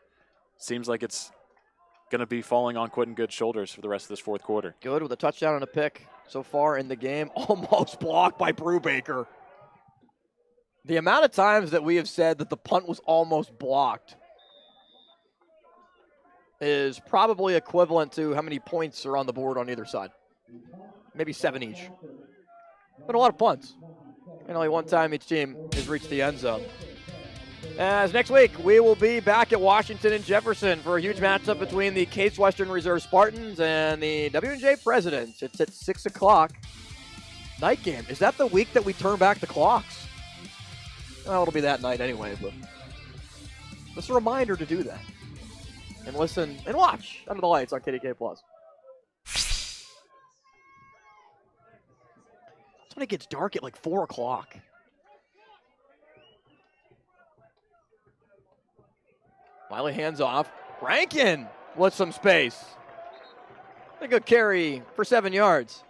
seems like it's going to be falling on Quentin Good's shoulders for the rest of this 4th quarter. Good with a touchdown and a pick so far in the game. Almost blocked by Brubaker. The amount of times that we have said that the punt was almost blocked is probably equivalent to how many points are on the board on either side. Maybe 7 each. But a lot of punts. And only one time each team has reached the end zone. As next week, we will be back at Washington and Jefferson for a huge matchup between the Case Western Reserve Spartans and the W&J Presidents. It's at 6 o'clock. Night game. Is that the week that we turn back the clocks? Well, it'll be that night anyway, but just a reminder to do that. And listen and watch Under the Lights on KDK+. That's when it gets dark at like 4 o'clock. Wiley hands off. Rankin with some space. A good carry for 7 yards.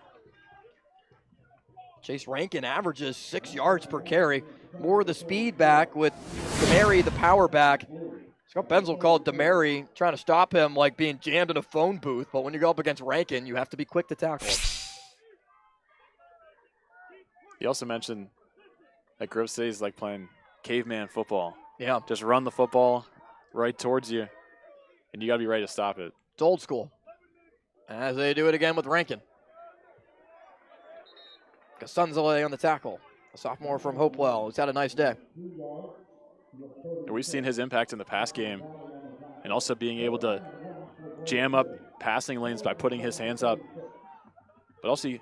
Chase Rankin averages 6 yards per carry. More of the speed back with DeMary, the power back. Scott Benzel called DeMary trying to stop him like being jammed in a phone booth, but when you go up against Rankin, you have to be quick to tackle him. He also mentioned that Grove City is like playing caveman football. Yeah. Just run the football right towards you, and you got to be ready to stop it. It's old school. As they do it again with Rankin. Gasunzale on the tackle. A sophomore from Hopewell. He's had a nice day. And we've seen his impact in the pass game and also being able to jam up passing lanes by putting his hands up. But also you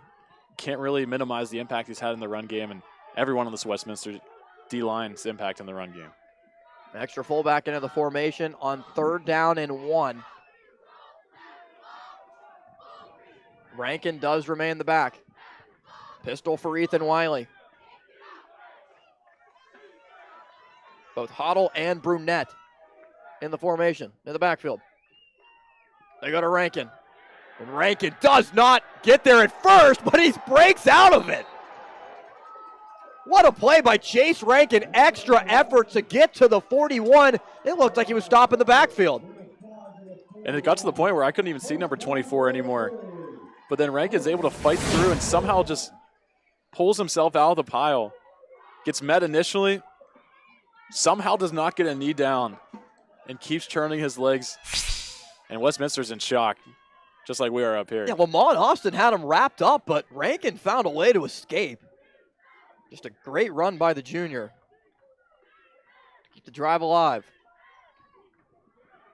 can't really minimize the impact he's had in the run game and everyone on this Westminster D-line's impact in the run game. Extra fullback into the formation on 3rd down and 1. Rankin does remain the back. Pistol for Ethan Wiley. Both Hoddle and Brunette in the formation, in the backfield. They go to Rankin. And Rankin does not get there at first, but he breaks out of it. What a play by Chase Rankin. Extra effort to get to the 41. It looked like he was stopping the backfield. And it got to the point where I couldn't even see number 24 anymore. But then Rankin's able to fight through and somehow just pulls himself out of the pile. Gets met initially. Somehow does not get a knee down and keeps turning his legs. And Westminster's in shock, just like we are up here. Yeah, Lamont Austin had him wrapped up, but Rankin found a way to escape. Just a great run by the junior. Keep the drive alive.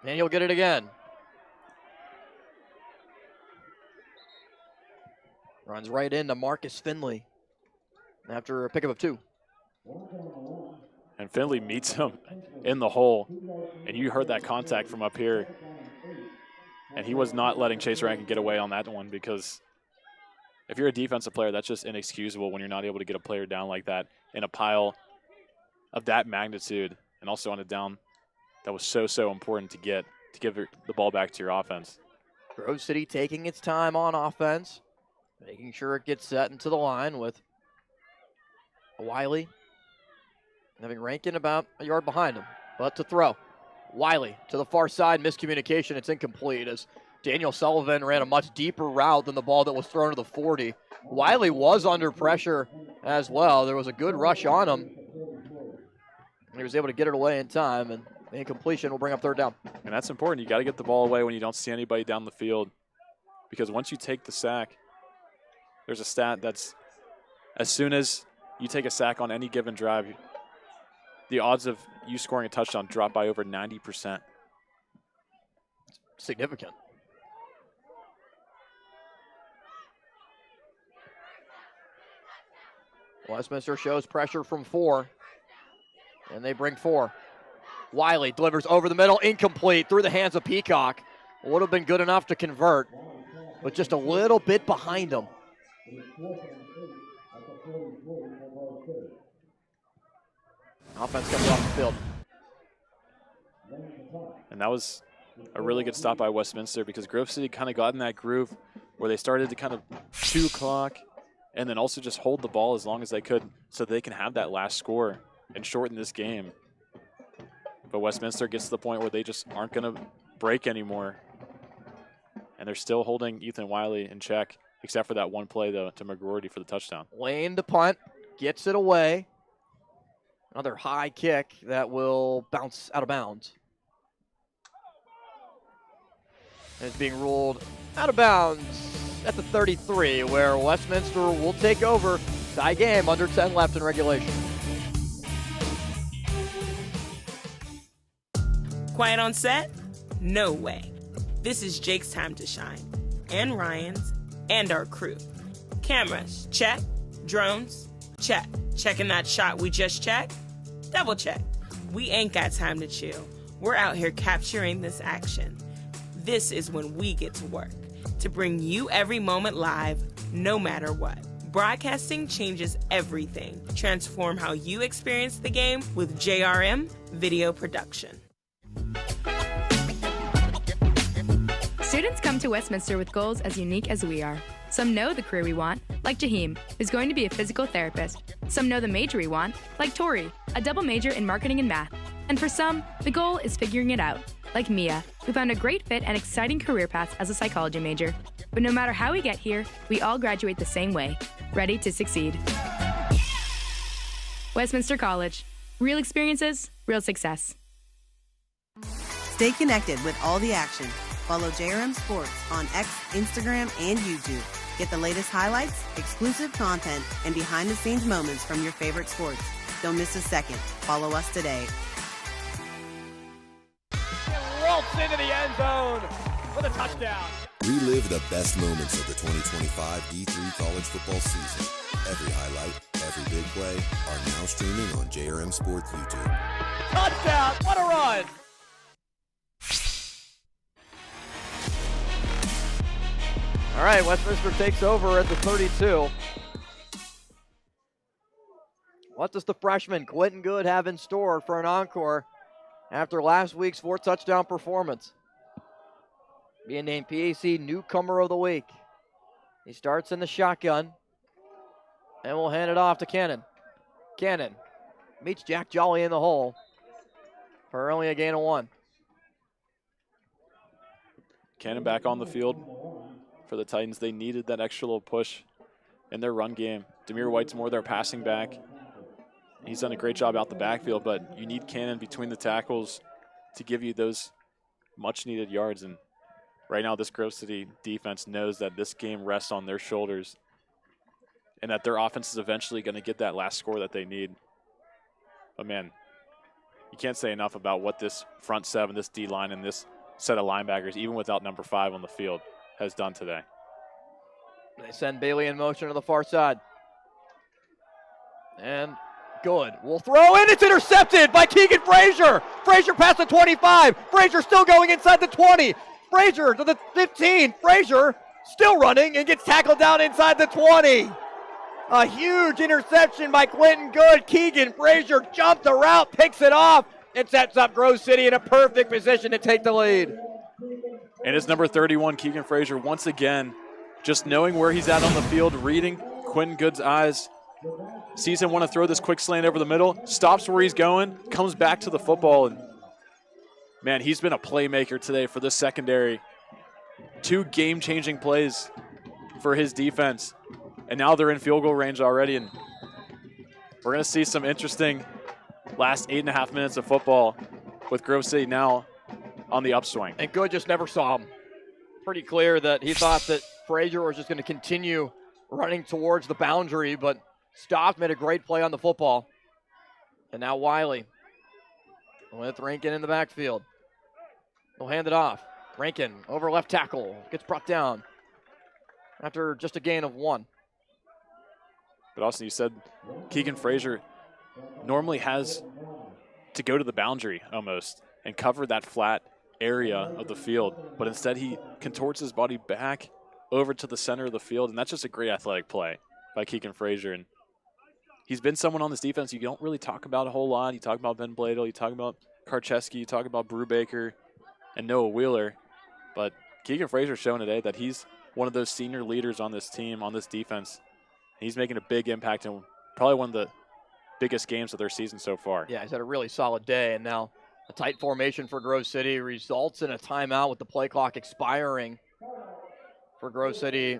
And he'll get it again. Runs right into Marcus Finley after a pickup of 2. And Finley meets him in the hole. And you heard that contact from up here. And he was not letting Chase Rankin get away on that one because if you're a defensive player, that's just inexcusable when you're not able to get a player down like that in a pile of that magnitude. and also on a down that was so important to give the ball back to your offense. Grove City taking its time on offense, making sure it gets set into the line with Wiley having Rankin about a yard behind him, but to throw. Wiley to the far side, miscommunication, it's incomplete as Daniel Sullivan ran a much deeper route than the ball that was thrown to the 40. Wiley was under pressure as well. There was a good rush on him. He was able to get it away in time, and the incompletion will bring up third down. And that's important. You got to get the ball away when you don't see anybody down the field, because once you take the sack, there's a stat that's as soon as you take a sack on any given drive, the odds of you scoring a touchdown drop by over 90%. Significant. Westminster shows pressure from 4, and they bring 4. Wiley delivers over the middle, incomplete, through the hands of Peacock. Would have been good enough to convert, but just a little bit behind him. Offense comes off the field. And that was a really good stop by Westminster, because Grove City kind of got in that groove where they started to kind of chew clock and then also just hold the ball as long as they could so they can have that last score and shorten this game. But Westminster gets to the point where they just aren't going to break anymore. And they're still holding Ethan Wiley in check, except for that one play, though, to McGroarty for the touchdown. Lane to punt, gets it away. Another high kick that will bounce out of bounds. And it's being ruled out of bounds at the 33, where Westminster will take over. Tie game, under 10 left in regulation. Quiet on set? No way. This is Jake's time to shine. And Ryan's, and our crew. Cameras, check. Drones, check. Checking that shot we just checked? Double check. We ain't got time to chill. We're out here capturing this action. This is when we get to work, to bring you every moment live, no matter what. Broadcasting changes everything. Transform how you experience the game with JRM Video Production. Students come to Westminster with goals as unique as we are. Some know the career we want, like Jaheim, who's going to be a physical therapist. Some know the major we want, like Tori, a double major in marketing and math. And for some, the goal is figuring it out, like Mia, who found a great fit and exciting career path as a psychology major. But no matter how we get here, we all graduate the same way, ready to succeed. Westminster College. Real experiences, real success. Stay connected with all the action. Follow JRM Sports on X, Instagram, and YouTube. Get the latest highlights, exclusive content, and behind-the-scenes moments from your favorite sports. Don't miss a second. Follow us today. Waltz into the end zone for the touchdown. Relive the best moments of the 2025 D3 college football season. Every highlight, every big play are now streaming on JRM Sports YouTube. Touchdown! What a run! All right, Westminster takes over at the 32. What does the freshman Quentin Good have in store for an encore after last week's 4-touchdown performance? Being named PAC Newcomer of the Week. He starts in the shotgun, and we'll hand it off to Cannon. Cannon meets Jack Jolly in the hole for only a gain of 1. Cannon back on the field for the Titans. They needed that extra little push in their run game. Demir White's more their passing back. He's done a great job out the backfield, but you need Cannon between the tackles to give you those much-needed yards. And right now, this Grove City defense knows that this game rests on their shoulders and that their offense is eventually going to get that last score that they need. But, man, you can't say enough about what this front seven, this D-line, and this set of linebackers, even without number 5 on the field, has done today. They send Bailey in motion to the far side. And Good will throw, and it's intercepted by Keegan Frazier. Frazier past the 25. Frazier still going inside the 20. Frazier to the 15. Frazier still running and gets tackled down inside the 20. A huge interception by Quentin Good. Keegan Frazier jumped the route, picks it off. It sets up Grove City in a perfect position to take the lead. And it's number 31, Keegan Frazier, once again, just knowing where he's at on the field, reading Quentin Good's eyes, sees him want to throw this quick slant over the middle, stops where he's going, comes back to the football, and man, he's been a playmaker today for this secondary. 2 game-changing plays for his defense, and now they're in field goal range already, and we're going to see some interesting last 8.5 minutes of football with Grove City now on the upswing. And Good just never saw him. Pretty clear that he thought that Frazier was just going to continue running towards the boundary, but stopped, made a great play on the football. And now Wiley with Rankin in the backfield. He'll hand it off. Rankin over left tackle. Gets brought down after just a gain of 1. But also you said Keegan Frazier normally has to go to the boundary almost and cover that flat area of the field, but instead he contorts his body back over to the center of the field, and that's just a great athletic play by Keegan Frazier. And he's been someone on this defense you don't really talk about a whole lot. You talk about Ben Bladel, you talk about Karcheski, you talk about Brubaker and Noah Wheeler, but Keegan Frazier's shown today that he's one of those senior leaders on this team, on this defense. He's making a big impact in probably one of the biggest games of their season so far. Yeah, he's had a really solid day, and now a tight formation for Grove City results in a timeout with the play clock expiring for Grove City.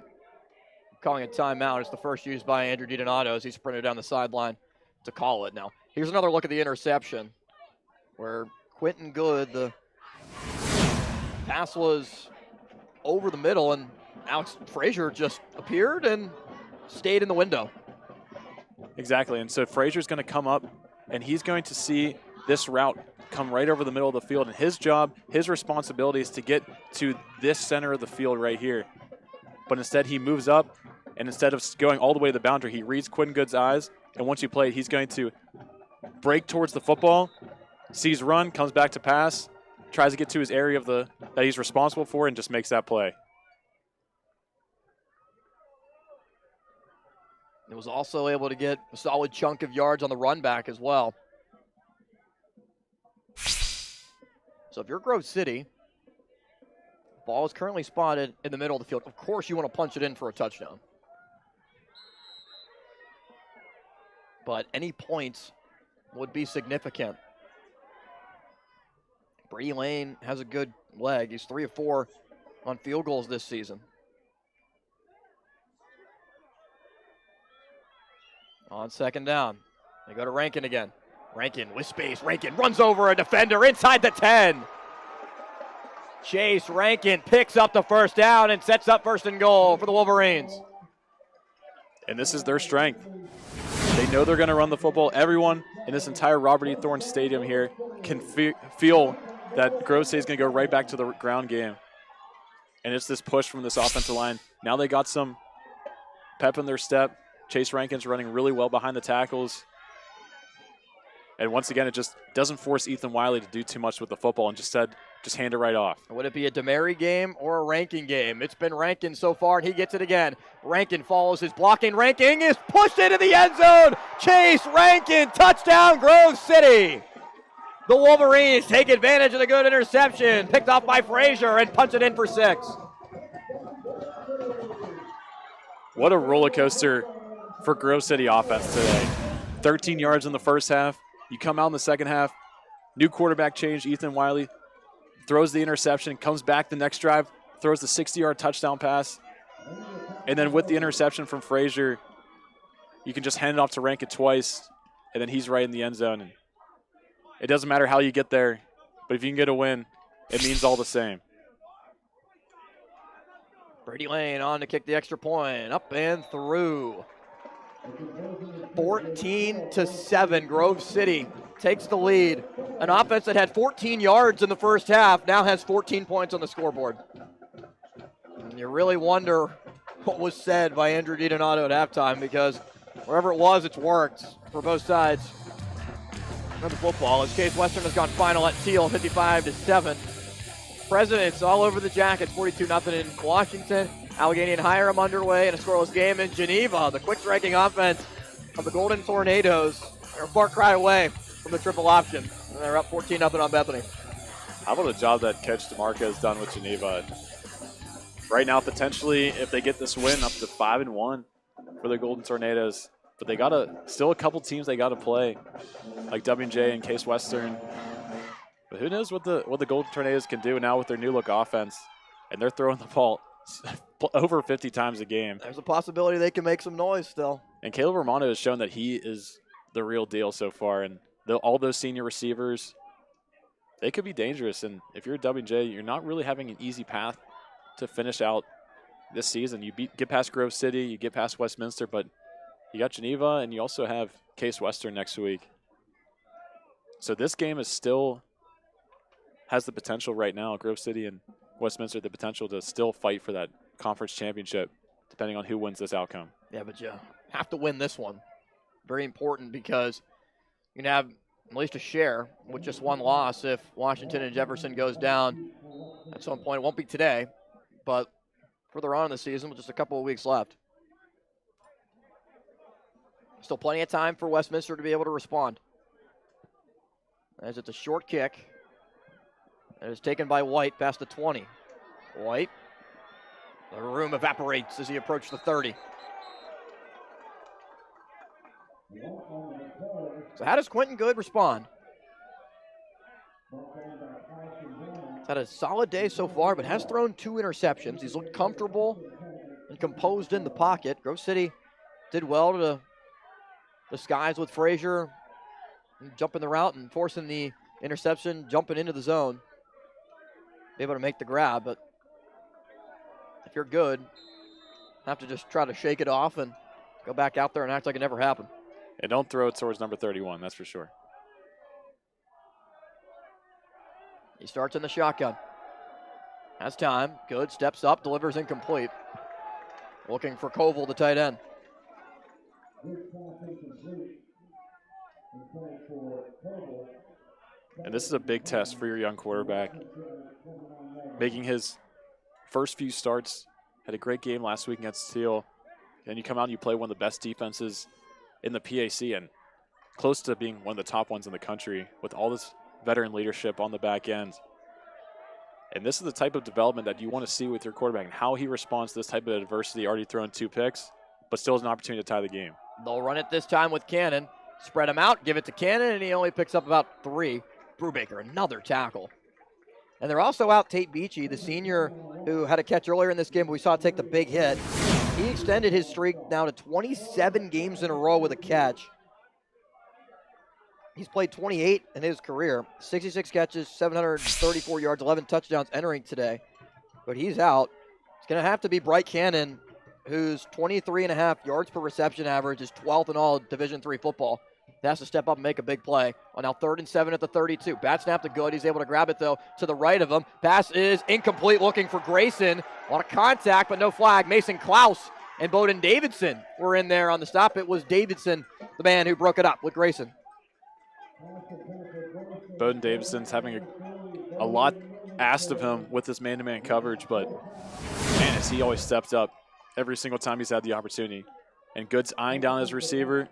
Calling a timeout. It's the first used by Andrew DiDonato as he sprinted down the sideline to call it. Now, here's another look at the interception where Quentin Good, the pass was over the middle, and Alex Frazier just appeared and stayed in the window. Exactly, and so Frazier's going to come up, and he's going to see this route come right over the middle of the field, and his job, his responsibility is to get to this center of the field right here. But instead he moves up, and instead of going all the way to the boundary, he reads Quentin Good's eyes, and once you play it, he's going to break towards the football, sees run, comes back to pass, tries to get to his area of that he's responsible for, and just makes that play. It was also able to get a solid chunk of yards on the run back as well. So if you're Grove City, ball is currently spotted in the middle of the field. Of course you want to punch it in for a touchdown. But any points would be significant. Brady Lane has a good leg. He's 3 of 4 on field goals this season. On second down, they go to Rankin again. Rankin with space. Rankin runs over a defender inside the 10. Chase Rankin picks up the first down and sets up 1st and goal for the Wolverines. And this is their strength. They know they're going to run the football. Everyone in this entire Robert E. Thorne Stadium here can feel that Grove State is going to go right back to the ground game. And it's this push from this offensive line. Now they got some pep in their step. Chase Rankin's running really well behind the tackles. And once again, it just doesn't force Ethan Wiley to do too much with the football and just hand it right off. Would it be a DeMary game or a Rankin game? It's been Rankin so far, and he gets it again. Rankin follows his blocking. Rankin is pushed into the end zone. Chase Rankin, touchdown, Grove City. The Wolverines take advantage of the good interception, picked off by Frazier, and punch it in for 6. What a roller coaster for Grove City offense today. 13 yards in the first half. You come out in the second half, new quarterback change, Ethan Wiley throws the interception, comes back the next drive, throws the 60-yard touchdown pass. And then with the interception from Frazier, you can just hand it off to Rankin twice, and then he's right in the end zone. And it doesn't matter how you get there, but if you can get a win, it means all the same. Brady Lane on to kick the extra point, up and through. 14-7, Grove City takes the lead. An offense that had 14 yards in the first half now has 14 points on the scoreboard. And you really wonder what was said by Andrew DiDonato at halftime, because wherever it was, it's worked for both sides of the football. As Case Western has gone final at Teal, 55-7. Presidents all over the Jackets, 42-0 in Washington. Allegheny and Hiram underway in a scoreless game in Geneva. The quick striking offense of the Golden Tornadoes are a far cry away from the triple option. And they're up 14-0 on Bethany. How about the job that Coach DeMarco has done with Geneva? Right now, potentially, if they get this win, up to 5-1 for the Golden Tornadoes. But they still a couple teams they gotta play, like W&J and Case Western. But who knows what the Golden Tornadoes can do now with their new look offense, and they're throwing the ball over 50 times a game. There's a possibility they can make some noise still. And Caleb Romano has shown that he is the real deal so far, and all those senior receivers, they could be dangerous. And if you're a W&J, you're not really having an easy path to finish out this season. You get past Grove City, you get past Westminster, but you got Geneva, and you also have Case Western next week. So this game has the potential right now, Grove City and Westminster, the potential to still fight for that conference championship, depending on who wins this outcome. Yeah, but you have to win this one. Very important, because you can have at least a share with just one loss if Washington and Jefferson goes down at some point. It won't be today, but further on in the season with just a couple of weeks left. Still plenty of time for Westminster to be able to respond. As it's a short kick. It is taken by White past the 20. White. The room evaporates as he approached the 30. So how does Quentin Good respond? He's had a solid day so far, but has thrown 2 interceptions. He's looked comfortable and composed in the pocket. Grove City did well to disguise with Frazier, jumping the route and forcing the interception, jumping into the zone. Be able to make the grab, but if you're good, have to just try to shake it off and go back out there and act like it never happened. And don't throw it towards number 31, that's for sure. He starts in the shotgun. Has time. Good. Steps up. Delivers incomplete. Looking for Koval, the tight end. And this is a big test for your young quarterback. Making his first few starts. Had a great game last week against Steele. Then you come out and you play one of the best defenses in the PAC and close to being one of the top ones in the country with all this veteran leadership on the back end. And this is the type of development that you want to see with your quarterback and how he responds to this type of adversity, already thrown 2 picks, but still has an opportunity to tie the game. They'll run it this time with Cannon. Spread him out, give it to Cannon, and he only picks up about 3. Brubaker, another tackle. And they're also out Tate Beachy, the senior who had a catch earlier in this game, but we saw take the big hit. He extended his streak now to 27 games in a row with a catch. He's played 28 in his career. 66 catches, 734 yards, 11 touchdowns entering today. But he's out. It's going to have to be Bright Cannon, whose 23.5 yards per reception average is 12th in all Division III football. He has to step up and make a big play. On now 3rd and 7 at the 32. Bat snap to Good. He's able to grab it, though, to the right of him. Pass is incomplete, looking for Grayson. A lot of contact, but no flag. Mason Klaus and Bowden Davidson were in there on the stop. It was Davidson, the man who broke it up with Grayson. Bowden Davidson's having a lot asked of him with this man-to-man coverage, but man, as he always stepped up every single time he's had the opportunity. And Good's eyeing down his receiver,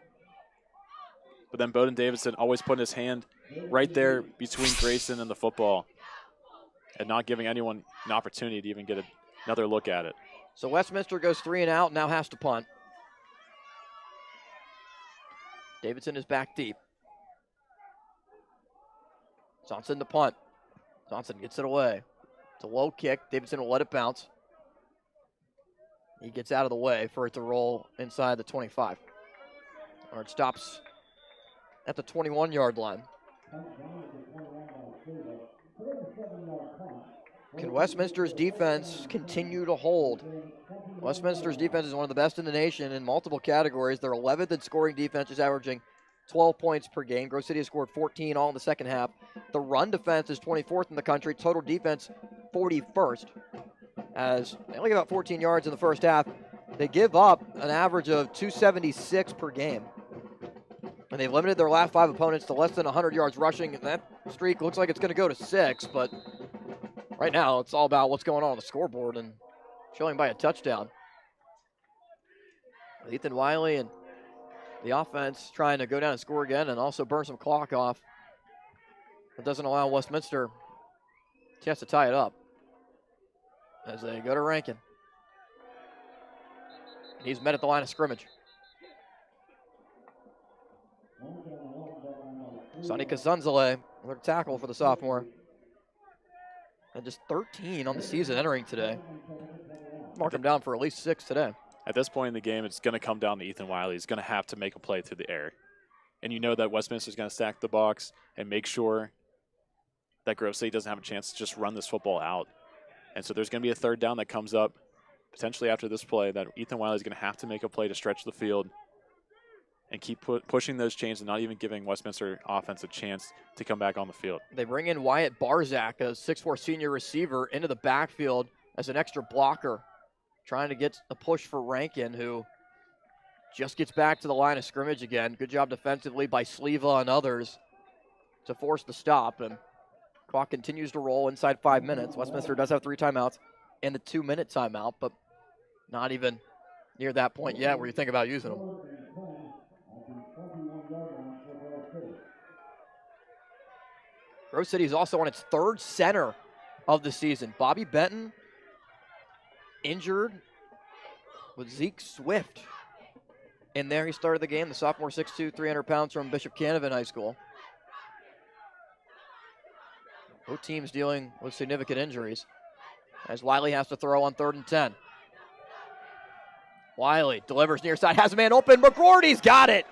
but then Bowden Davidson always putting his hand right there between Grayson and the football and not giving anyone an opportunity to even get another look at it. So Westminster goes 3 and out, now has to punt. Davidson is back deep. Johnson to punt. Johnson gets it away. It's a low kick. Davidson will let it bounce. He gets out of the way for it to roll inside the 25. Or it stops at the 21-yard line. Can Westminster's defense continue to hold? Westminster's defense is one of the best in the nation in multiple categories. They're 11th in scoring defense, is averaging 12 points per game. Grove City has scored 14 all in the second half. The run defense is 24th in the country. Total defense, 41st. As they only give up 14 yards in the first half, they give up an average of 276 per game. And they've limited their last 5 opponents to less than 100 yards rushing. And that streak looks like it's going to go to 6, but right now it's all about what's going on the scoreboard and showing by a touchdown. Ethan Wiley and the offense trying to go down and score again and also burn some clock off. It doesn't allow Westminster a chance to tie it up as they go to Rankin. And he's met at the line of scrimmage. Sonny Kazunzale, another tackle for the sophomore. And just 13 on the season entering today. Mark him down for at least 6 today. At this point in the game, it's going to come down to Ethan Wiley. He's going to have to make a play through the air. And you know that Westminster's going to stack the box and make sure that Grove City doesn't have a chance to just run this football out. And so there's going to be a third down that comes up potentially after this play that Ethan Wiley's going to have to make a play to stretch the field and keep pushing those chains and not even giving Westminster offense a chance to come back on the field. They bring in Wyatt Barzak, a 6'4" senior receiver, into the backfield as an extra blocker, trying to get a push for Rankin, who just gets back to the line of scrimmage again. Good job defensively by Sleva and others to force the stop, and clock continues to roll inside 5 minutes. Westminster does have 3 timeouts and the 2-minute timeout, but not even near that point yet where you think about using them. Grove City is also on its 3rd center of the season. Bobby Benton injured with Zeke Swift in there. He started the game, the sophomore, 6'2", 300 pounds from Bishop Canevin High School. Both teams dealing with significant injuries as Wiley has to throw on 3rd and 10. Wiley delivers near side, has a man open. McGroarty's got it.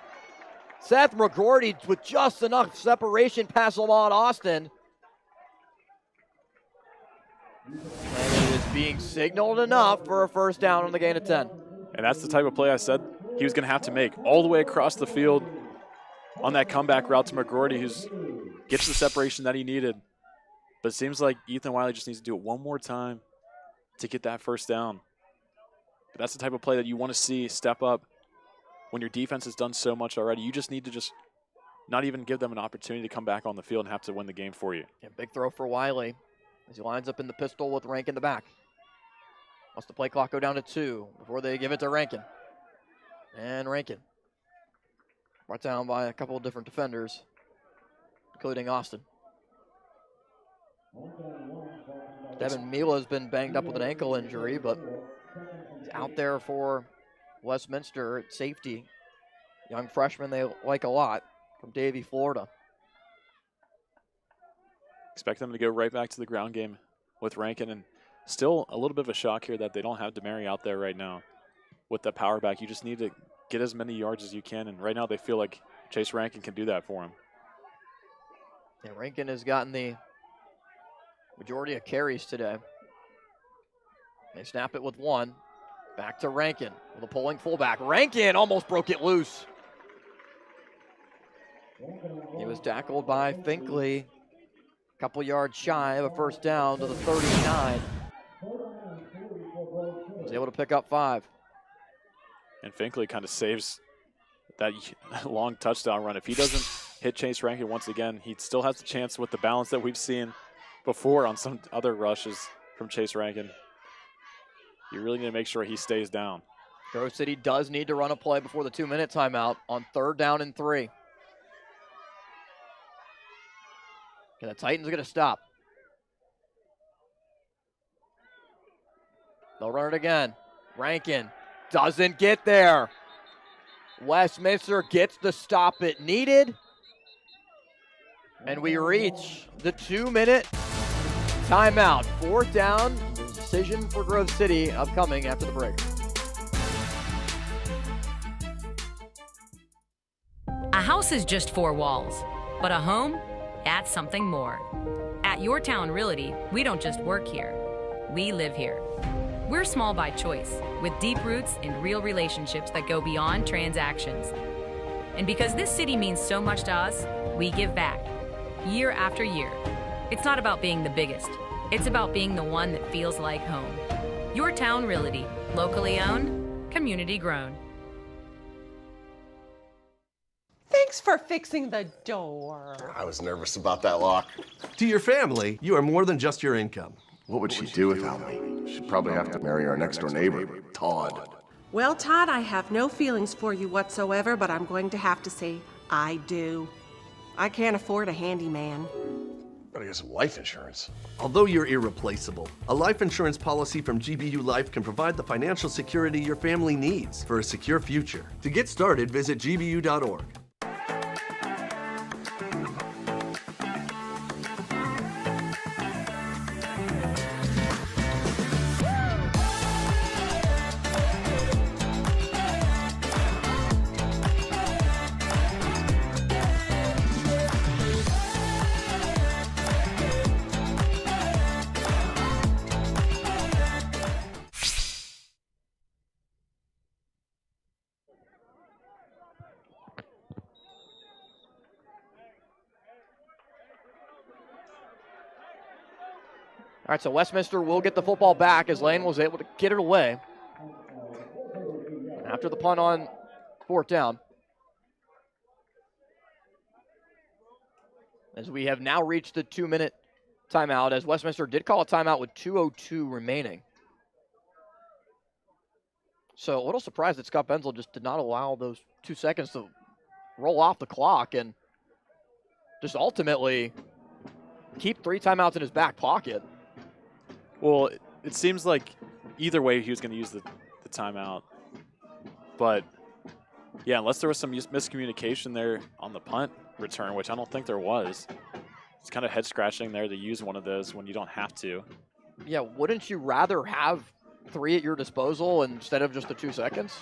Seth McGroarty with just enough separation past Lamont Austin. And it is being signaled enough for a first down on the gain of 10. And that's the type of play I said he was going to have to make all the way across the field on that comeback route to McGroarty, who gets the separation that he needed. But it seems like Ethan Wiley just needs to do it one more time to get that first down. But that's the type of play that you want to see step up when your defense has done so much already. You just need to just not even give them an opportunity to come back on the field and have to win the game for you. Yeah, big throw for Wiley as he lines up in the pistol with Rankin in the back. Wants the play clock go down to 2 before they give it to Rankin. And Rankin brought down by a couple of different defenders, including Austin. Devin Mila's been banged up with an ankle injury, but he's out there for Westminster at safety. Young freshman they like a lot from Davie, Florida. Expect them to go right back to the ground game with Rankin, and still a little bit of a shock here that they don't have DeMary out there right now with the power back. You just need to get as many yards as you can, and right now they feel like Chase Rankin can do that for him. Yeah, Rankin has gotten the majority of carries today. They snap it with 1. Back to Rankin with a pulling fullback. Rankin almost broke it loose. He was tackled by Finkley. A couple yards shy of a first down to the 39. Was able to pick up 5. And Finkley kind of saves that long touchdown run. If he doesn't hit Chase Rankin once again, he still has the chance with the balance that we've seen before on some other rushes from Chase Rankin. You really need to make sure he stays down. Grove City does need to run a play before the 2-minute timeout on 3rd down and 3. And the Titans are going to stop. They'll run it again. Rankin doesn't get there. Westminster gets the stop it needed. And we reach the 2-minute timeout. 4th down. Decision for Grove City upcoming after the break. A house is just 4 walls, but a home, that's something more. At Your Town Realty, we don't just work here, we live here. We're small by choice, with deep roots and real relationships that go beyond transactions. And because this city means so much to us, we give back, year after year. It's not about being the biggest. It's about being the one that feels like home. Your Town Realty, locally owned, community grown. Thanks for fixing the door. I was nervous about that lock. To your family, you are more than just your income. What would she do without me? She'd probably have to marry our next door neighbor, Todd. Well, Todd, I have no feelings for you whatsoever, but I'm going to have to say I do. I can't afford a handyman. Better get some life insurance. Although you're irreplaceable, a life insurance policy from GBU Life can provide the financial security your family needs for a secure future. To get started, visit gbu.org. All right, so Westminster will get the football back as Lane was able to get it away after the punt on 4th down. As we have now reached the 2-minute timeout, as Westminster did call a timeout with 2:02 remaining. So a little surprised that Scott Benzel just did not allow those 2 seconds to roll off the clock and just ultimately keep 3 timeouts in his back pocket. Well, it seems like either way he was going to use the timeout. But, yeah, unless there was some miscommunication there on the punt return, which I don't think there was. It's kind of head-scratching there to use one of those when you don't have to. Yeah, wouldn't you rather have 3 at your disposal instead of just the 2 seconds?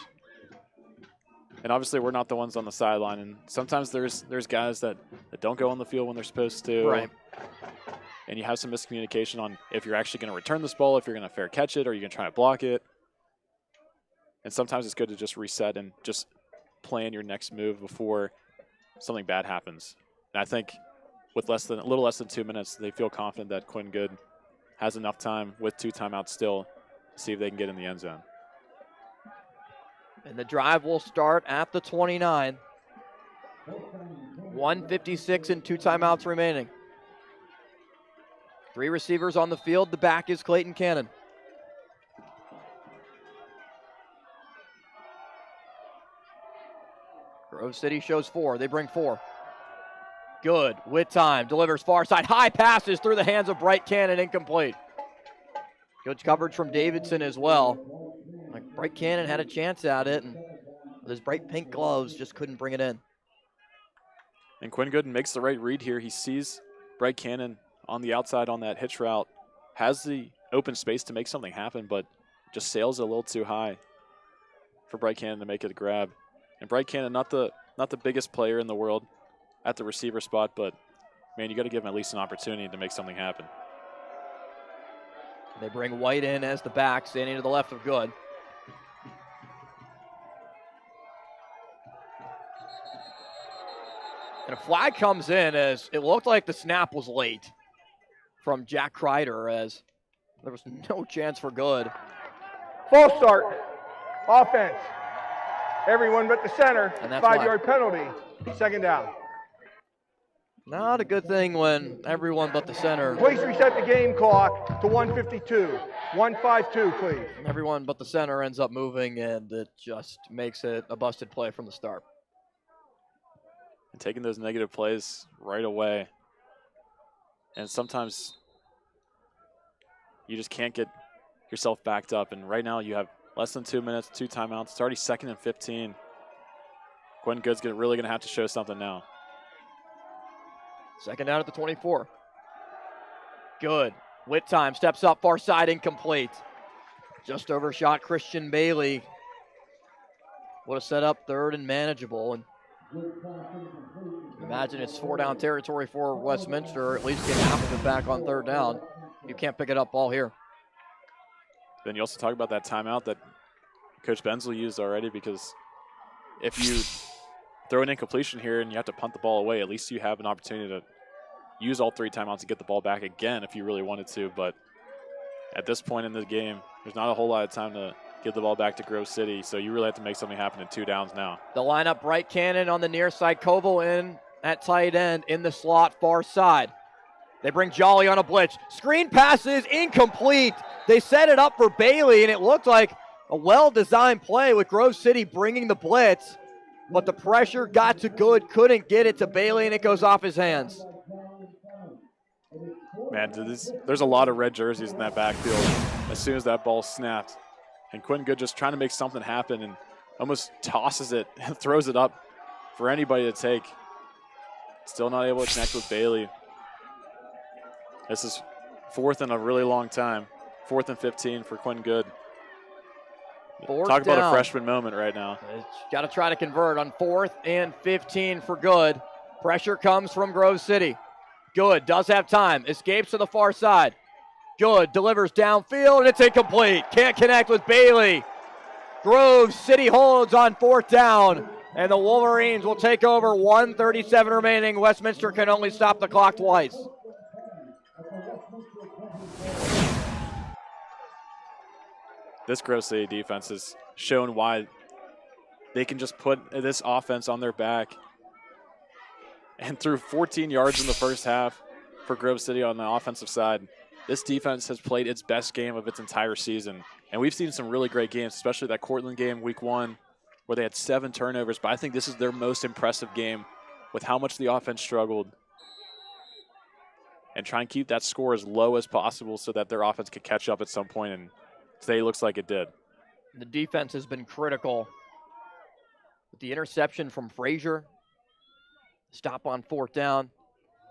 And obviously we're not the ones on the sideline, and sometimes there's guys that don't go on the field when they're supposed to. Right. And you have some miscommunication on if you're actually going to return this ball, if you're going to fair catch it, or you're going to try to block it. And sometimes it's good to just reset and just plan your next move before something bad happens. And I think with a little less than 2 minutes, they feel confident that Quinn Good has enough time with 2 timeouts still to see if they can get in the end zone. And the drive will start at the 29. 1:56 and 2 timeouts remaining. 3 receivers on the field. The back is Clayton Cannon. Grove City shows 4. They bring 4. Good with time. Delivers far side. High passes through the hands of Bright Cannon. Incomplete. Good coverage from Davidson as well. Like Bright Cannon had a chance at it, and with his bright pink gloves, just couldn't bring it in. And Quinn Gooden makes the right read here. He sees Bright Cannon on the outside on that hitch route, has the open space to make something happen, but just sails a little too high for Bright Cannon to make it a grab. And Bright Cannon, not the biggest player in the world at the receiver spot, but man, you got to give him at least an opportunity to make something happen. They bring White in as the back, standing to the left of Good. And a flag comes in as it looked like the snap was late from Jack Kreider, as there was no chance for Good. False start. Offense. Everyone but the center. 5-yard penalty. 2nd down. Not a good thing when everyone but the center. Please reset the game clock to 1:52. 1:52, please. Everyone but the center ends up moving, and it just makes it a busted play from the start. And taking those negative plays right away. And sometimes you just can't get yourself backed up. And right now you have less than 2 minutes, 2 timeouts. It's already 2nd and 15. Quinn Good's really going to have to show something now. 2nd down at the 24. Good. With time, steps up, far side, incomplete. Just overshot Christian Bailey. Would have set up 3rd and manageable. And imagine it's 4-down territory for Westminster, or at least get half of it back on 3rd down. You can't pick it up all here. Then you also talk about that timeout that Coach Benzel used already, because if you throw an incompletion here and you have to punt the ball away, at least you have an opportunity to use all 3 timeouts to get the ball back again if you really wanted to. But at this point in the game, there's not a whole lot of time to get the ball back to Grove City, so you really have to make something happen in 2 downs now. The lineup, Bright Cannon on the near side, Koval in at tight end in the slot far side. They bring Jolly on a blitz. Screen passes incomplete. They set it up for Bailey, and it looked like a well-designed play with Grove City bringing the blitz, but the pressure got to Good, couldn't get it to Bailey, and it goes off his hands. Man, there's a lot of red jerseys in that backfield as soon as that ball snapped. And Quinn Good just trying to make something happen and almost tosses it and throws it up for anybody to take. Still not able to connect with Bailey. This is 4th in a really long time. 4th and 15 for Quinn Good. Talk about a freshman moment right now. Got to try to convert on 4th and 15 for Good. Pressure comes from Grove City. Good does have time. Escapes to the far side. Good delivers downfield, and it's incomplete. Can't connect with Bailey. Grove City holds on 4th down, and the Wolverines will take over. 1:37 remaining. Westminster can only stop the clock twice. This Grove City defense has shown why they can just put this offense on their back. And through 14 yards in the first half for Grove City on the offensive side, this defense has played its best game of its entire season. And we've seen some really great games, especially that Cortland game week 1 where they had 7 turnovers. But I think this is their most impressive game with how much the offense struggled. And try and keep that score as low as possible so that their offense could catch up at some point. And today looks like it did. The defense has been critical. With the interception from Frazier. Stop on 4th down.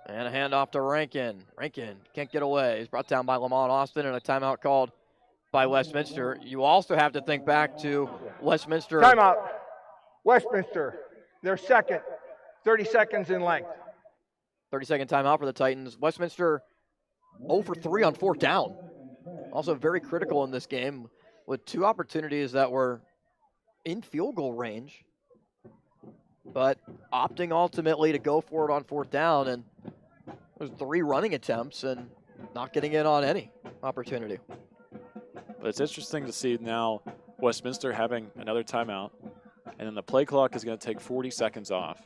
And a handoff to Rankin. Rankin can't get away. He's brought down by Lamont Austin and a timeout called by Westminster. You also have to think back to Westminster. Timeout. Westminster, their second. 30 seconds in length. 30-second timeout for the Titans. Westminster 0 for 3 on 4th down. Also very critical in this game with 2 opportunities that were in field goal range, but opting ultimately to go for it on 4th down, and there's 3 running attempts and not getting in on any opportunity. But it's interesting to see now Westminster having another timeout, and then the play clock is going to take 40 seconds off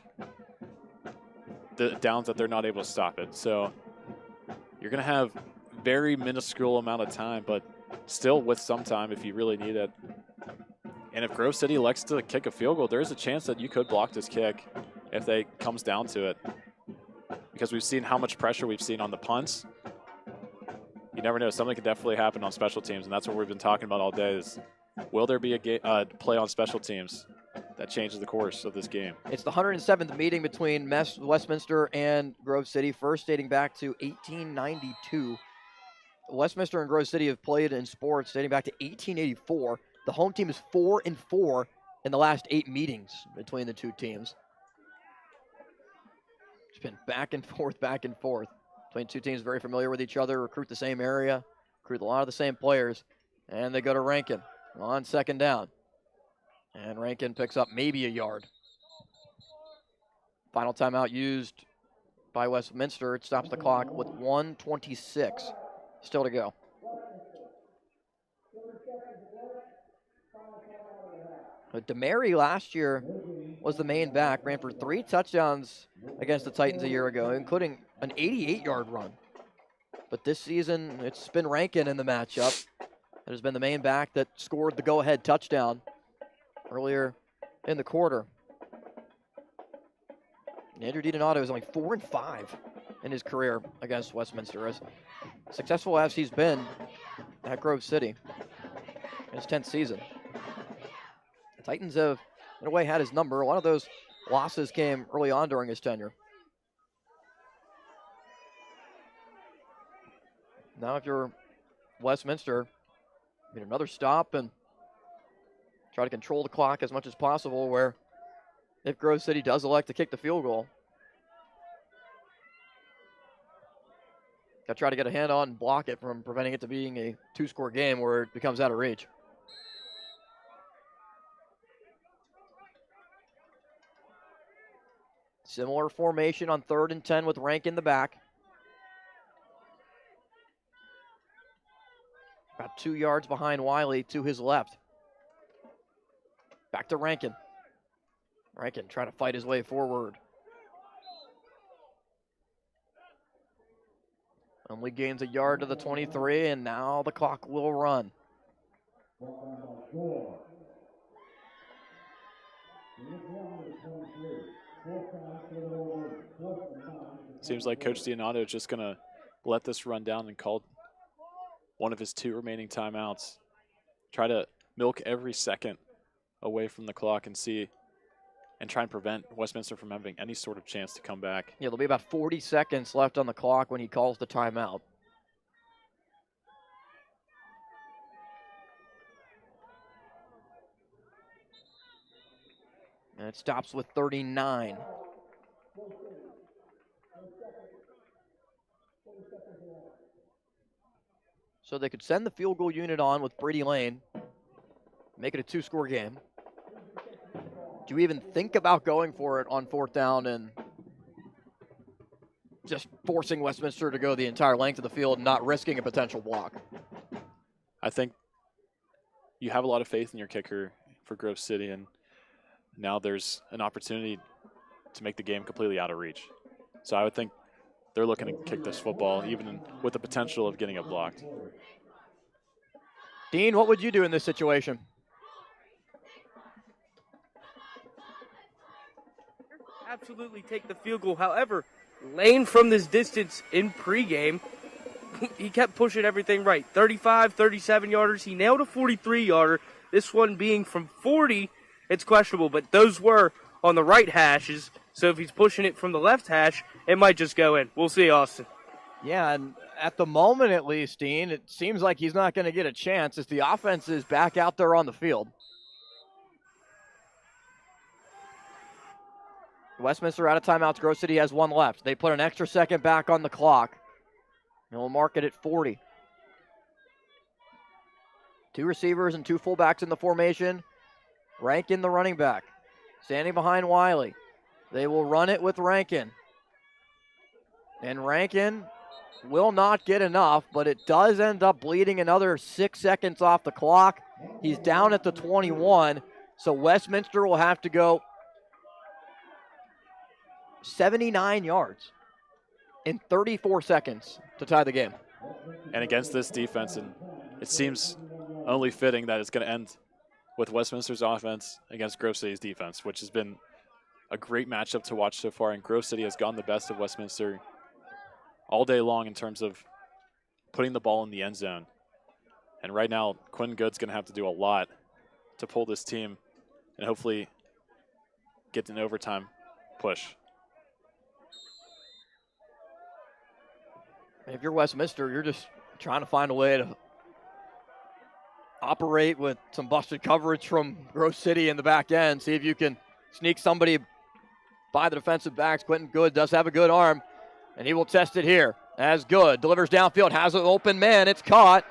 the downs that they're not able to stop it. So you're going to have very minuscule amount of time, but still with some time if you really need it. And if Grove City elects to kick a field goal, there is a chance that you could block this kick if they comes down to it. Because we've seen how much pressure we've seen on the punts. You never know. Something could definitely happen on special teams, and that's what we've been talking about all day is, will there be a play on special teams that changes the course of this game? It's the 107th meeting between Westminster and Grove City, first dating back to 1892. Westminster and Grove City have played in sports dating back to 1884. The home team is 4-4 in the last 8 meetings between the 2 teams. It's been back and forth between 2 teams very familiar with each other, recruit the same area, recruit a lot of the same players, and they go to Rankin on 2nd down. And Rankin picks up maybe a yard. Final timeout used by Westminster. It stops the clock with 1:26 still to go. DeMary last year was the main back, ran for 3 touchdowns against the Titans a year ago, including an 88-yard run. But this season, it's been Rankin in the matchup. It has been the main back that scored the go-ahead touchdown earlier in the quarter. And Andrew DiDonato is only 4-5 in his career against Westminster, as successful as he's been at Grove City in his 10th season. The Titans have, in a way, had his number. A lot of those losses came early on during his tenure. Now if you're Westminster, you need another stop and try to control the clock as much as possible, where if Grove City does elect to kick the field goal, got to try to get a hand on and block it from preventing it to being a 2-score game where it becomes out of reach. Similar formation on 3rd and 10 with Rank in the back. About 2 yards behind Wiley to his left. Back to Rankin. Rankin trying to fight his way forward. Only gains a yard to the 23, and now the clock will run. Seems like Coach DiDonato is just going to let this run down and called one of his 2 remaining timeouts. Try to milk every second away from the clock and try and prevent Westminster from having any sort of chance to come back. Yeah, there'll be about 40 seconds left on the clock when he calls the timeout. And it stops with 39. So they could send the field goal unit on with Brady Lane, make it a 2-score game. Do you even think about going for it on 4th down and just forcing Westminster to go the entire length of the field and not risking a potential block? I think you have a lot of faith in your kicker for Grove City, and now there's an opportunity to make the game completely out of reach. So I would think they're looking to kick this football, even with the potential of getting it blocked. Dean, what would you do in this situation? Absolutely take the field goal. However, Lane from this distance in pregame, he kept pushing everything right. 35, 37-yarders. He nailed a 43-yarder. This one being from 40, it's questionable, but those were on the right hashes. So if he's pushing it from the left hash, it might just go in. We'll see, Austin. Yeah, and at the moment at least, Dean, it seems like he's not going to get a chance as the offense is back out there on the field. Westminster out of timeouts. Grove City has 1 left. They put an extra second back on the clock. And we'll mark it at 40. 2 receivers and 2 fullbacks in the formation. Rankin, the running back, standing behind Wiley. They will run it with Rankin. And Rankin will not get enough, but it does end up bleeding another 6 seconds off the clock. He's down at the 21, so Westminster will have to go 79 yards in 34 seconds to tie the game. And against this defense, and it seems only fitting that it's going to end with Westminster's offense against Grove City's defense, which has been a great matchup to watch so far, and Grove City has gotten the best of Westminster all day long in terms of putting the ball in the end zone. And right now, Quinn Good's going to have to do a lot to pull this team and hopefully get an overtime push. If you're Westminster, you're just trying to find a way to operate with some busted coverage from Grove City in the back end. See if you can sneak somebody by the defensive backs. Quentin Good does have a good arm, and he will test it here. As Good delivers downfield, has an open man. It's caught.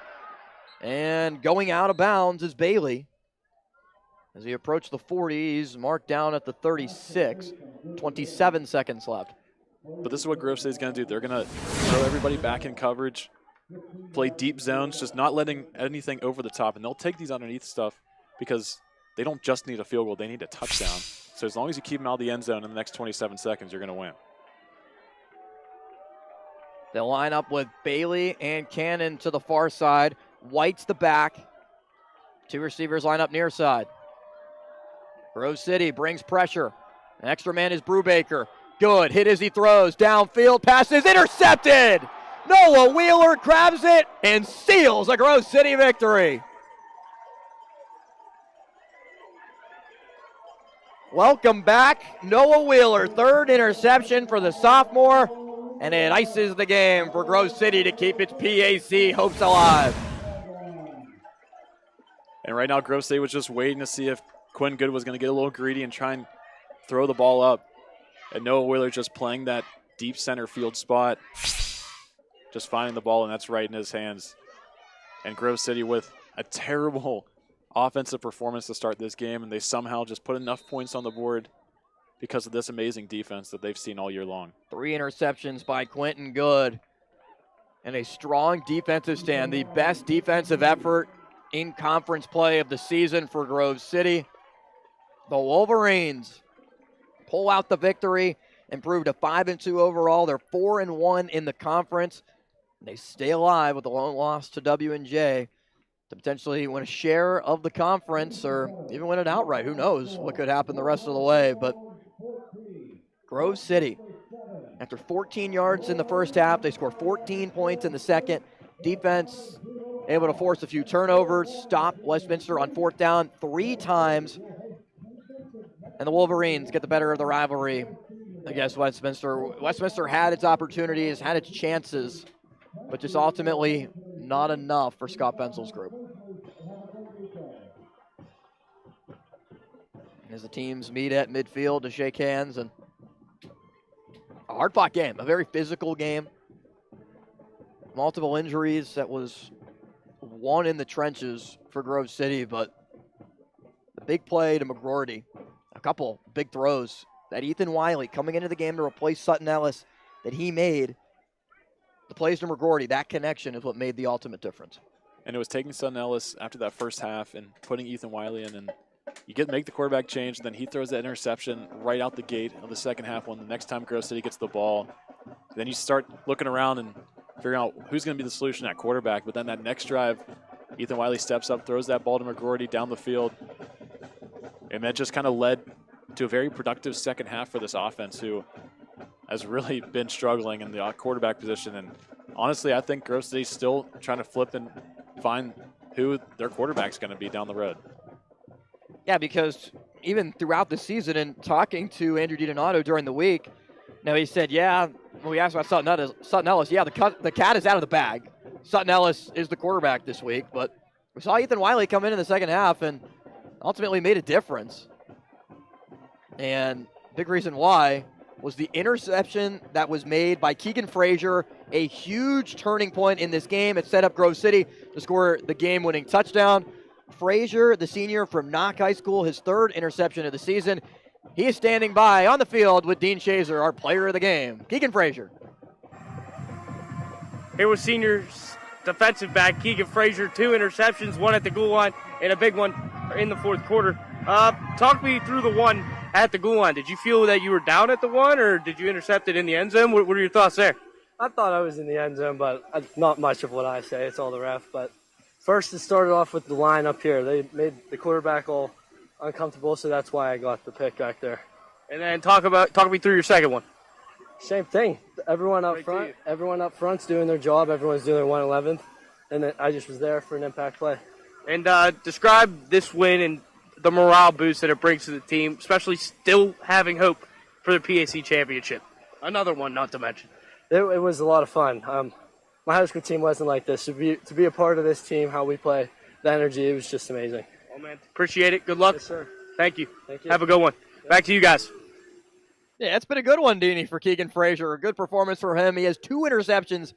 And going out of bounds is Bailey. As he approached the 40, he's marked down at the 36. 27 seconds left. But this is what Grove City is going to do. They're going to throw everybody back in coverage, play deep zones, just not letting anything over the top. And they'll take these underneath stuff because they don't just need a field goal. They need a touchdown. So as long as you keep them out of the end zone in the next 27 seconds, you're going to win. They'll line up with Bailey and Cannon to the far side. White's the back. 2 receivers line up near side. Grove City brings pressure. An extra man is Brubaker. Good, hit as he throws. Downfield, passes intercepted. Noah Wheeler grabs it and seals a Grove City victory. Welcome back, Noah Wheeler. 3rd interception for the sophomore, and it ices the game for Grove City to keep its PAC hopes alive. And right now, Grove City was just waiting to see if Quinn Good was going to get a little greedy and try and throw the ball up. And Noah Wheeler just playing that deep center field spot, just finding the ball, and that's right in his hands. And Grove City with a terrible offensive performance to start this game, and they somehow just put enough points on the board because of this amazing defense that they've seen all year long. 3 interceptions by Quentin Good and a strong defensive stand. The best defensive effort in conference play of the season for Grove City. The Wolverines pull out the victory, improved to 5-2 overall. They're 4-1 in the conference. They stay alive with a lone loss to W&J to potentially win a share of the conference or even win it outright. Who knows what could happen the rest of the way. But Grove City After 14 yards in the first half, they score 14 points in the second. Defense able to force a few turnovers, stop Westminster on fourth down 3 times. And the Wolverines get the better of the rivalry against Westminster. Westminster had its opportunities, had its chances, but just ultimately not enough for Scott Benzel's group. As the teams meet at midfield to shake hands, and a hard-fought game, a very physical game. Multiple injuries. That was one in the trenches for Grove City, but the big play to McGroarty, a couple big throws that Ethan Wiley coming into the game to replace Sutton Ellis that he made. The plays to McGroarty, that connection is what made the ultimate difference. And it was taking Sutton Ellis after that first half and putting Ethan Wiley in, and you make the quarterback change, and then he throws that interception right out the gate of the second half when the next time Grove City gets the ball. Then you start looking around and figuring out who's going to be the solution at quarterback. But then that next drive, Ethan Wiley steps up, throws that ball to McGroarty down the field. And that just kind of led to a very productive second half for this offense, who has really been struggling in the quarterback position. And honestly, I think Grove City's still trying to flip and find who their quarterback's going to be down the road. Yeah, because even throughout the season and talking to Andrew DiDonato during the week, he said, when we asked about Sutton Ellis, the cat is out of the bag. Sutton Ellis is the quarterback this week, but we saw Ethan Wiley come in the second half and ultimately made a difference. And big reason why was the interception that was made by Keegan Frazier, a huge turning point in this game. It set up Grove City to score the game-winning touchdown. Frazier, the senior from Knock High School, his third interception of the season. He is standing by on the field with Dean Shazer, our player of the game. Keegan Frazier. Here was senior defensive back Keegan Frazier, 2 interceptions, 1 at the goal line and a big one in the fourth quarter. Talk me through the one at the goal line. Did you feel that you were down at the one, or did you intercept it in the end zone? What are your thoughts there? I thought I was in the end zone, but not much of what I say. It's all the ref. But first, it started off with the line up here. They made the quarterback all uncomfortable, so that's why I got the pick back there. And then talk me through your second one. Same thing. Everyone up front's doing their job. Everyone's doing their 111th, and then I just was there for an impact play. And describe this win and the morale boost that it brings to the team, especially still having hope for the PAC championship. Another one, not to mention. It was a lot of fun. My high school team wasn't like this. To be a part of this team, how we play, the energy, it was just amazing. Oh, man. Appreciate it. Good luck. Yes, sir. Thank you. Thank you. Have a good one. Yep. Back to you guys. Yeah, it's been a good one, Deanie, for Keegan Frazier. A good performance for him. He has 2 interceptions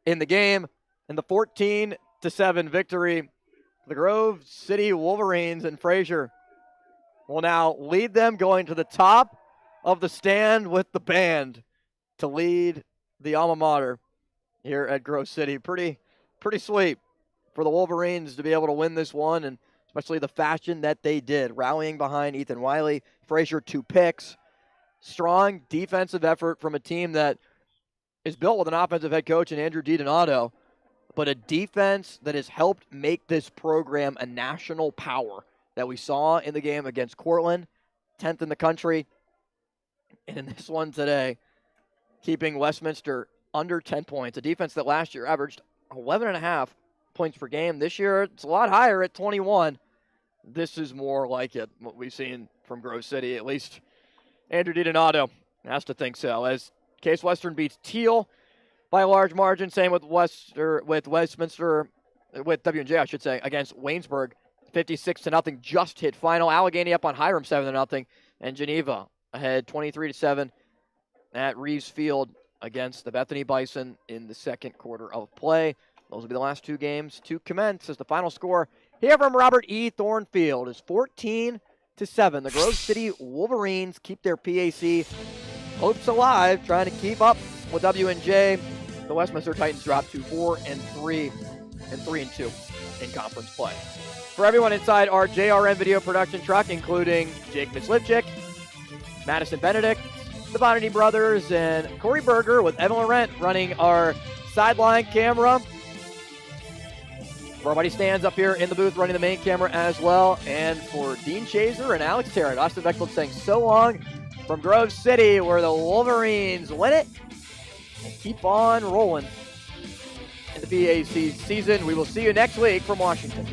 in the game, and the 14-7 victory. The Grove City Wolverines, and Frazier will now lead them going to the top of the stand with the band to lead the alma mater here at Grove City. Pretty sweet for the Wolverines to be able to win this one, and especially the fashion that they did, rallying behind Ethan Wiley. Frazier, 2 picks. Strong defensive effort from a team that is built with an offensive head coach in Andrew DiDonato, but a defense that has helped make this program a national power that we saw in the game against Cortland, 10th in the country. And in this one today, keeping Westminster under 10 points, a defense that last year averaged 11.5 points per game. This year, it's a lot higher at 21. This is more like it, what we've seen from Grove City. At least Andrew DiDonato has to think so. As Case Western beats Teal by a large margin. Same with Westminster, with W&J, I should say, against Waynesburg. 56-0, just hit final. Allegheny up on Hiram 7-0. And Geneva ahead 23-7 at Reeves Field against the Bethany Bison in the second quarter of play. Those will be the last 2 games to commence, as the final score here from Robert E. Thornfield is 14-7. The Grove City Wolverines keep their PAC hopes alive, trying to keep up with W&J. The Westminster Titans drop to 4-3 and 3-2 in conference play. For everyone inside our JRM video production truck, including Jake Mislipchik, Madison Benedict, the Bonity brothers, and Corey Berger with Evan Laurent running our sideline camera. Everybody stands up here in the booth running the main camera as well. And for Dean Shazer and Alex Tarrant, Austin Bechtold saying so long from Grove City, where the Wolverines win it and keep on rolling in the BAC season. We will see you next week from Washington.